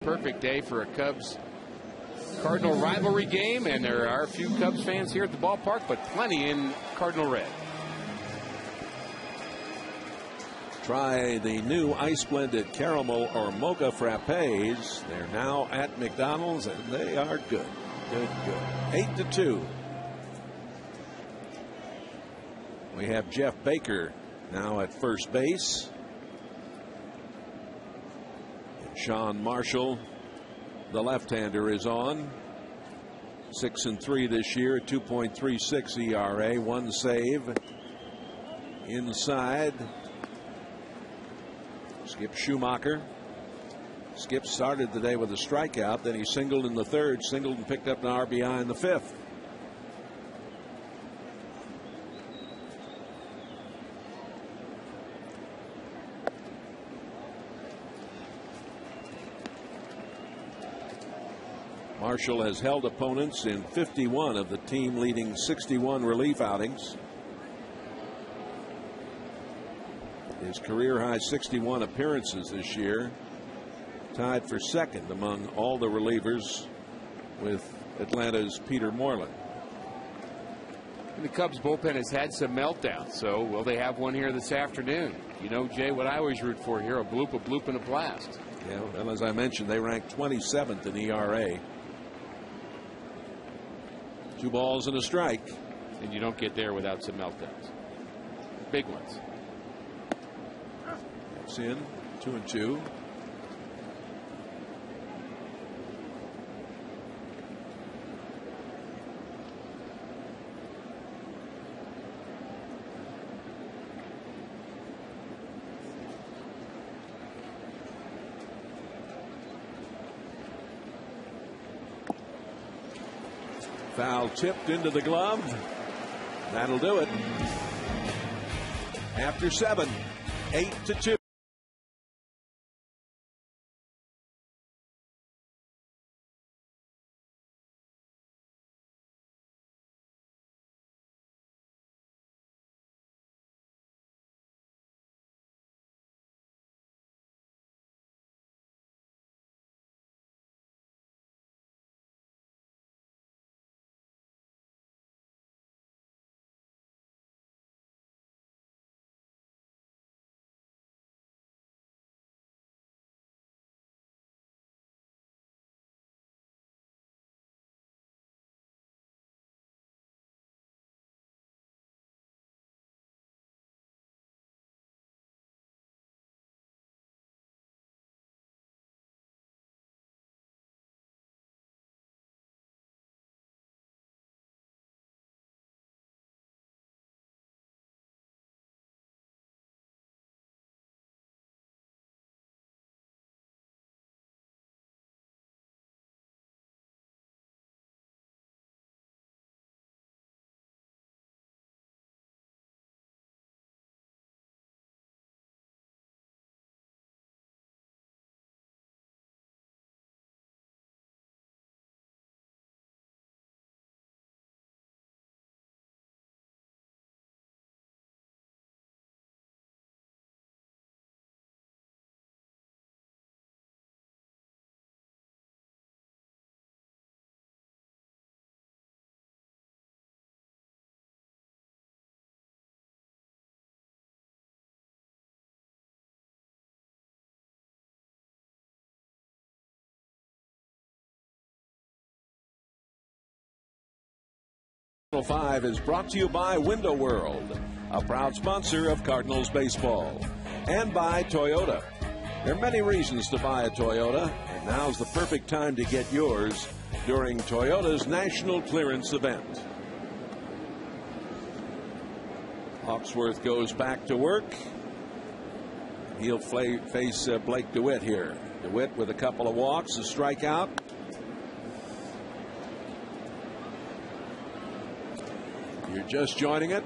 Perfect day for a Cubs Cardinal rivalry game, and there are a few Cubs fans here at the ballpark, but plenty in Cardinal red. Try the new ice blended caramel or mocha frappes. They're now at McDonald's, and they are good. Good. 8-2. We have Jeff Baker now at first base. Sean Marshall, the left-hander, is on. 6-3 this year, 2.36 ERA, one save. Inside, Skip Schumacher. Skip started the day with a strikeout, then he singled in the third, singled and picked up an RBI in the fifth. Marshall has held opponents in 51 of the team leading 61 relief outings. His career high 61 appearances this year, tied for second among all the relievers with Atlanta's Peter Moreland. And the Cubs bullpen has had some meltdowns, so will they have one here this afternoon? You know, Jay, what I always root for here, a bloop, and a blast. Yeah, well, as I mentioned, they ranked 27th in ERA. 2 balls and a strike. And you don't get there without some meltdowns. Big ones. That's in 2-2. Foul tipped into the glove. That'll do it. After 7, 8-2. Channel 5 is brought to you by Window World, a proud sponsor of Cardinals baseball, and by Toyota. There are many reasons to buy a Toyota, and now's the perfect time to get yours during Toyota's National Clearance Event. Hawksworth goes back to work. He'll face Blake DeWitt here. DeWitt with a couple of walks, a strikeout. You're just joining it.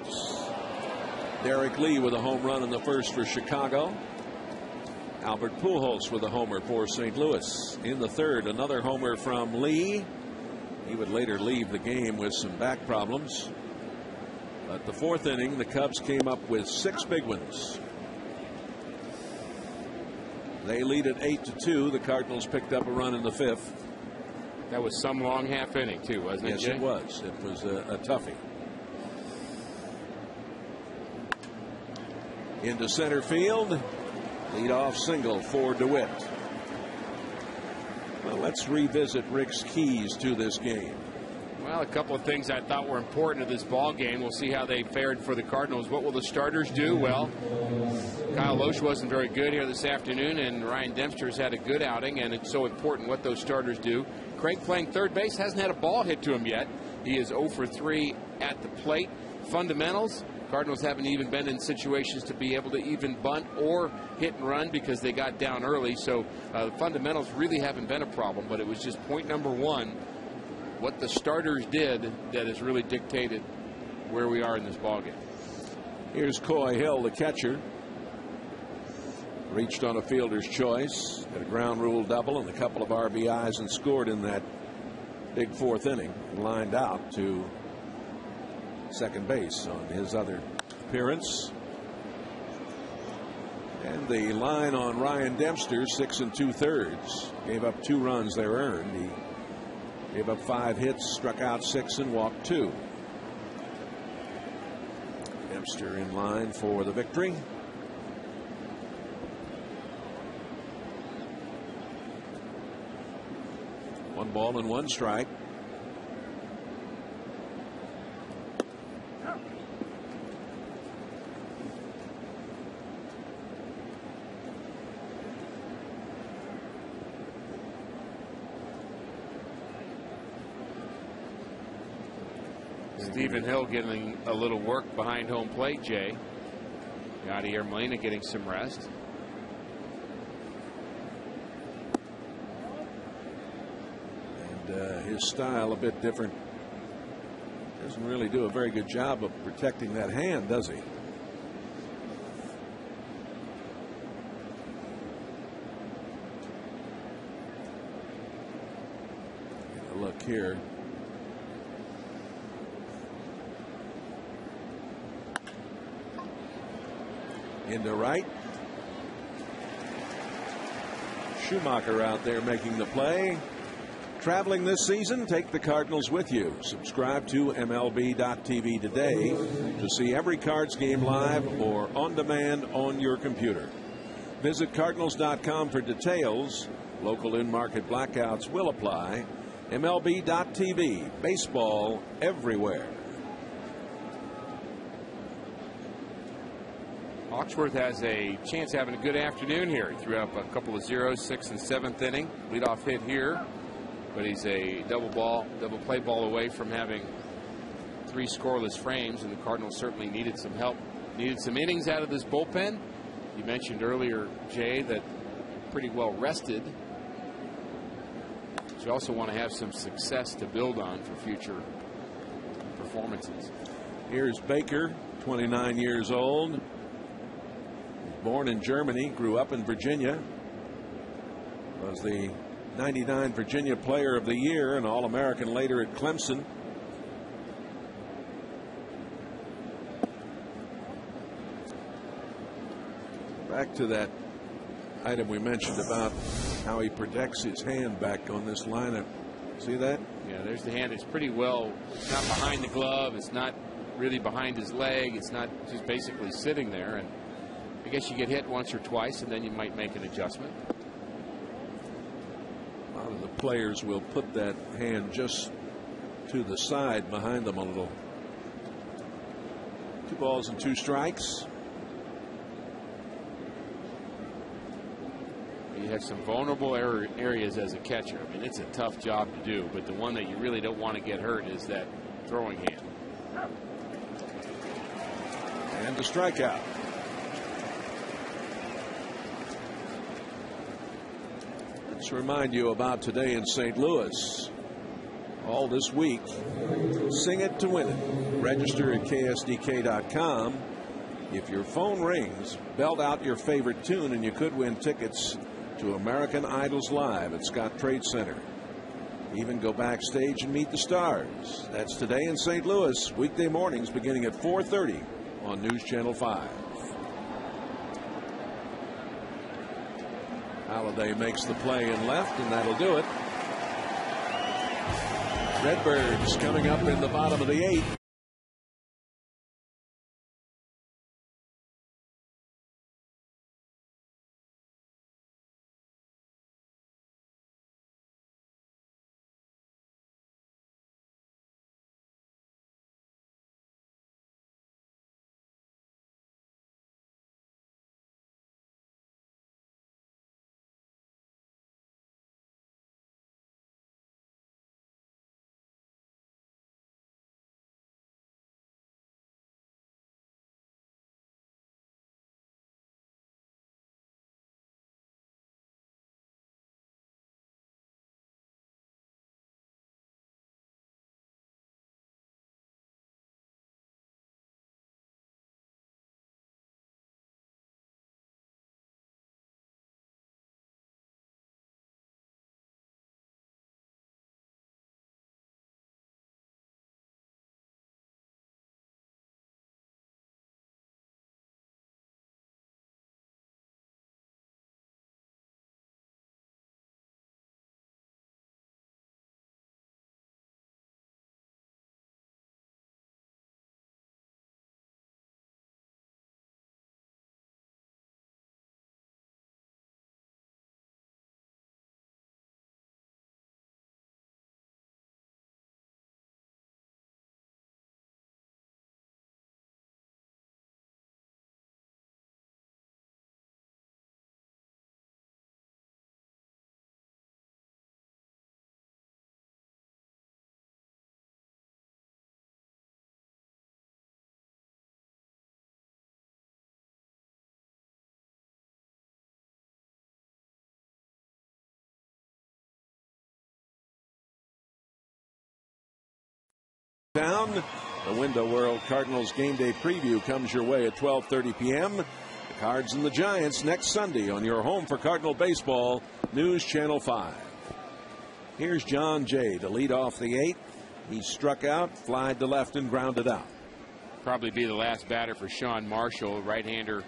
Derek Lee with a home run in the first for Chicago. Albert Pujols with a homer for St. Louis. In the third, another homer from Lee. He would later leave the game with some back problems. But the fourth inning, the Cubs came up with 6 big ones. They lead at 8-2. The Cardinals picked up a run in the fifth. That was some long half inning, too, wasn't it, Yes, Jay? it was. It was a toughie. Into center field. Leadoff single for DeWitt. Well, let's revisit Rick's keys to this game. Well, a couple of things I thought were important to this ball game. We'll see how they fared for the Cardinals. What will the starters do? Well, Kyle Loesch wasn't very good here this afternoon, and Ryan Dempster's had a good outing, and it's so important what those starters do. Craig playing third base hasn't had a ball hit to him yet. He is 0 for 3 at the plate. Fundamentals, Cardinals haven't even been in situations to be able to even bunt or hit and run because they got down early. So the fundamentals really haven't been a problem, but it was just point number one, what the starters did, that has really dictated where we are in this ballgame. Here's Coy Hill, the catcher. Reached on a fielder's choice, got a ground rule double and a couple of RBIs, and scored in that big fourth inning, and lined out to second base on his other appearance. And the line on Ryan Dempster, 6 2/3, gave up 2 runs they earned. He gave up 5 hits, struck out 6 and walked 2. Dempster in line for the victory. One ball and 1 strike. Stephen Hill getting a little work behind home plate, Jay. Yadier Molina getting some rest. And his style a bit different. Doesn't really do a very good job of protecting that hand, does he? Take a look here. Into right. Schumacher out there making the play. Traveling this season, take the Cardinals with you. Subscribe to MLB.tv today to see every Cards game live or on demand on your computer. Visit Cardinals.com for details. Local in-market blackouts will apply. MLB.tv, baseball everywhere. Hawksworth has a chance of having a good afternoon here. He threw up a couple of zeros, 6th and 7th inning. Leadoff hit here, but he's a double play ball away from having 3 scoreless frames, and the Cardinals certainly needed some help, needed some innings out of this bullpen. You mentioned earlier, Jay, that pretty well rested. But you also want to have some success to build on for future performances. Here's Baker, 29 years old. Born in Germany, grew up in Virginia, was the '99 Virginia Player of the Year and All-American later at Clemson. Back to that item we mentioned about how he protects his hand back on this lineup. See that? Yeah, there's the hand. It's pretty well, it's not behind the glove. It's not really behind his leg. It's not just basically sitting there. And I guess you get hit once or twice, and then you might make an adjustment. A lot of the players will put that hand just to the side behind them a little. 2 balls and 2 strikes. You have some vulnerable areas as a catcher. I mean, it's a tough job to do, but the one that you really don't want to get hurt is that throwing hand. And the strikeout. Let's remind you about today in St. Louis. All this week, sing it to win it. Register at ksdk.com. If your phone rings, belt out your favorite tune and you could win tickets to American Idol's Live at Scott Trade Center. Even go backstage and meet the stars. That's today in St. Louis, weekday mornings beginning at 4:30 on News Channel 5. Halladay makes the play in left, and that'll do it. Redbirds coming up in the bottom of the 8th. Town. The Window World Cardinals game day preview comes your way at 12:30 p.m. The Cards and the Giants next Sunday on your home for Cardinal baseball, News Channel 5. Here's John Jay to lead off the 8th. He struck out, flied to left, and grounded out. Probably be the last batter for Sean Marshall, right-hander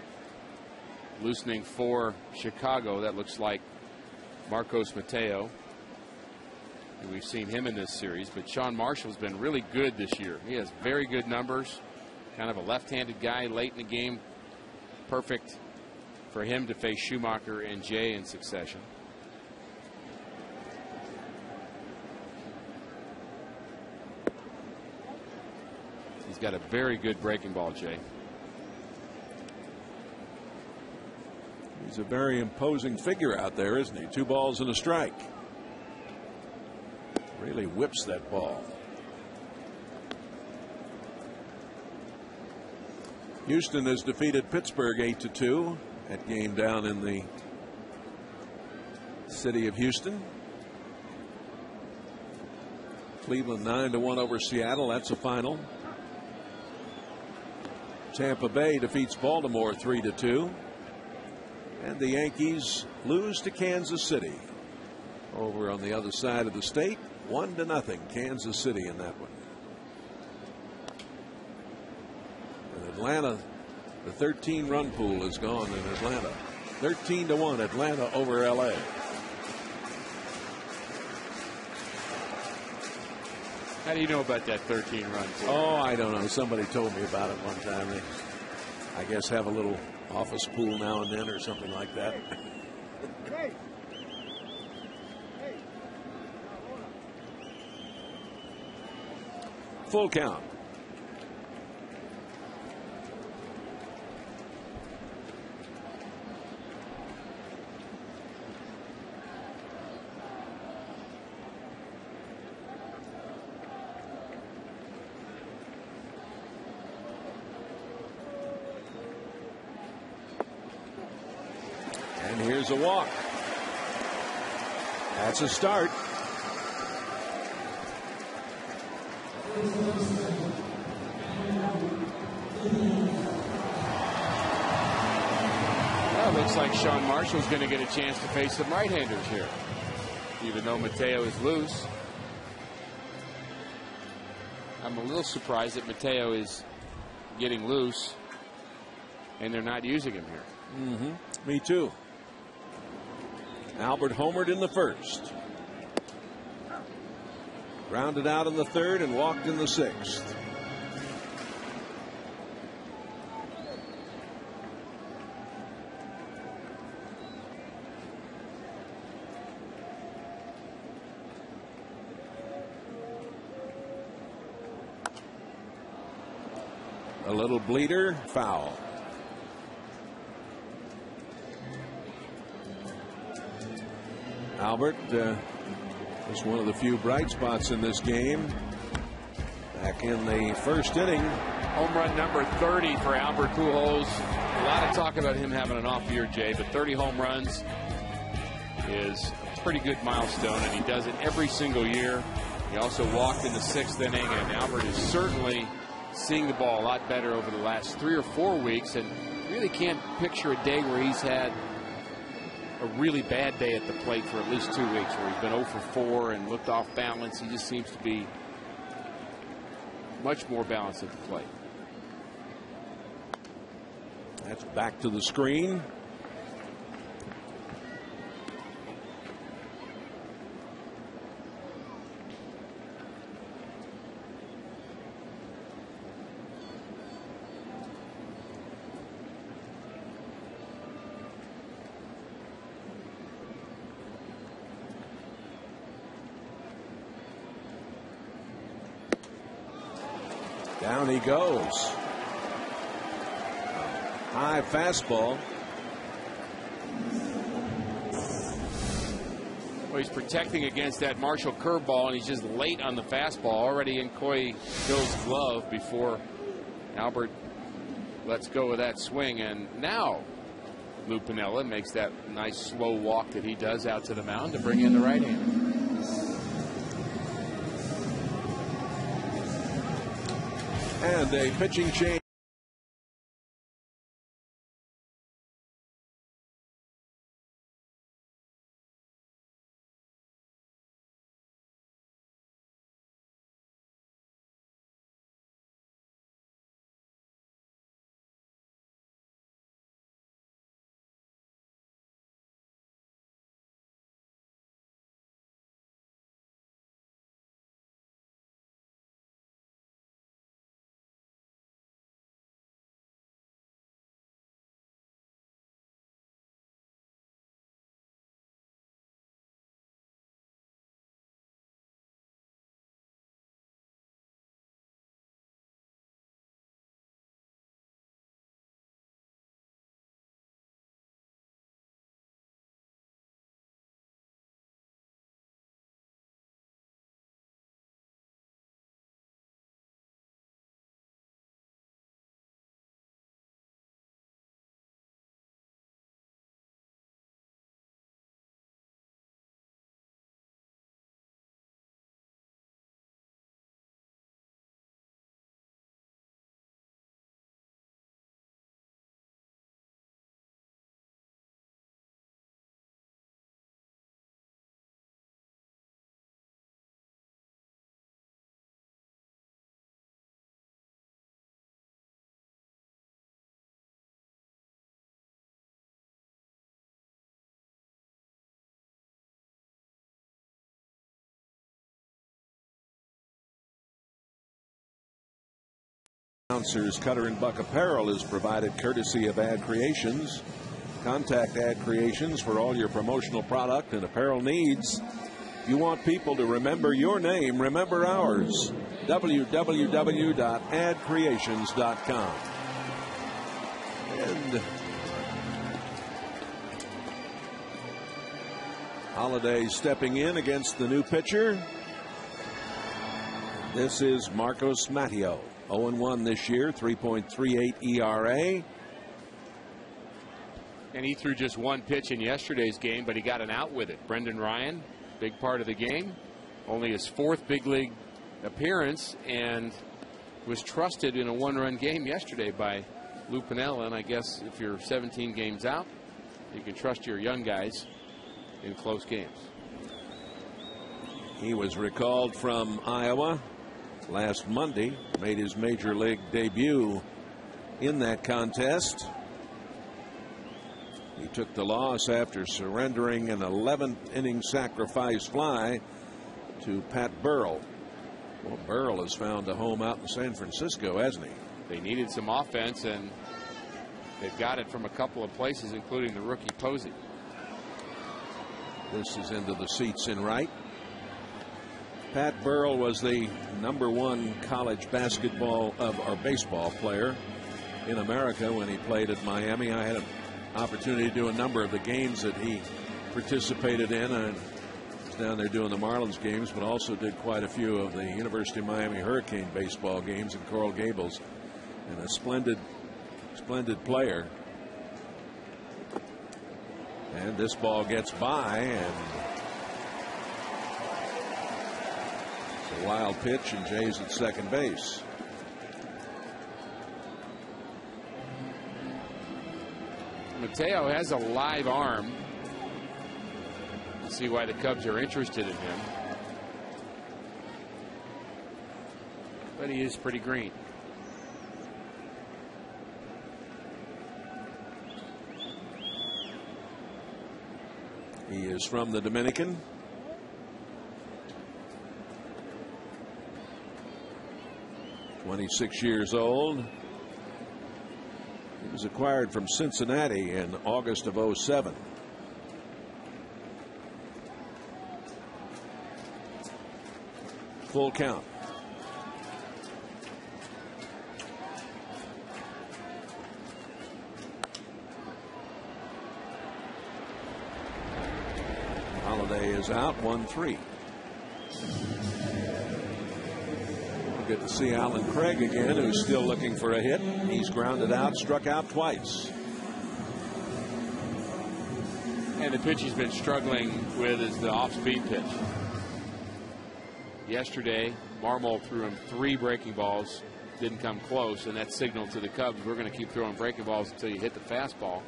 loosening for Chicago. That looks like Marcos Mateo. We've seen him in this series, but Sean Marshall's been really good this year. He has very good numbers. Kind of a left-handed guy late in the game. Perfect for him to face Schumacher and Jay in succession. He's got a very good breaking ball, Jay. He's a very imposing figure out there, isn't he? 2 balls and a strike. Really whips that ball. Houston has defeated Pittsburgh 8-2. That game down in the city of Houston. Cleveland 9-1 over Seattle. That's a final. Tampa Bay defeats Baltimore 3-2. And the Yankees lose to Kansas City. Over on the other side of the state, 1-0 Kansas City in that one. In Atlanta, the 13-run pool is gone in Atlanta. 13-1 Atlanta over LA. How do you know about that 13-run pool? Oh, I don't know. Somebody told me about it one time. They, I guess, have a little office pool now and then or something like that. Full count. And here's a walk. That's a start. Well, it looks like Sean Marshall's going to get a chance to face some right-handers here, even though Mateo is loose. I'm a little surprised that Mateo is getting loose and they're not using him here. Me too. Albert homered in the first. Grounded out in the third and walked in the sixth. A little bleeder, foul. Albert was one of the few bright spots in this game. Back in the first inning. Home run number 30 for Albert Pujols. A lot of talk about him having an off year, Jay, but 30 home runs is a pretty good milestone, and he does it every single year. He also walked in the 6th inning, and Albert is certainly seeing the ball a lot better over the last 3 or 4 weeks, and really can't picture a day where he's had a really bad day at the plate for at least 2 weeks, where he's been 0 for 4 and looked off balance. He just seems to be much more balanced at the plate. That's back to the screen. Down he goes. High fastball. Well, he's protecting against that Marshall curveball, and he's just late on the fastball. Already in Coy Hill's glove before Albert lets go of that swing. And now Lou Piniella makes that nice slow walk that he does out to the mound to bring in the right-hander. And a pitching change. Announcers Cutter and Buck Apparel is provided courtesy of Ad Creations. Contact Ad Creations for all your promotional product and apparel needs. If you want people to remember your name, remember ours. www.adcreations.com. And Holiday stepping in against the new pitcher. This is Marcos Matteo. 0-1 this year, 3.38 ERA. And he threw just one pitch in yesterday's game, but he got an out with it. Brendan Ryan, big part of the game. Only his 4th big league appearance, and was trusted in a 1-run game yesterday by Lou Piniella. And I guess if you're 17 games out, you can trust your young guys in close games. He was recalled from Iowa last Monday, made his major league debut in that contest. He took the loss after surrendering an 11th inning sacrifice fly to Pat Burrell. Well, Burrell has found a home out in San Francisco, hasn't he? They needed some offense, and they've got it from a couple of places, including the rookie Posey. This is into the seats in right. Pat Burrell was the #1 college basketball or baseball player in America when he played at Miami. I had an opportunity to do a number of the games that he participated in. I was down there doing the Marlins games, but also did quite a few of the University of Miami Hurricane baseball games in Coral Gables. And a splendid player. And this ball gets by, and a wild pitch, and Jay's at second base. Mateo has a live arm. See why the Cubs are interested in him. But he is pretty green. He is from the Dominican. "26 years old. He was acquired from Cincinnati in August of '07. Full count. Holiday is out, 1-3. We'll get to see Alan Craig again, who's still looking for a hit. He's grounded out, struck out twice. And the pitch he's been struggling with is the off-speed pitch. Yesterday, Marmol threw him 3 breaking balls, didn't come close, and that signaled to the Cubs, we're going to keep throwing breaking balls until you hit the fastball.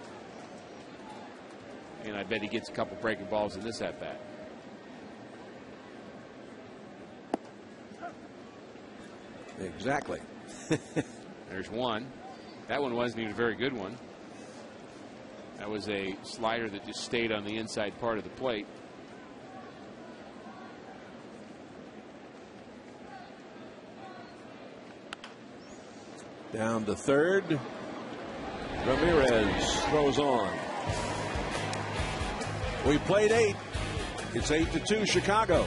And I bet he gets a couple breaking balls in this at-bat. Exactly. There's one. That one wasn't even a very good one. That was a slider that just stayed on the inside part of the plate. Down to third. Ramirez throws on. We played 8. It's 8-2 Chicago.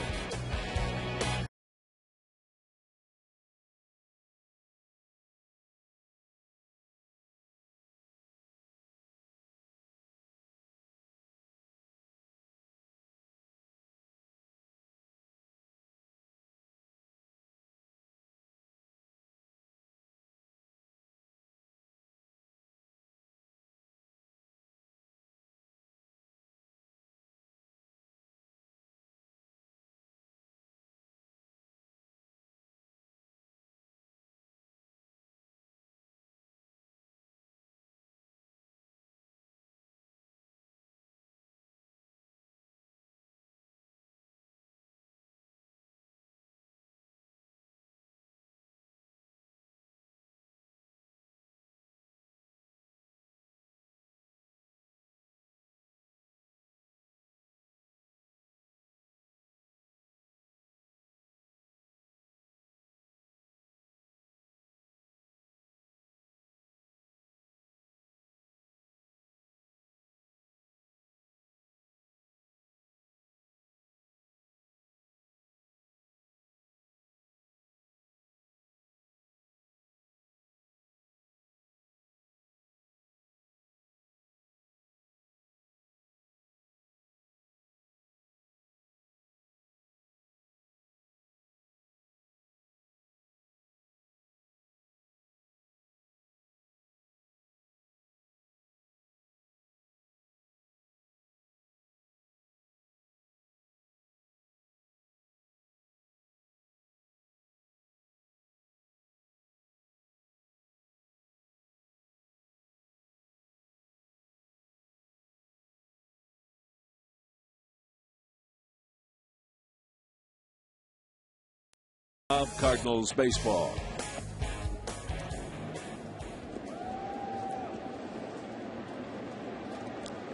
Of Cardinals baseball.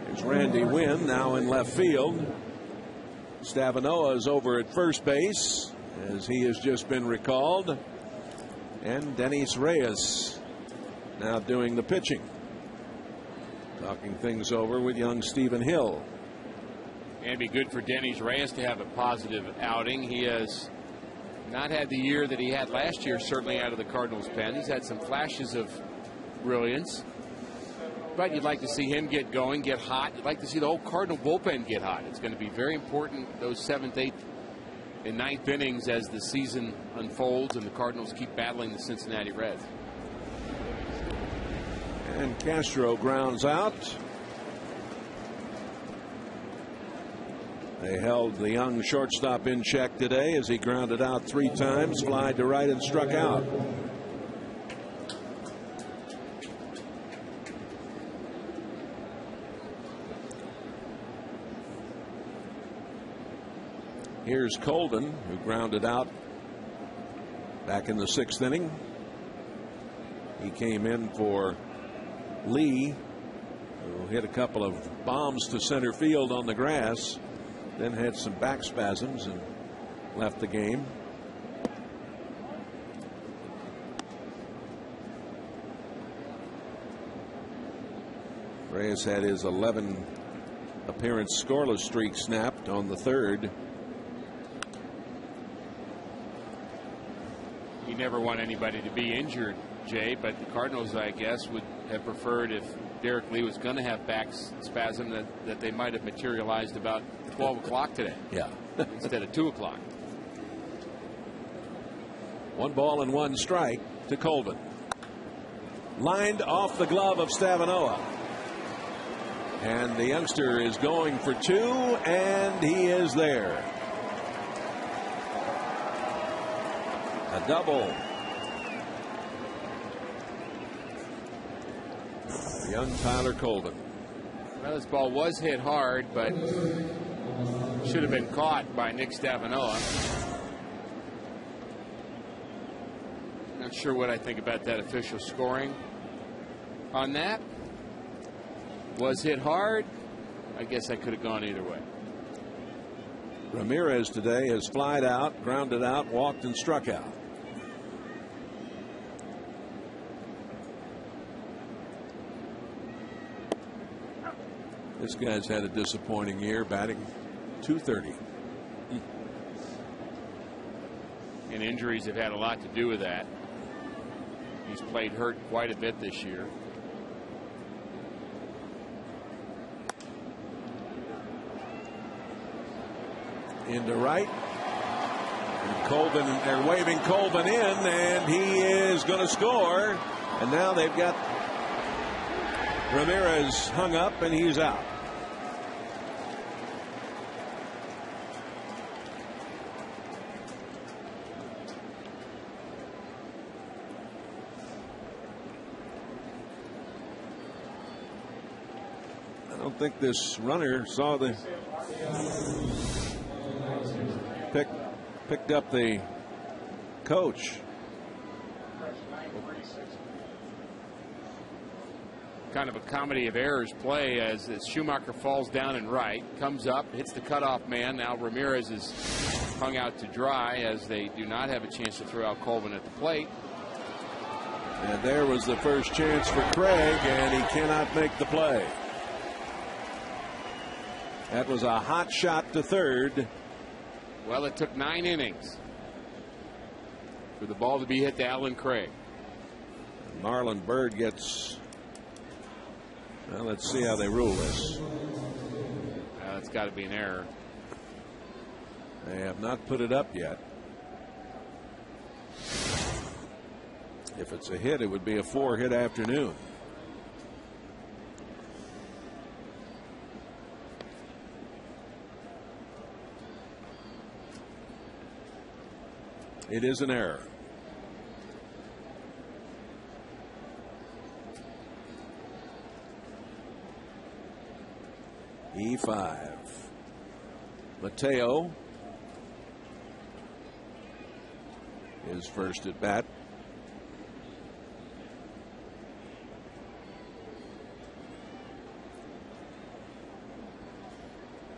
Here's Randy Wynn now in left field. Stavanoa is over at first base as he has just been recalled. And Dennis Reyes now doing the pitching. Talking things over with young Stephen Hill. And be good for Dennis Reyes to have a positive outing. He has not had the year that he had last year, certainly out of the Cardinals pen. He's had some flashes of brilliance. But you'd like to see him get going, get hot. You'd like to see the whole Cardinal bullpen get hot. It's going to be very important, those 7th, 8th, and 9th innings as the season unfolds and the Cardinals keep battling the Cincinnati Reds. And Castro grounds out. They held the young shortstop in check today as he grounded out 3 times, flied to right, and struck out. Here's Colden, who grounded out back in the 6th inning. He came in for Lee, who hit a couple of bombs to center field on the grass, then had some back spasms and left the game. Reyes had his 11 appearance scoreless streak snapped on the 3rd. You never want anybody to be injured, Jay, but the Cardinals, I guess, would have preferred if Derek Lee was going to have back spasm that they might have materialized about 12 o'clock today. Yeah. Instead of 2 o'clock. 1 ball and 1 strike to Colvin. Lined off the glove of Stavanoa. And the youngster is going for 2, and he is there. A double Young Tyler Colvin. Well, this ball was hit hard, but should have been caught by Nick Stavanoa. Not sure what I think about that official scoring on that. Was hit hard. I guess I could have gone either way. Ramirez today has flied out, grounded out, walked, and struck out. This guy's had a disappointing year, batting .230. And injuries have had a lot to do with that. He's played hurt quite a bit this year. Into right. And Colvin, they're waving Colvin in, and he is going to score. And now they've got Ramirez hung up, and he's out. I don't think this runner saw the picked up the coach. Kind of a comedy of errors play as Schumacher falls down and right, comes up, hits the cutoff man. Now Ramirez is hung out to dry as they do not have a chance to throw out Colvin at the plate. And there was the first chance for Craig, and he cannot make the play. That was a hot shot to third. Well, it took 9 innings for the ball to be hit to Alan Craig. Marlon Byrd gets. Well, let's see how they rule this. It's got to be an error. They have not put it up yet. If it's a hit, it would be a 4-hit afternoon. It is an error. E5. Mateo is first at bat.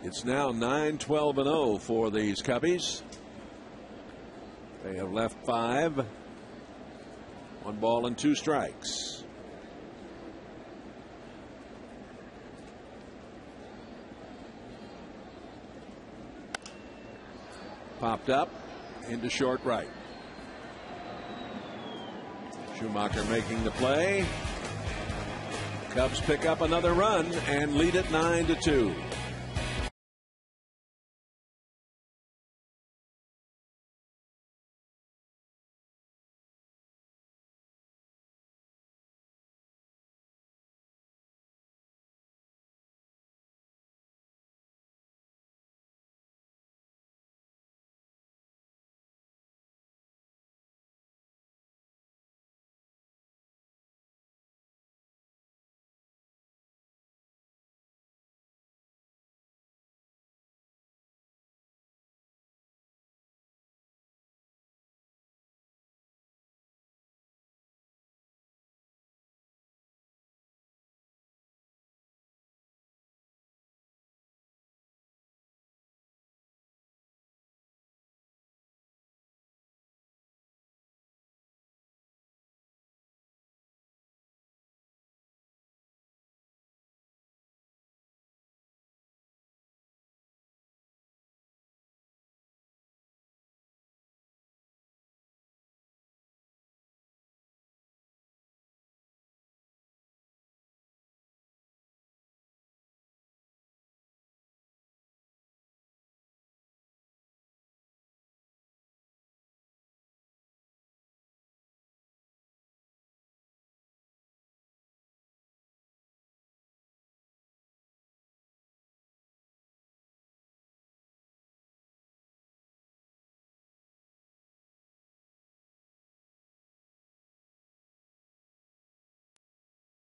It's now 9-12-0 for these Cubbies. They have left 5. 1 ball and 2 strikes. Popped up into short right. Schumacher making the play. Cubs pick up another run and lead it 9-2.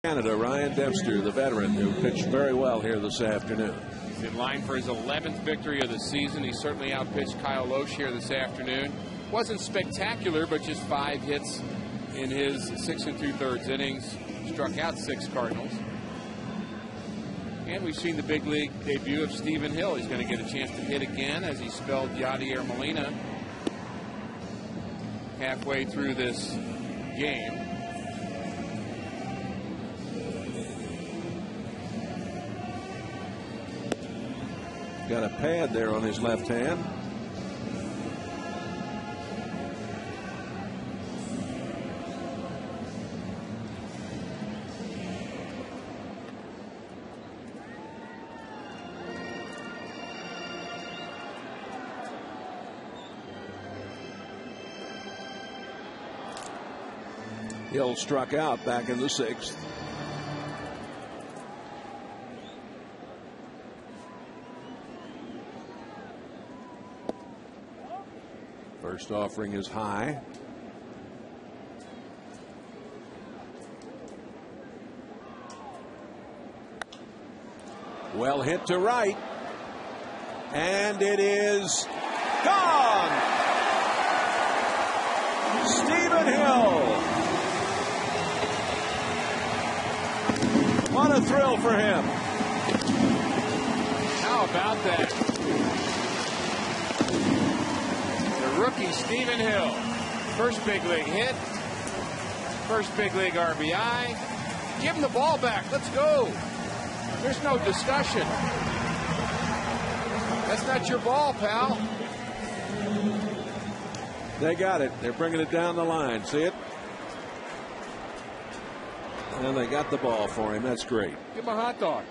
Canada, Ryan Dempster, the veteran, who pitched very well here this afternoon. He's in line for his 11th victory of the season. He certainly outpitched Kyle Loesch here this afternoon. Wasn't spectacular, but just 5 hits in his 6 2/3 innings. Struck out 6 Cardinals. And we've seen the big league debut of Stephen Hill. He's going to get a chance to hit again as he spelled Yadier Molina halfway through this game. Got a pad there on his left hand. Hill struck out back in the 6th. First offering is high. Well hit to right. And it is gone. Stephen Hill. What a thrill for him. How about that? The rookie Stephen Hill. First big league hit. First big league RBI. Give him the ball back. Let's go. There's no discussion. That's not your ball, pal. They got it. They're bringing it down the line. See it? And they got the ball for him. That's great. Give him a hot dog.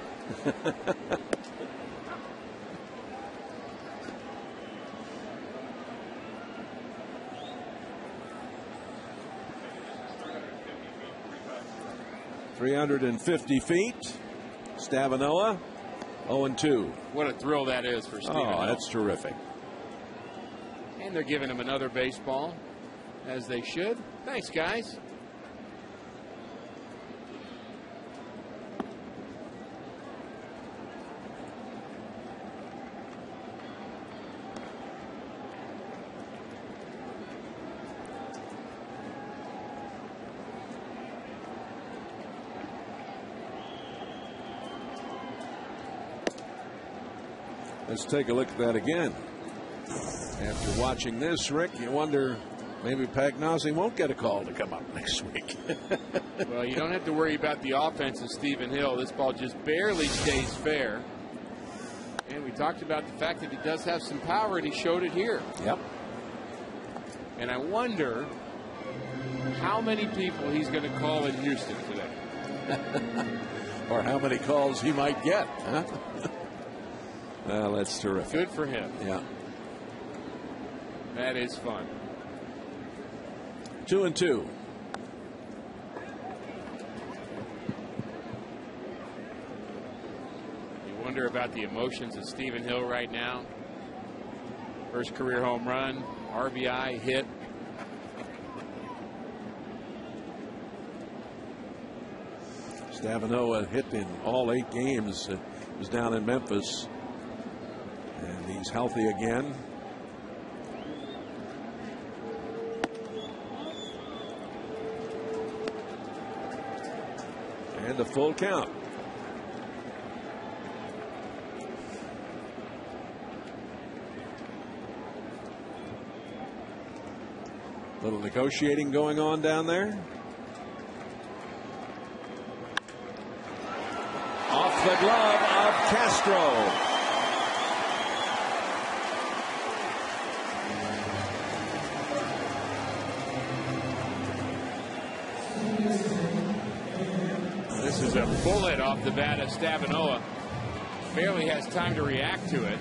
.350 feet. Stavanoa 0-2. What a thrill that is for Stephen Hill. That's terrific. And they're giving him another baseball, as they should. Thanks, guys. Let's take a look at that again. After watching this, Rick, you wonder maybe Pagnozzi won't get a call to come up next week. Well, you don't have to worry about the offense of Stephen Hill. This ball just barely stays fair. And we talked about the fact that he does have some power, and he showed it here. Yep. And I wonder how many people he's going to call in Houston today. Or how many calls he might get. Huh? Well, that's terrific. Good for him. Yeah. That is fun. 2-2. You wonder about the emotions of Stephen Hill right now. First career home run, RBI, hit. Stavanoa hit in all 8 games. It was down in Memphis. And he's healthy again. And a full count. Little negotiating going on down there. Off the glove of Castro. This is a bullet off the bat of Stavanoa. Barely has time to react to it.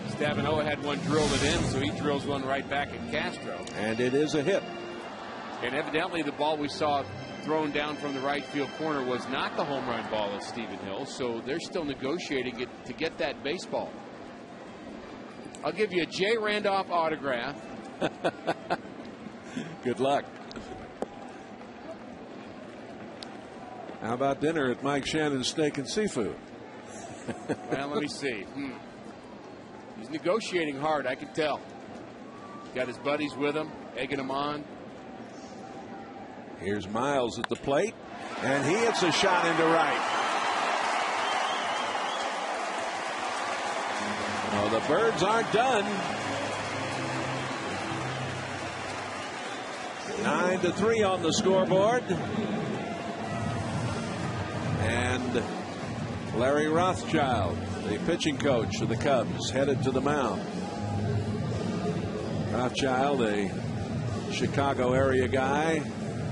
Stavanoa had one drilled it in, so he drills one right back at Castro. And it is a hit. And evidently the ball we saw thrown down from the right field corner was not the home run ball of Stephen Hill, so they're still negotiating it to get that baseball. I'll give you a Jay Randolph autograph. Good luck. How about dinner at Mike Shannon's Steak and Seafood? Well, let me see. He's negotiating hard, I can tell. Got his buddies with him, egging him on. Here's Miles at the plate, and he hits a shot into right. Oh, the Birds aren't done. 9-3 on the scoreboard. And Larry Rothschild, the pitching coach of the Cubs, headed to the mound. Rothschild, a Chicago area guy.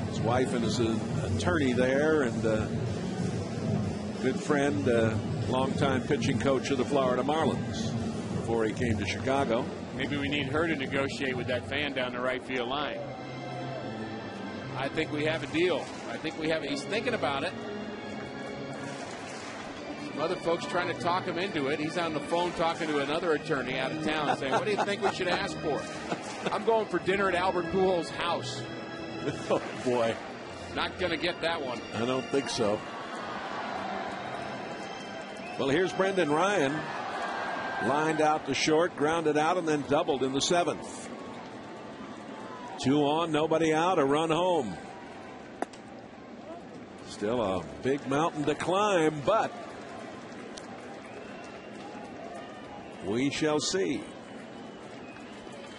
His wife and his attorney there, and good friend, longtime pitching coach of the Florida Marlins before he came to Chicago. Maybe we need her to negotiate with that fan down the right field line. I think we have a deal. I think we have it. He's thinking about it. Some other folks trying to talk him into it. He's on the phone talking to another attorney out of town saying, what do you think we should ask for? I'm going for dinner at Albert Pujols' house. Oh, boy. Not going to get that one. I don't think so. Well, here's Brendan Ryan. Lined out to short, grounded out, and then doubled in the 7th. 2 on, nobody out, a run home. Still a big mountain to climb, but we shall see.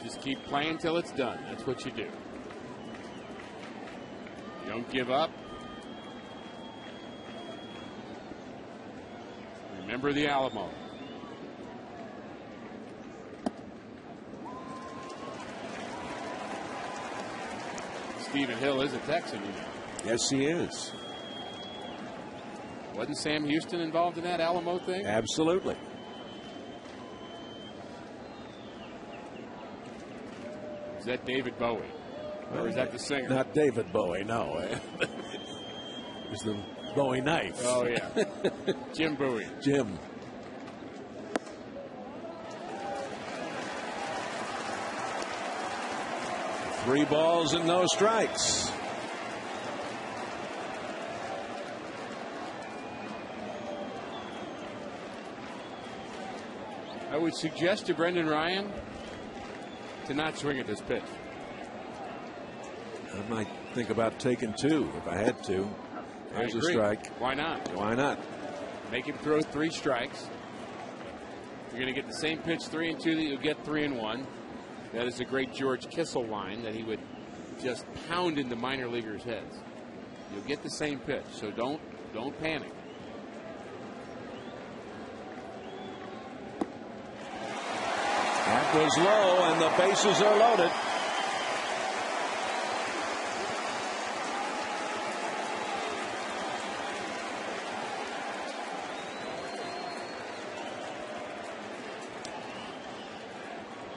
Just keep playing till it's done. That's what you do. You don't give up. Remember the Alamo. Stephen Hill is a Texan, you know. Yes, he is. Wasn't Sam Houston involved in that Alamo thing? Absolutely. Is that David Bowie? Or is that the singer? Not David Bowie, no. It was the Bowie knife. Oh, yeah. Jim Bowie. Jim. Three balls and no strikes. I would suggest to Brendan Ryan to not swing at this pitch. I might think about taking 2 if I had to. There's a strike. Why not? Why not? Make him throw 3 strikes. You're going to get the same pitch 3-2 that you'll get 3-1. That is a great George Kissel line that he would just pound into minor leaguers' heads. You'll get the same pitch, so don't panic. That was low, and the bases are loaded.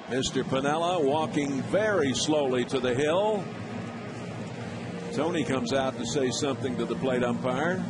Mr. Piniella walking very slowly to the hill. Tony comes out to say something to the plate umpire.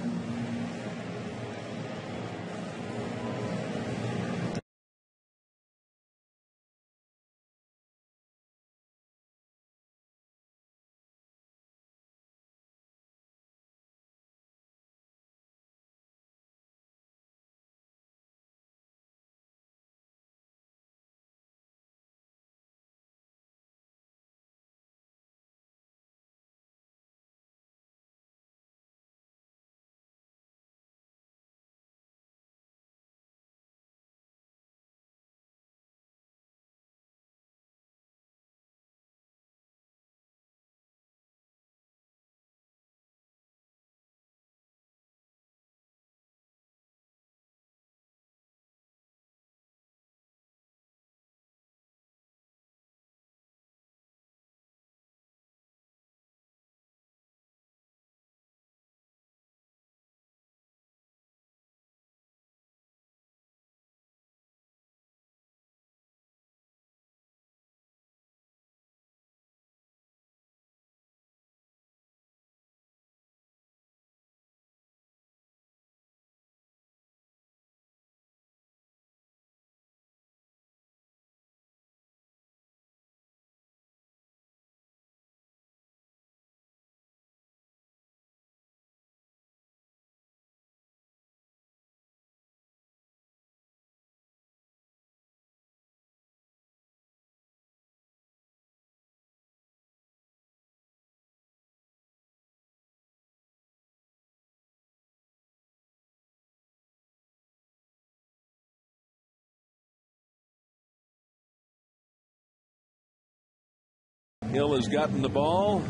Hill has gotten the ball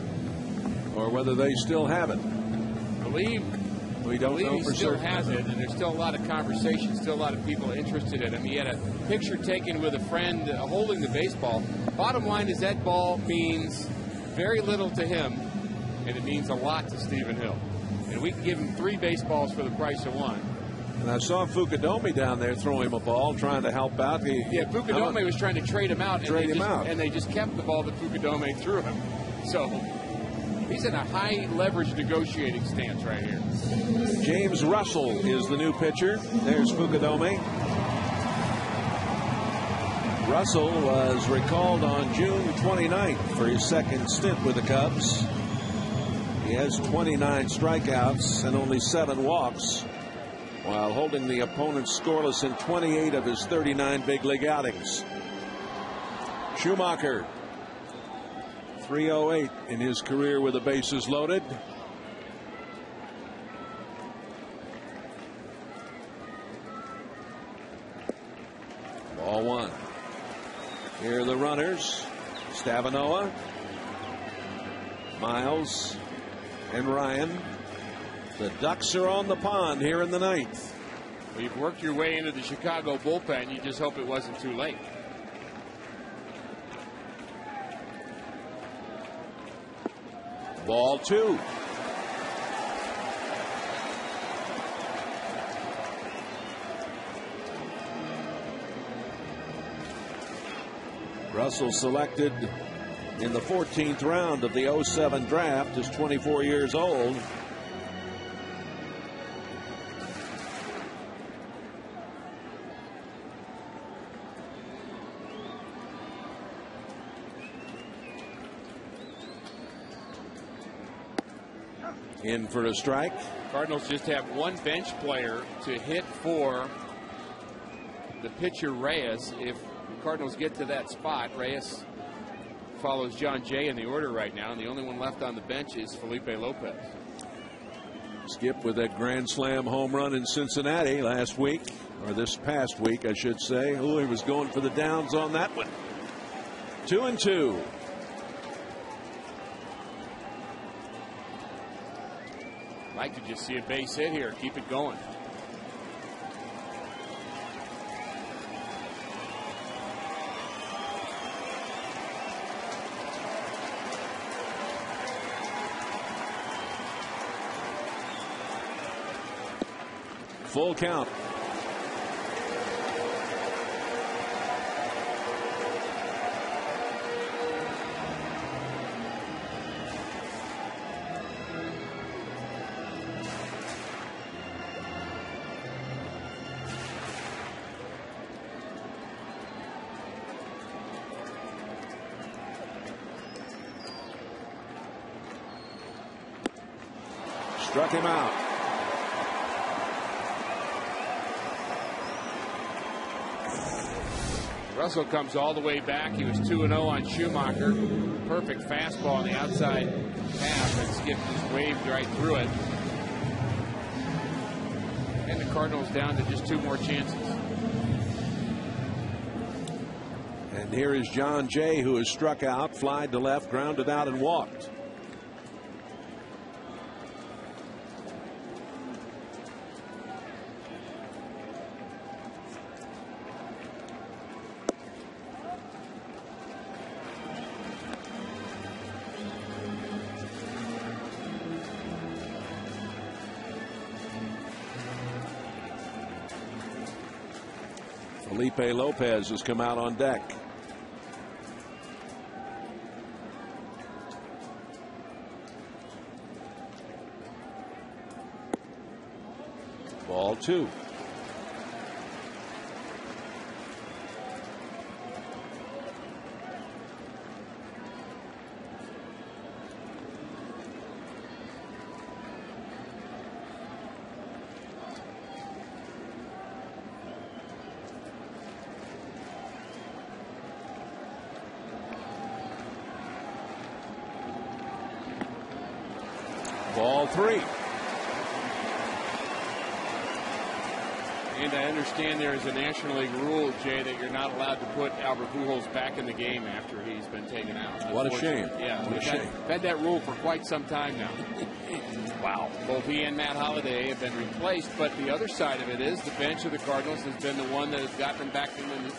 or whether they still have it. We don't know for certain. He still has it, and there's still a lot of conversation, still a lot of people interested in him. He had a picture taken with a friend holding the baseball. Bottom line is that ball means very little to him, and it means a lot to Stephen Hill. And we can give him 3 baseballs for the price of 1. And I saw Fukudome down there throw him a ball, trying to help out. Fukudome was trying to trade him out, and they just kept the ball that Fukudome threw him. So he's in a high leverage negotiating stance right here. James Russell is the new pitcher. There's Fukudome. Russell was recalled on June 29th for his second stint with the Cubs. He has 29 strikeouts and only 7 walks, while holding the opponent scoreless in 28 of his 39 big league outings. Schumacher, 308 in his career with the bases loaded. Ball 1. Here are the runners. Stavanoa, Miles, and Ryan. The Ducks are on the pond here in the 9th. Well, you've worked your way into the Chicago bullpen. You just hope it wasn't too late. Ball 2. Russell selected in the 14th round of the 07 draft, is 24 years old. In for a strike. Cardinals just have one bench player to hit for the pitcher Reyes. If the Cardinals get to that spot, Reyes follows John Jay in the order right now, and the only one left on the bench is Felipe Lopez. Skip with that grand slam home run in Cincinnati last week, or this past week, I should say. Oh, he was going for the downs on that one. 2-2. Like to just see a base hit here. Keep it going. Full count. Struck him out. Russell comes all the way back. He was 2-0 on Schumacher. Perfect fastball on the outside half, and Skip just waved right through it. And the Cardinals down to just 2 more chances. And here is John Jay, who has struck out, flied to left, grounded out, and walked. Felipe Lopez has come out on deck. Ball 2. Ball 3. And I understand there is a National League rule, Jay, that you're not allowed to put Albert Pujols back in the game after he's been taken out. What a shame. Yeah, what a shame. Had that rule for quite some time now. Wow. Both he and Matt Holliday have been replaced, but the other side of it is the bench of the Cardinals has been the one that has gotten them back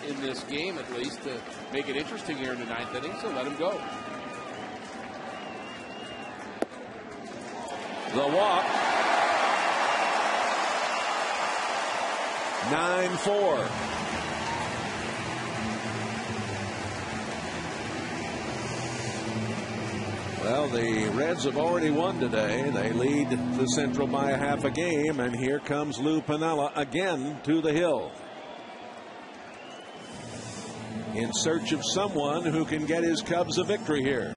in this game, at least, to make it interesting here in the ninth inning, so let him go. The walk. 9-4. Well, the Reds have already won today. They lead the Central by a half a game, and here comes Lou Piniella again to the hill in search of someone who can get his Cubs a victory here.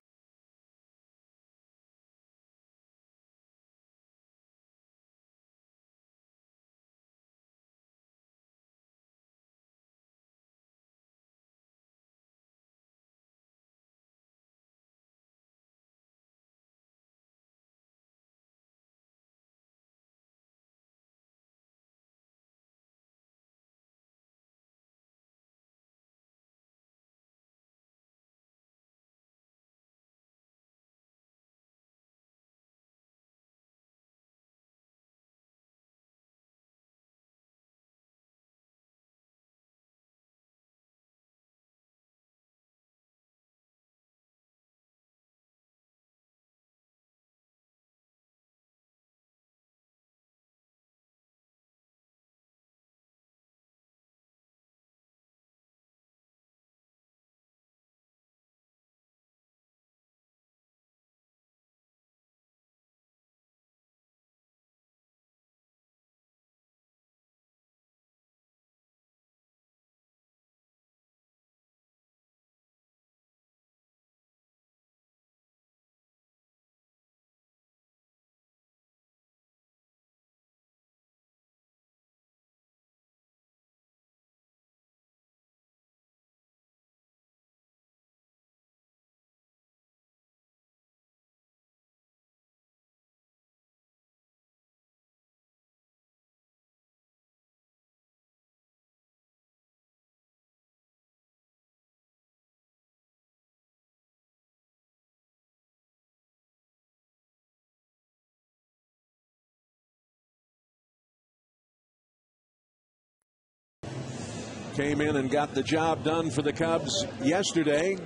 Came in and got the job done for the Cubs yesterday.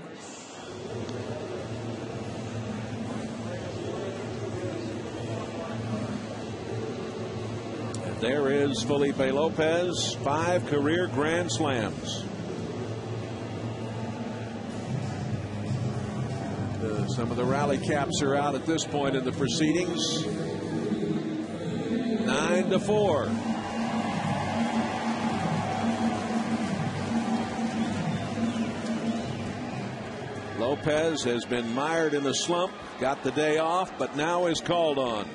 And there is Felipe Lopez, 5 career grand slams. Some of the rally caps are out at this point in the proceedings. 9-4. Lopez has been mired in a slump, got the day off, but now is called on.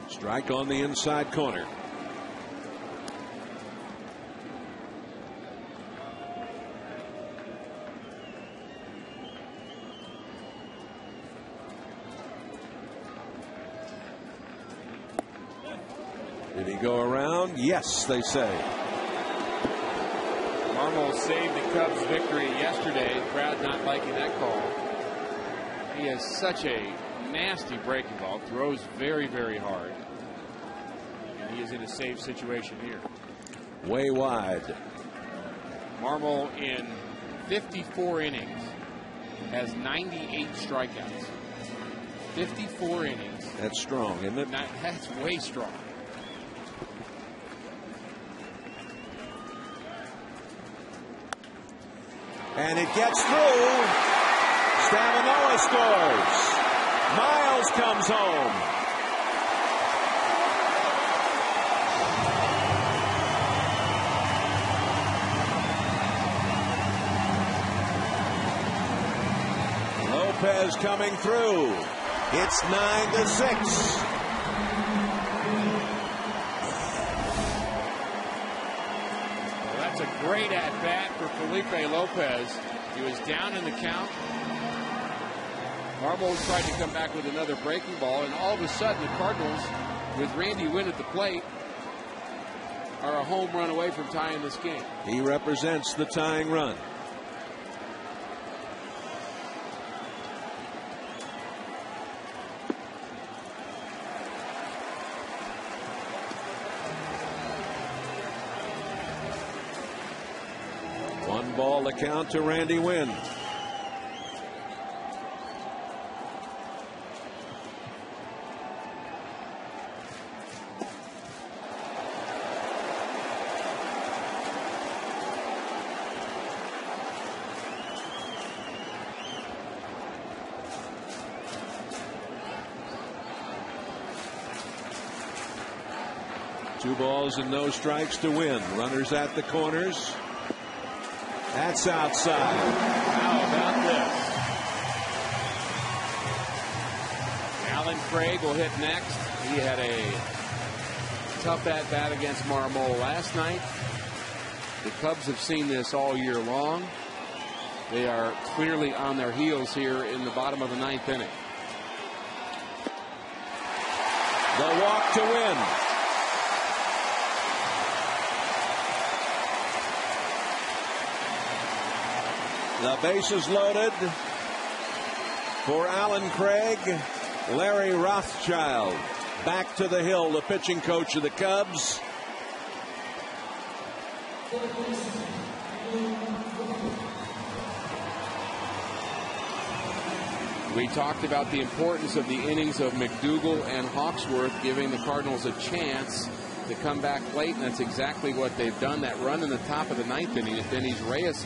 Strike on the inside corner. Did he go around? Yes, they say. Marmol saved the Cubs' victory yesterday. Crowd not liking that call. He has such a nasty breaking ball. Throws very, very hard. And he is in a safe situation here. Way wide. Marmol in 54 innings has 98 strikeouts. 54 innings. That's strong, isn't it? That's way strong. And it gets through. Stavinola scores. Miles comes home. Lopez coming through. It's 9-6. That's a great at-bat for Felipe Lopez. He was down in the count, Marmol tried to come back with another breaking ball, and all of a sudden the Cardinals, with Randy Winn at the plate, are a home run away from tying this game. He represents the tying run. One ball to count to Randy Winn. Two balls and no strikes to Winn. Runners at the corners. That's outside. How about this? Alan Craig will hit next. He had a tough at-bat against Marmol last night. The Cubs have seen this all year long. They are clearly on their heels here in the bottom of the 9th inning. The walk to Winn. The bases loaded for Alan Craig. Larry Rothschild back to the hill, the pitching coach of the Cubs. We talked about the importance of the innings of McDougal and Hawksworth, giving the Cardinals a chance to come back late, and that's exactly what they've done. That run in the top of the 9th inning that Denny's Reyes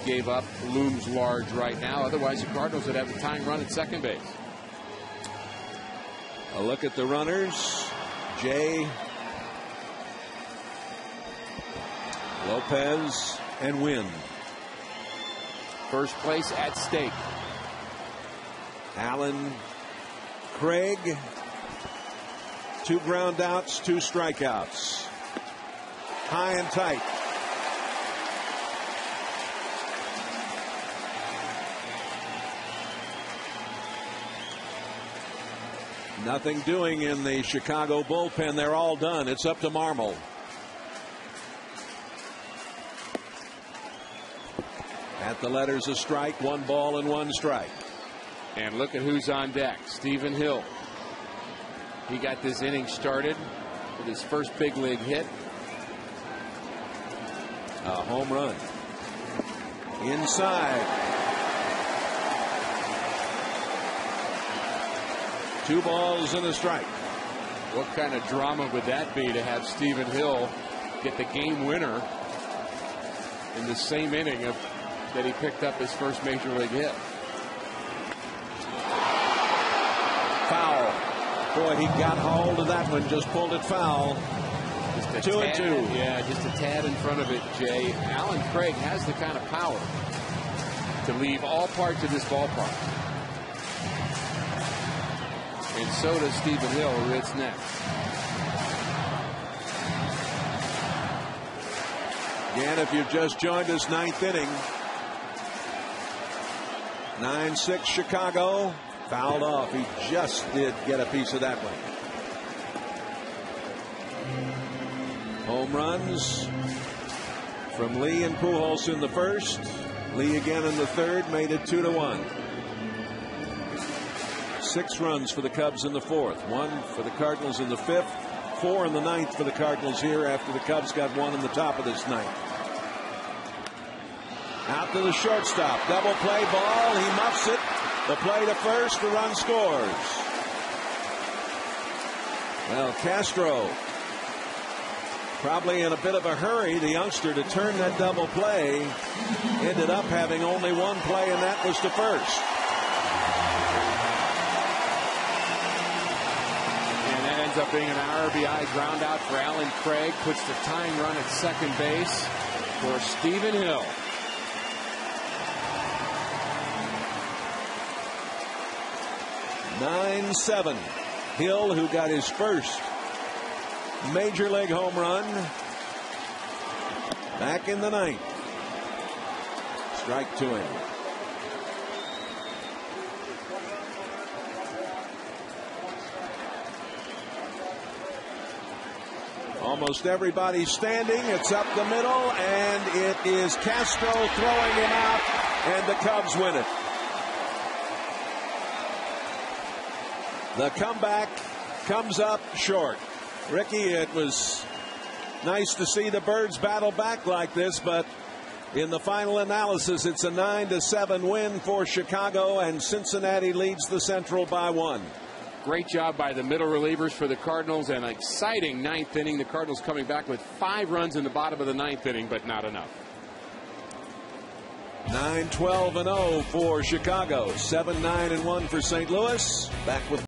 gave up looms large right now. Otherwise, the Cardinals would have the tying run at second base. A look at the runners. Jay, Lopez, and Winn. First place at stake. Alan Craig, 2 ground outs, 2 strikeouts. High and tight. Nothing doing in the Chicago bullpen. They're all done. It's up to Marmol. At the letters, a strike, 1 ball and 1 strike. And look at who's on deck. Stephen Hill. He got this inning started with his first big league hit. A home run. Inside. 2 balls and a strike. What kind of drama would that be to have Stephen Hill get the game winner in the same inning that he picked up his first major league hit? Foul. Boy, he got hold of that one, just pulled it foul. Just 2-2. Yeah, just a tad in front of it, Jay. Alan Craig has the kind of power to leave all parts of this ballpark. And so does Stephen Hill, who hits next. Again, if you've just joined us, 9th inning. 9-6 Chicago. Fouled off. He just did get a piece of that one. Home runs from Lee and Pujols in the first. Lee again in the third, made it 2-1. 6 runs for the Cubs in the fourth, 1 for the Cardinals in the fifth, 4 in the ninth for the Cardinals here after the Cubs got 1 in the top of this ninth. Out to the shortstop, double play ball, he muffs it. The play to first, the run scores. Well, Castro probably in a bit of a hurry, the youngster, to turn that double play. Ended up having only 1 play, and that was to first. Up being an RBI ground out for Alan Craig, puts the tying run at second base for Stephen Hill. (9-7) Hill, who got his first major league home run back in the 9th. Strike to him. Almost everybody standing. It's up the middle, and it is Castro throwing him out, and the Cubs win it. The comeback comes up short. Ricky, it was nice to see the Birds battle back like this, but in the final analysis, it's a 9-7 win for Chicago, and Cincinnati leads the Central by 1. Great job by the middle relievers for the Cardinals, and an exciting ninth inning. The Cardinals coming back with 5 runs in the bottom of the ninth inning, but not enough. 9-12-0 for Chicago. 7-9-1 for St. Louis. Back with